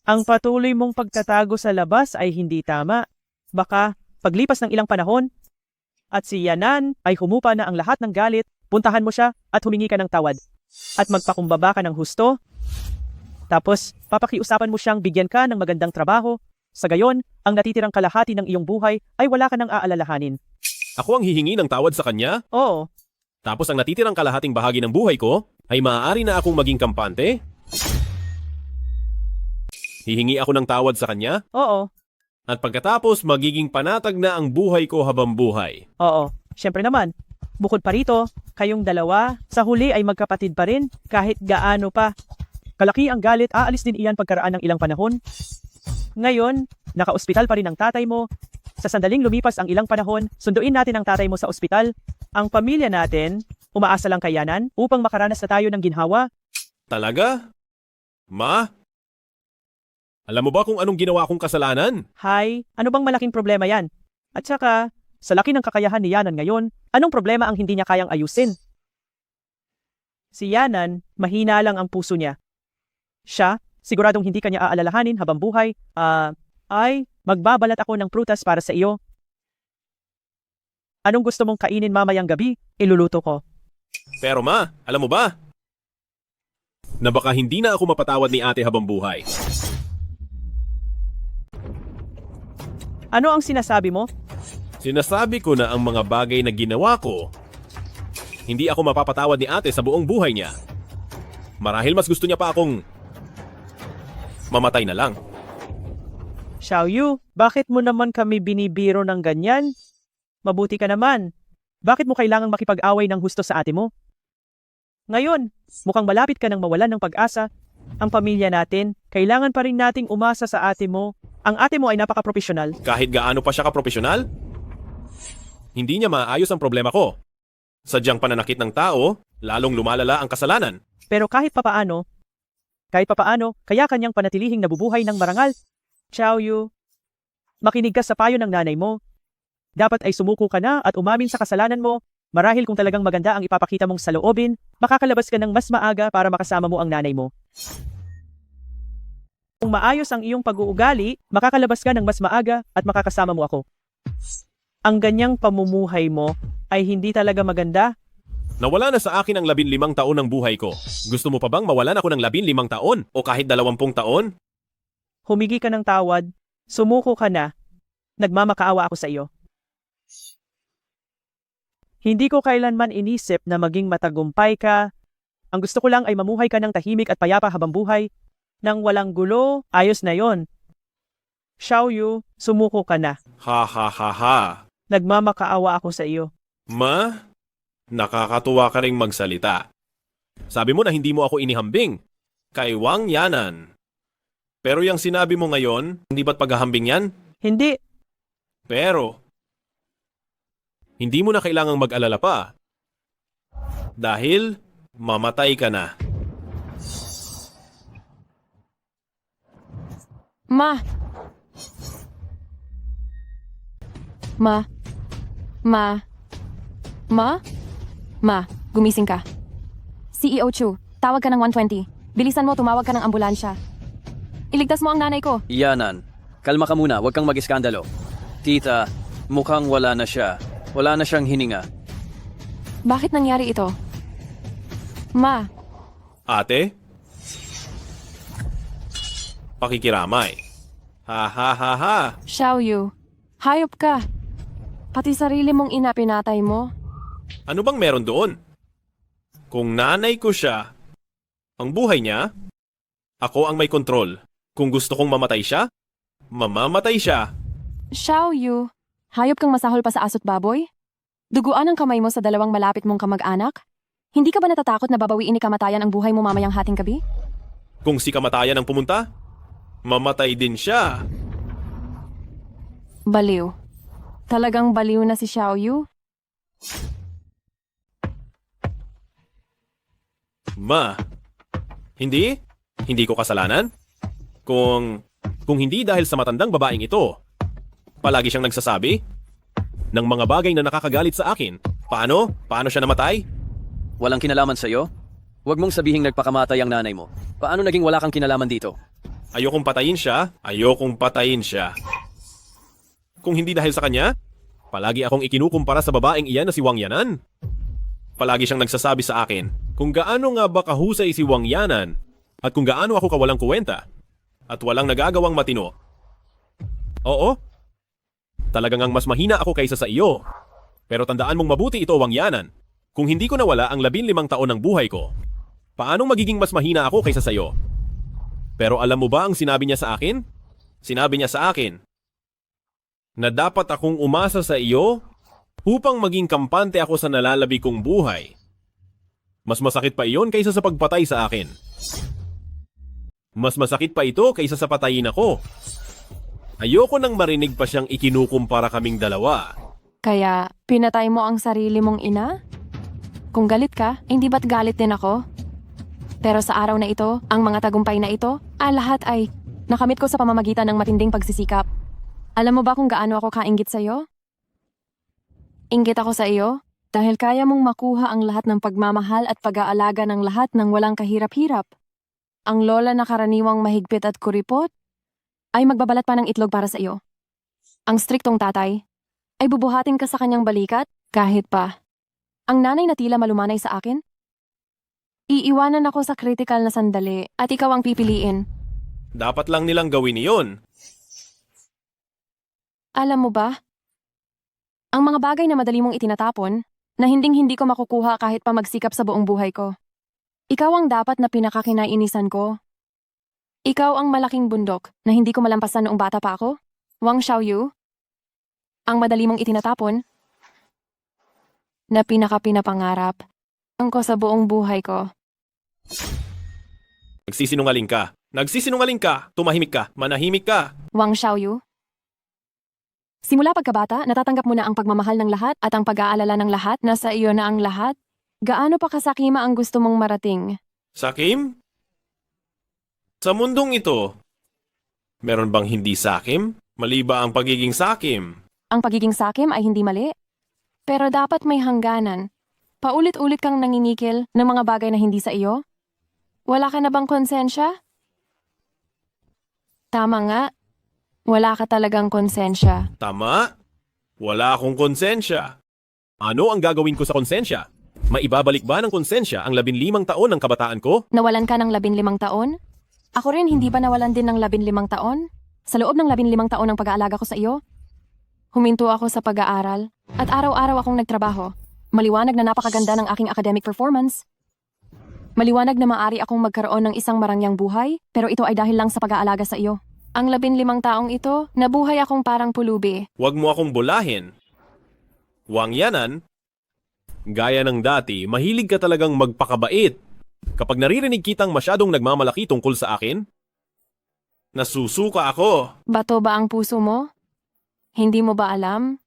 [SPEAKER 4] ang patuloy mong pagtatago sa labas ay hindi tama. Baka, paglipas ng ilang panahon, at si Yanan ay humupa na ang lahat ng galit, puntahan mo siya at humingi ka ng tawad. At magpakumbaba ka ng husto. Tapos, papakiusapan mo siyang bigyan ka ng magandang trabaho. Sa gayon, ang natitirang kalahati ng iyong buhay ay wala ka nang aalalahanin.
[SPEAKER 11] Ako ang hihingi ng tawad sa kanya?
[SPEAKER 4] Oo.
[SPEAKER 11] Tapos ang natitirang kalahating bahagi ng buhay ko ay maaari na akong maging kampante? Hihingi ako ng tawad sa kanya?
[SPEAKER 4] Oo.
[SPEAKER 11] At pagkatapos, magiging panatag na ang buhay ko habang buhay.
[SPEAKER 4] Oo. Siyempre naman, bukod pa rito, kayong dalawa, sa huli ay magkapatid pa rin, kahit gaano pa. Kalaki ang galit, aalis din iyan pagkaraan ng ilang panahon. Ngayon, naka-ospital pa rin ang tatay mo. Sa sandaling lumipas ang ilang panahon, sunduin natin ang tatay mo sa ospital. Ang pamilya natin, umaasa lang kay Yanan upang makaranas na tayo ng ginhawa.
[SPEAKER 11] Talaga? Ma? Alam mo ba kung anong ginawa kong kasalanan?
[SPEAKER 4] Hay, ano bang malaking problema yan? At saka, sa laki ng kakayahan ni Yanan ngayon, anong problema ang hindi niya kayang ayusin? Si Yanan, mahina lang ang puso niya. Siya, siguradong hindi kanya aalalahanin habang buhay. Ay, magbabalat ako ng prutas para sa iyo. Anong gusto mong kainin mamayang gabi? Iluluto ko.
[SPEAKER 11] Pero ma, alam mo ba? Na baka hindi na ako mapatawad ni ate habang buhay.
[SPEAKER 4] Ano ang sinasabi mo?
[SPEAKER 11] Sinasabi ko na ang mga bagay na ginawa ko, hindi ako mapapatawad ni ate sa buong buhay niya. Marahil mas gusto niya pa akong mamatay na lang.
[SPEAKER 4] Xiao Yu, bakit mo naman kami binibiro ng ganyan? Mabuti ka naman. Bakit mo kailangang makipag-away ng husto sa ate mo? Ngayon, mukhang malapit ka nang mawalan ng pag-asa. Ang pamilya natin, kailangan pa rin nating umasa sa ate mo. Ang ate mo ay napaka-profesional.
[SPEAKER 11] Kahit gaano pa siya kaprofesional, hindi niya maayos ang problema ko. Sadyang pananakit ng tao, lalong lumalala ang kasalanan.
[SPEAKER 4] Pero kahit papaano, kaya kanyang panatilihing nabubuhay ng marangal. Xiao Yu, makinig ka sa payo ng nanay mo. Dapat ay sumuko ka na at umamin sa kasalanan mo. Marahil kung talagang maganda ang ipapakita mong saloobin, makakalabas ka ng mas maaga para makasama mo ang nanay mo. Kung maayos ang iyong pag-uugali, makakalabas ka ng mas maaga at makakasama mo ako. Ang ganyang pamumuhay mo ay hindi talaga maganda.
[SPEAKER 11] Nawala na sa akin ang 15 taon ng buhay ko. Gusto mo pa bang mawalan ako ng 15 taon o kahit 20 taon?
[SPEAKER 4] Humigi ka ng tawad, sumuko ka na, nagmamakaawa ako sa iyo. Hindi ko kailanman inisip na maging matagumpay ka. Ang gusto ko lang ay mamuhay ka ng tahimik at payapa habang buhay. Nang walang gulo, ayos na yon. Xiaoyu, sumuko ka na.
[SPEAKER 11] Ha ha ha ha.
[SPEAKER 4] Nagmamakaawa ako sa iyo.
[SPEAKER 11] Ma, nakakatuwa ka ring magsalita. Sabi mo na hindi mo ako inihambing. Kay Wang Yanan. Pero yung sinabi mo ngayon, hindi ba't paghahambing yan?
[SPEAKER 4] Hindi.
[SPEAKER 11] Pero, hindi mo na kailangang mag-alala pa. Dahil, mamatay ka na.
[SPEAKER 9] Ma! Ma? Ma? Ma? Ma, gumising ka. CEO Chu, tawag ka ng 120. Bilisan mo, tumawag ka ng ambulansya. Iligtas mo ang nanay ko.
[SPEAKER 14] Yanan, kalma ka muna, huwag kang mag-iskandalo. Tita, mukhang wala na siya. Wala na siyang hininga.
[SPEAKER 9] Bakit nangyari ito? Ma,
[SPEAKER 11] Ate? Pakikiramay. Ha ha ha ha.
[SPEAKER 9] Xiaoyu, hayop ka. Pati sarili mong ina pinatay mo.
[SPEAKER 11] Ano bang meron doon? Kung nanay ko siya, ang buhay niya, ako ang may kontrol. Kung gusto kong mamatay siya, mamamatay siya.
[SPEAKER 9] Xiaoyu, hayop kang masahol pa sa aso't baboy? Duguan ang kamay mo sa dalawang malapit mong kamag-anak? Hindi ka ba natatakot na babawiin ni kamatayan ang buhay mo mamayang hating gabi?
[SPEAKER 11] Kung si kamatayan ang pumunta, mamatay din siya.
[SPEAKER 9] Baliw. Talagang baliw na si Xiaoyu?
[SPEAKER 11] Ma, hindi? Hindi ko kasalanan? Kung hindi dahil sa matandang babaeng ito, palagi siyang nagsasabi ng mga bagay na nakakagalit sa akin. Paano? Paano siya namatay?
[SPEAKER 14] Walang kinalaman sa'yo? Huwag mong sabihing nagpakamatay ang nanay mo. Paano naging wala kang kinalaman dito?
[SPEAKER 11] Ayokong patayin siya. Ayokong patayin siya. Kung hindi dahil sa kanya, palagi akong ikinukumpara sa babaeng iyan na si Wang Yanan. Palagi siyang nagsasabi sa akin kung gaano nga ba kahusay si Wang Yanan at kung gaano ako kawalang kuwenta at walang nagagawang matino. Oo, talagang ang mas mahina ako kaysa sa iyo. Pero tandaan mong mabuti ito, Wang Yanan. Kung hindi ko nawala ang 15 taon ng buhay ko, paano magiging mas mahina ako kaysa sa iyo? Pero alam mo ba ang sinabi niya sa akin? Sinabi niya sa akin na dapat akong umasa sa iyo upang maging kampante ako sa nalalabi kong buhay. Mas masakit pa iyon kaysa sa pagpatay sa akin. Mas masakit pa ito kaysa sa patayin ako. Ayoko nang marinig pa siyang ikinukumpara kaming dalawa.
[SPEAKER 9] Kaya, pinatay mo ang sarili mong ina? Kung galit ka, hindi ba't galit din ako? Pero sa araw na ito, ang mga tagumpay na ito, lahat ay nakamit ko sa pamamagitan ng matinding pagsisikap. Alam mo ba kung gaano ako kainggit sa iyo? Inggit ako sa iyo dahil kaya mong makuha ang lahat ng pagmamahal at pag-aalaga ng lahat ng walang kahirap-hirap. Ang lola na karaniwang mahigpit at kuripot ay magbabalat pa ng itlog para sa iyo. Ang striktong tatay ay bubuhatin ka sa kanyang balikat kahit pa. Ang nanay na tila malumanay sa akin? Iiwanan ako sa critical na sandali at ikaw ang pipiliin.
[SPEAKER 11] Dapat lang nilang gawin iyon.
[SPEAKER 9] Alam mo ba? Ang mga bagay na madali mong itinatapon, na hinding-hindi ko makukuha kahit pa magsikap sa buong buhay ko. Ikaw ang dapat na pinakakinainisan ko. Ikaw ang malaking bundok na hindi ko malampasan noong bata pa ako. Wang Xiaoyu. Ang madali mong itinatapon, na pinakapinapangarap ang ko sa buong buhay ko.
[SPEAKER 11] Nagsisinungaling ka. Nagsisinungaling ka. Tumahimik ka. Manahimik ka.
[SPEAKER 9] Wang Xiaoyu. Simula pagkabata, natatanggap mo na ang pagmamahal ng lahat at ang pag-aalala ng lahat. Nasa iyo na ang lahat. Gaano pa kasakima ang gusto mong marating?
[SPEAKER 11] Sakim? Sa mundong ito, meron bang hindi sakim? Mali ba ang pagiging sakim?
[SPEAKER 9] Ang pagiging sakim ay hindi mali. Pero dapat may hangganan. Paulit-ulit kang nanginikil ng mga bagay na hindi sa iyo? Wala ka na bang konsensya? Tama nga. Wala ka talagang konsensya.
[SPEAKER 11] Tama? Wala akong konsensya. Ano ang gagawin ko sa konsensya? Maibabalik ba ng konsensya ang 15 taon ng kabataan ko?
[SPEAKER 9] Nawalan ka ng 15 taon? Ako rin hindi ba nawalan din ng 15 taon? Sa loob ng 15 taon ng pag-aalaga ko sa iyo, huminto ako sa pag-aaral at araw-araw akong nagtrabaho. Maliwanag na napakaganda ng aking academic performance. Maliwanag na maaari akong magkaroon ng isang marangyang buhay, pero ito ay dahil lang sa pag-aalaga sa iyo. Ang 15 taong ito, nabuhay akong parang pulubi.
[SPEAKER 11] Huwag mo akong bulahin. Wang Yanan, gaya ng dati, mahilig ka talagang magpakabait. Kapag naririnig kitang masyadong nagmamalaki tungkol sa akin, nasusuka ako.
[SPEAKER 9] Bato ba ang puso mo? Hindi mo ba alam?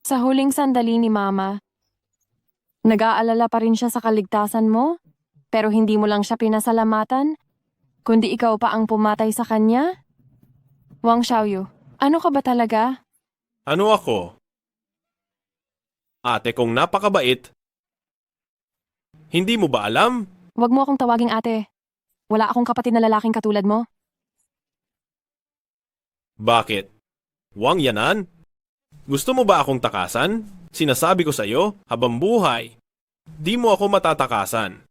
[SPEAKER 9] Sa huling sandali ni Mama, nag-aalala pa rin siya sa kaligtasan mo, pero hindi mo lang siya pinasalamatan, kundi ikaw pa ang pumatay sa kanya? Wang Xiaoyu, ano ka ba talaga?
[SPEAKER 11] Ano ako? Ate kong napakabait. Hindi mo ba alam?
[SPEAKER 9] Huwag mo akong tawaging ate. Wala akong kapatid na lalaking katulad mo.
[SPEAKER 11] Bakit? Wang Yanan? Gusto mo ba akong takasan? Sinasabi ko sa iyo, habang buhay, di mo ako matatakasan.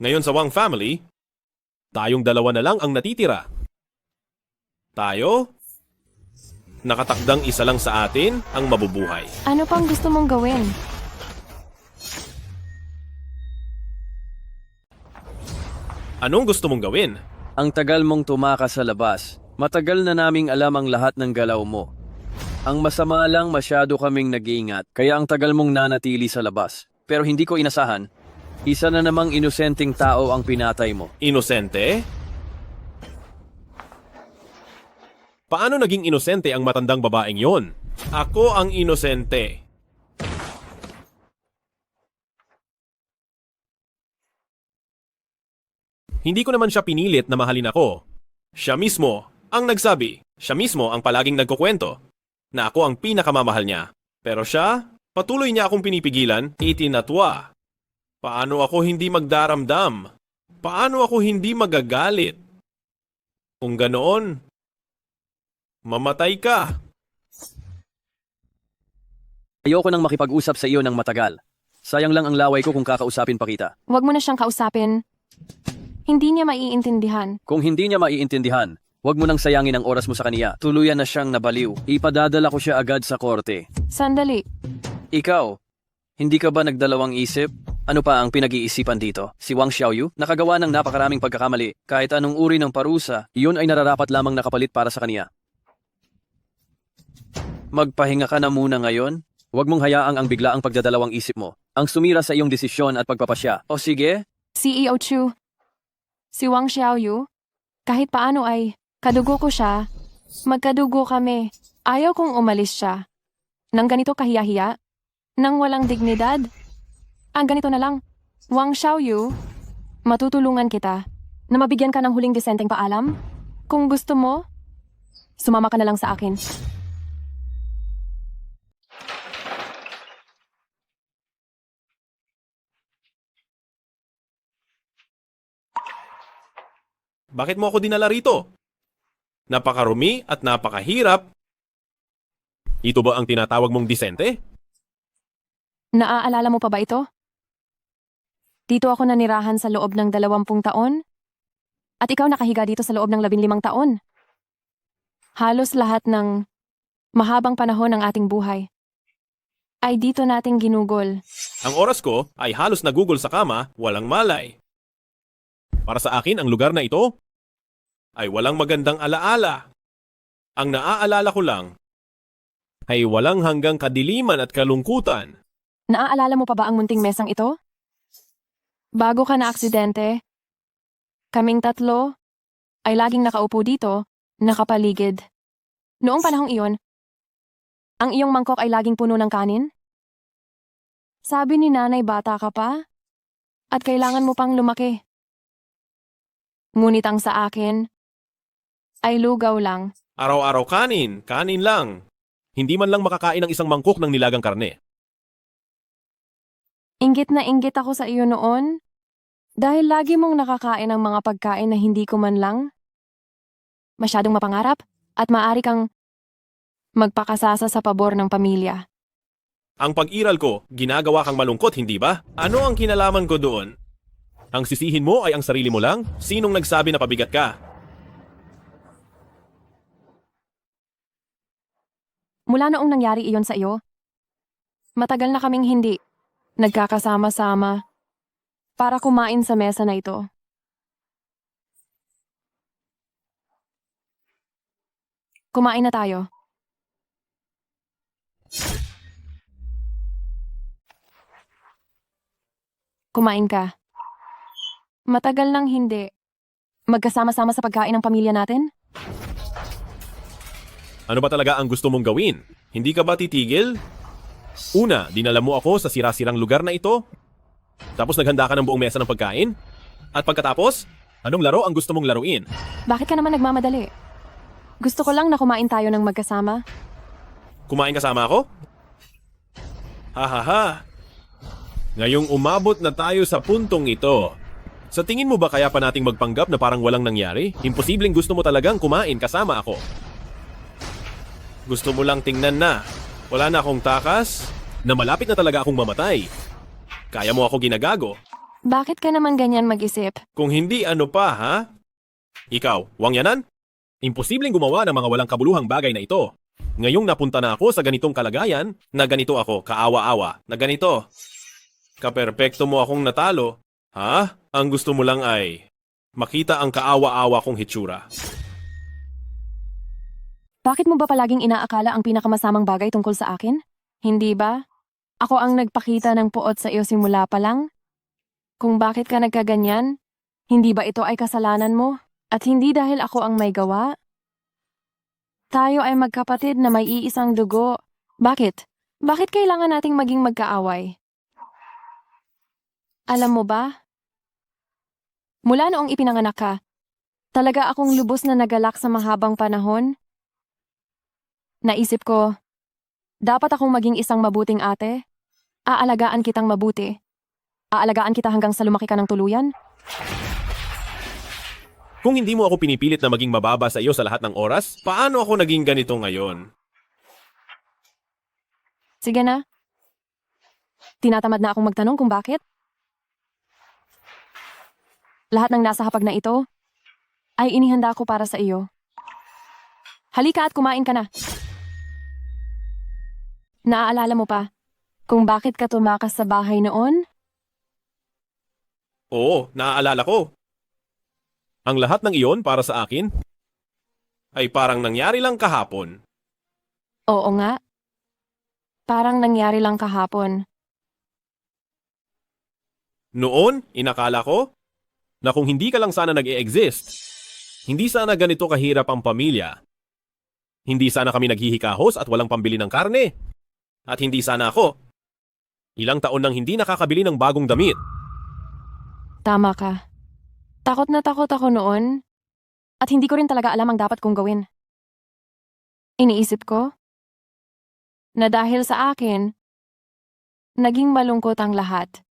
[SPEAKER 11] Ngayon sa Wang family, tayong dalawa na lang ang natitira. Tayo? Nakatakdang isa lang sa atin ang mabubuhay.
[SPEAKER 9] Ano pang gusto mong gawin?
[SPEAKER 11] Anong gusto mong gawin?
[SPEAKER 14] Ang tagal mong tumakas sa labas. Matagal na naming alam ang lahat ng galaw mo. Ang masama lang masyado kaming nag-iingat, kaya ang tagal mong nanatili sa labas. Pero hindi ko inasahan, isa na namang inosenteng tao ang pinatay mo.
[SPEAKER 11] Inosente? Paano naging inosente ang matandang babaeng yon? Ako ang inosente. Hindi ko naman siya pinilit na mahalin ako. Siya mismo ang nagsabi. Siya mismo ang palaging nagkukwento na ako ang pinakamamahal niya. Pero siya, patuloy niya akong pinipigilan, itinatwa. Paano ako hindi magdaramdam? Paano ako hindi magagalit? Kung ganoon, mamatay ka.
[SPEAKER 14] Ayoko nang makipag-usap sa iyo ng matagal. Sayang lang ang laway ko kung kakausapin pa kita.
[SPEAKER 9] Huwag mo na siyang kausapin. Hindi niya maiintindihan.
[SPEAKER 14] Kung hindi niya maiintindihan, huwag mo nang sayangin ang oras mo sa kaniya. Tuluyan na siyang nabaliw. Ipadadala ko siya agad sa korte.
[SPEAKER 9] Sandali.
[SPEAKER 14] Ikaw, hindi ka ba nagdalawang isip? Ano pa ang pinag-iisipan dito? Si Wang Xiaoyu, nakagawa ng napakaraming pagkakamali. Kahit anong uri ng parusa, iyon ay nararapat lamang nakapalit para sa kaniya. Magpahinga ka na muna ngayon. Huwag mong hayaang ang biglaang pagdadalawang isip mo. Ang sumira sa iyong desisyon at pagpapasya. O sige?
[SPEAKER 9] CEO Chu, si Wang Xiaoyu, kahit paano ay kadugo ko siya. Magkadugo kami. Ayaw kong umalis siya. Nang ganito kahiya-hiya? Nang walang dignidad? Ang ganito na lang. Wang Xiaoyu, matutulungan kita na mabigyan ka ng huling disenteng paalam. Kung gusto mo, sumama ka na lang sa akin.
[SPEAKER 11] Bakit mo ako dinala rito? Napakarumi at napakahirap. Ito ba ang tinatawag mong disente?
[SPEAKER 9] Naaalala mo pa ba ito? Dito ako nanirahan sa loob ng 20 taon. At ikaw nakahiga dito sa loob ng 15 taon. Halos lahat ng mahabang panahon ng ating buhay ay dito nating ginugol.
[SPEAKER 11] Ang oras ko ay halos nagugol sa kama, walang malay. Para sa akin, ang lugar na ito ay walang magandang alaala. Ang naaalala ko lang ay walang hanggang kadiliman at kalungkutan.
[SPEAKER 9] Naaalala mo pa ba ang munting mesang ito? Bago ka na aksidente, kaming tatlo ay laging nakaupo dito, nakapaligid. Noong panahong iyon, ang iyong mangkok ay laging puno ng kanin? Sabi ni nanay bata ka pa at kailangan mo pang lumaki. Ngunit ang sa akin ay lugaw lang.
[SPEAKER 11] Araw-araw kanin, kanin lang. Hindi man lang makakain ng isang mangkok ng nilagang karne.
[SPEAKER 9] Inggit na inggit ako sa iyo noon dahil lagi mong nakakain ng mga pagkain na hindi ko man lang. Masyadong mapangarap at maaari kang magpakasasa sa pabor ng pamilya.
[SPEAKER 11] Ang pag-iral ko, ginagawa kang malungkot, hindi ba? Ano ang kinalaman ko doon? Ang sisihin mo ay ang sarili mo lang? Sinong nagsabi na pabigat ka?
[SPEAKER 9] Mula noong nangyari iyon sa iyo, matagal na kaming hindi nagkakasama-sama para kumain sa mesa na ito. Kumain na tayo. Kumain ka. Matagal nang hindi magkasama-sama sa pagkain ng pamilya natin?
[SPEAKER 11] Ano ba talaga ang gusto mong gawin? Hindi ka ba titigil? Una, dinala mo ako sa sira-sirang lugar na ito. Tapos naghanda ka ng buong mesa ng pagkain. At pagkatapos, anong laro ang gusto mong laruin?
[SPEAKER 9] Bakit ka naman nagmamadali? Gusto ko lang na kumain tayo ng magkasama.
[SPEAKER 11] Kumain kasama ako? Hahaha. Ngayong umabot na tayo sa puntong ito. Sa tingin mo ba kaya pa nating magpanggap na parang walang nangyari? Imposibleng gusto mo talagang kumain kasama ako. Gusto mo lang tingnan na. Wala na akong takas, na malapit na talaga akong mamatay. Kaya mo ako ginagago.
[SPEAKER 9] Bakit ka naman ganyan mag-isip?
[SPEAKER 11] Kung hindi ano pa, ha? Ikaw, Wang Yanan? Imposibleng gumawa ng mga walang kabuluhang bagay na ito. Ngayong napunta na ako sa ganitong kalagayan, na ganito ako, kaawa-awa, na ganito. Kaperpekto mo akong natalo. Ha? Ang gusto mo lang ay makita ang kaawa-awa kong hitsura.
[SPEAKER 9] Bakit mo ba palaging inaakala ang pinakamasamang bagay tungkol sa akin? Hindi ba? Ako ang nagpakita ng puot sa iyo simula pa lang? Kung bakit ka nagkaganyan, hindi ba ito ay kasalanan mo? At hindi dahil ako ang may gawa? Tayo ay magkapatid na may iisang dugo. Bakit? Bakit kailangan nating maging magkaaway? Alam mo ba? Mula noong ipinanganak ka, talaga akong lubos na nagalak sa mahabang panahon. Naisip ko, dapat akong maging isang mabuting ate. Aalagaan kitang mabuti. Aalagaan kita hanggang sa lumaki ka ng tuluyan.
[SPEAKER 11] Kung hindi mo ako pinipilit na maging mababa sa iyo sa lahat ng oras, paano ako naging ganito ngayon?
[SPEAKER 9] Sige na. Tinatamad na akong magtanong kung bakit. Lahat ng nasa hapag na ito ay inihanda ko para sa iyo. Halika at kumain ka na. Naaalala mo pa kung bakit ka tumakas sa bahay noon?
[SPEAKER 11] Oo, naaalala ko. Ang lahat ng iyon para sa akin ay parang nangyari lang kahapon.
[SPEAKER 9] Oo nga. Parang nangyari lang kahapon.
[SPEAKER 11] Noon, inakala ko na kung hindi ka lang sana nag-e-exist, hindi sana ganito kahirap ang pamilya. Hindi sana kami naghihikahos at walang pambili ng karne. At hindi sana ako. Ilang taon nang hindi nakakabili ng bagong damit.
[SPEAKER 9] Tama ka. Takot na takot ako noon. At hindi ko rin talaga alam ang dapat kong gawin. Iniisip ko na dahil sa akin, naging malungkot ang lahat.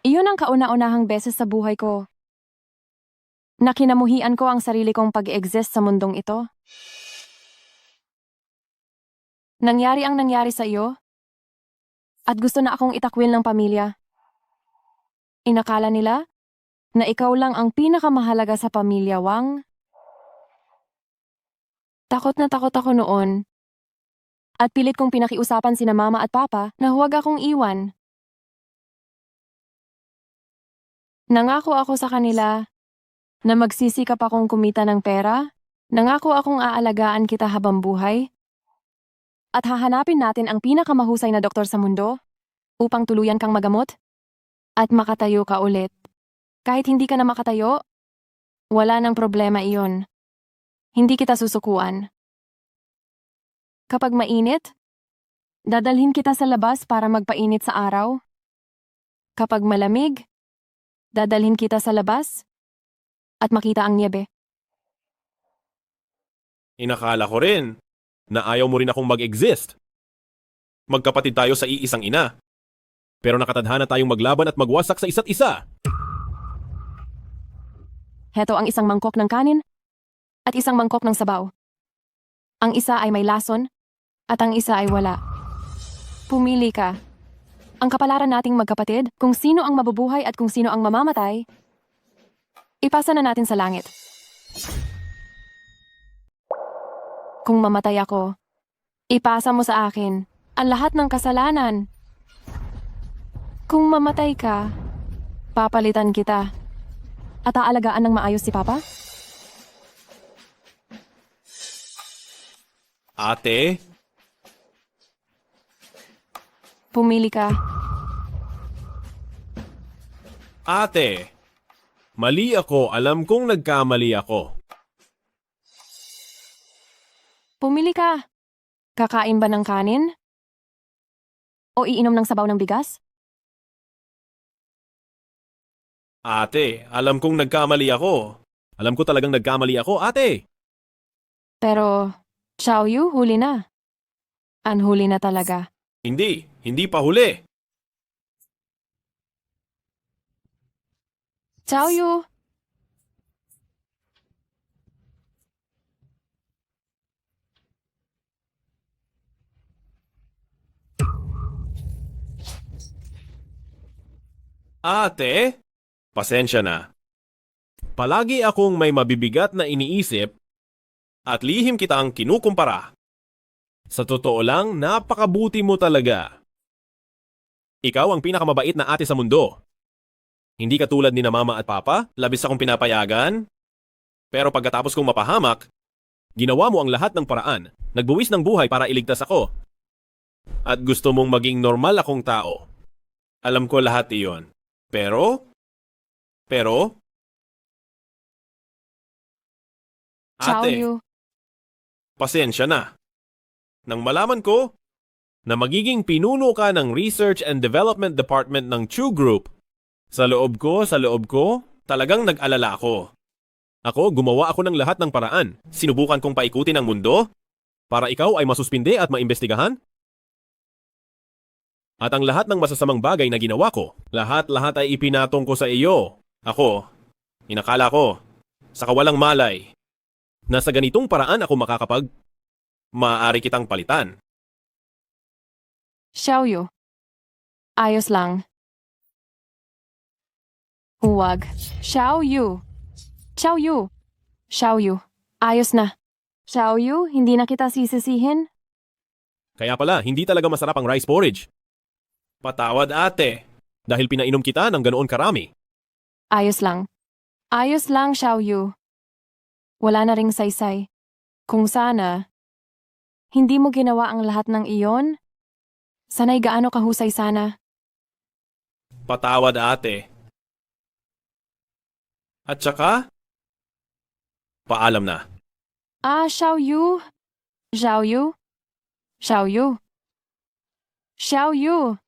[SPEAKER 9] Iyon ang kauna-unahang beses sa buhay ko na kinamuhian ko ang sarili kong pag-exist sa mundong ito. Nangyari ang nangyari sa iyo at gusto na akong itakwil ng pamilya. Inakala nila na ikaw lang ang pinakamahalaga sa pamilya, Wang. Takot na takot ako noon at pilit kong pinakiusapan sina mama at papa na huwag akong iwan. Nangako ako sa kanila na magsisikap akong kumita ng pera. Nangako akong aalagaan kita habang buhay. At hahanapin natin ang pinakamahusay na doktor sa mundo upang tuluyan kang magamot at makatayo ka ulit. Kahit hindi ka na makatayo, wala nang problema iyon. Hindi kita susukuan. Kapag mainit, dadalhin kita sa labas para magpainit sa araw. Kapag malamig, dadalhin kita sa labas at makita ang niebe.
[SPEAKER 11] Inakala ko rin na ayaw mo rin akong mag-exist. Magkapatid tayo sa iisang ina. Pero nakatadhana tayong maglaban at magwasak sa isa't isa.
[SPEAKER 9] Heto ang isang mangkok ng kanin at isang mangkok ng sabaw. Ang isa ay may lason at ang isa ay wala. Pumili ka. Ang kapalaran nating magkapatid, kung sino ang mabubuhay at kung sino ang mamamatay, ipasa na natin sa langit. Kung mamatay ako, ipasa mo sa akin ang lahat ng kasalanan. Kung mamatay ka, papalitan kita. At aalagaan ng maayos si Papa?
[SPEAKER 11] Ate,
[SPEAKER 9] Pumili ka.
[SPEAKER 11] ate, mali ako. Alam kong nagkamali ako.
[SPEAKER 9] Pumili ka. Kakain ba ng kanin? O iinom ng sabaw ng bigas?
[SPEAKER 11] Ate, alam kong nagkamali ako. Alam ko talagang nagkamali ako, ate.
[SPEAKER 9] Pero, Xiaoyu, huli na. Unhuli na talaga.
[SPEAKER 11] Hindi pa huli.
[SPEAKER 9] Xiaoyu!
[SPEAKER 11] Ate, pasensya na. Palagi akong may mabibigat na iniisip at lihim kitang kinukumpara. Sa totoo lang, napakabuti mo talaga. Ikaw ang pinakamabait na ate sa mundo. Hindi katulad ni na mama at papa, labis akong pinapayagan. Pero pagkatapos kong mapahamak, ginawa mo ang lahat ng paraan. Nagbuwis ng buhay para iligtas ako. At gusto mong maging normal akong tao. Alam ko lahat iyon. Pero,
[SPEAKER 9] Xiaoyu!
[SPEAKER 11] pasensya na. Nang malaman ko na magiging pinuno ka ng Research and Development Department ng Chu Group, sa loob ko, talagang nag-alala ako. Gumawa ako ng lahat ng paraan. Sinubukan kong paikutin ang mundo para ikaw ay masuspinde at maimbestigahan. At ang lahat ng masasamang bagay na ginawa ko, lahat ay ipinatong ko sa iyo. Inakala ko, sa kawalang malay, na sa ganitong paraan ako maaari kitang palitan.
[SPEAKER 9] Xiaoyu. Ayos lang. Huwag. Xiaoyu. Xiaoyu. Xiaoyu. Ayos na. Xiaoyu, hindi na kita sisisihin?
[SPEAKER 11] Kaya pala, hindi talaga masarap ang rice porridge. Patawad ate, dahil pinainom kita ng ganoon karami.
[SPEAKER 9] Ayos lang. Ayos lang, Xiaoyu. Wala na ring saysay. Kung sana, hindi mo ginawa ang lahat ng iyon, sana'y gaano kahusay sana.
[SPEAKER 11] Patawad ate. At saka, paalam na.
[SPEAKER 9] Xiaoyu. Xiaoyu. Xiaoyu. Xiaoyu.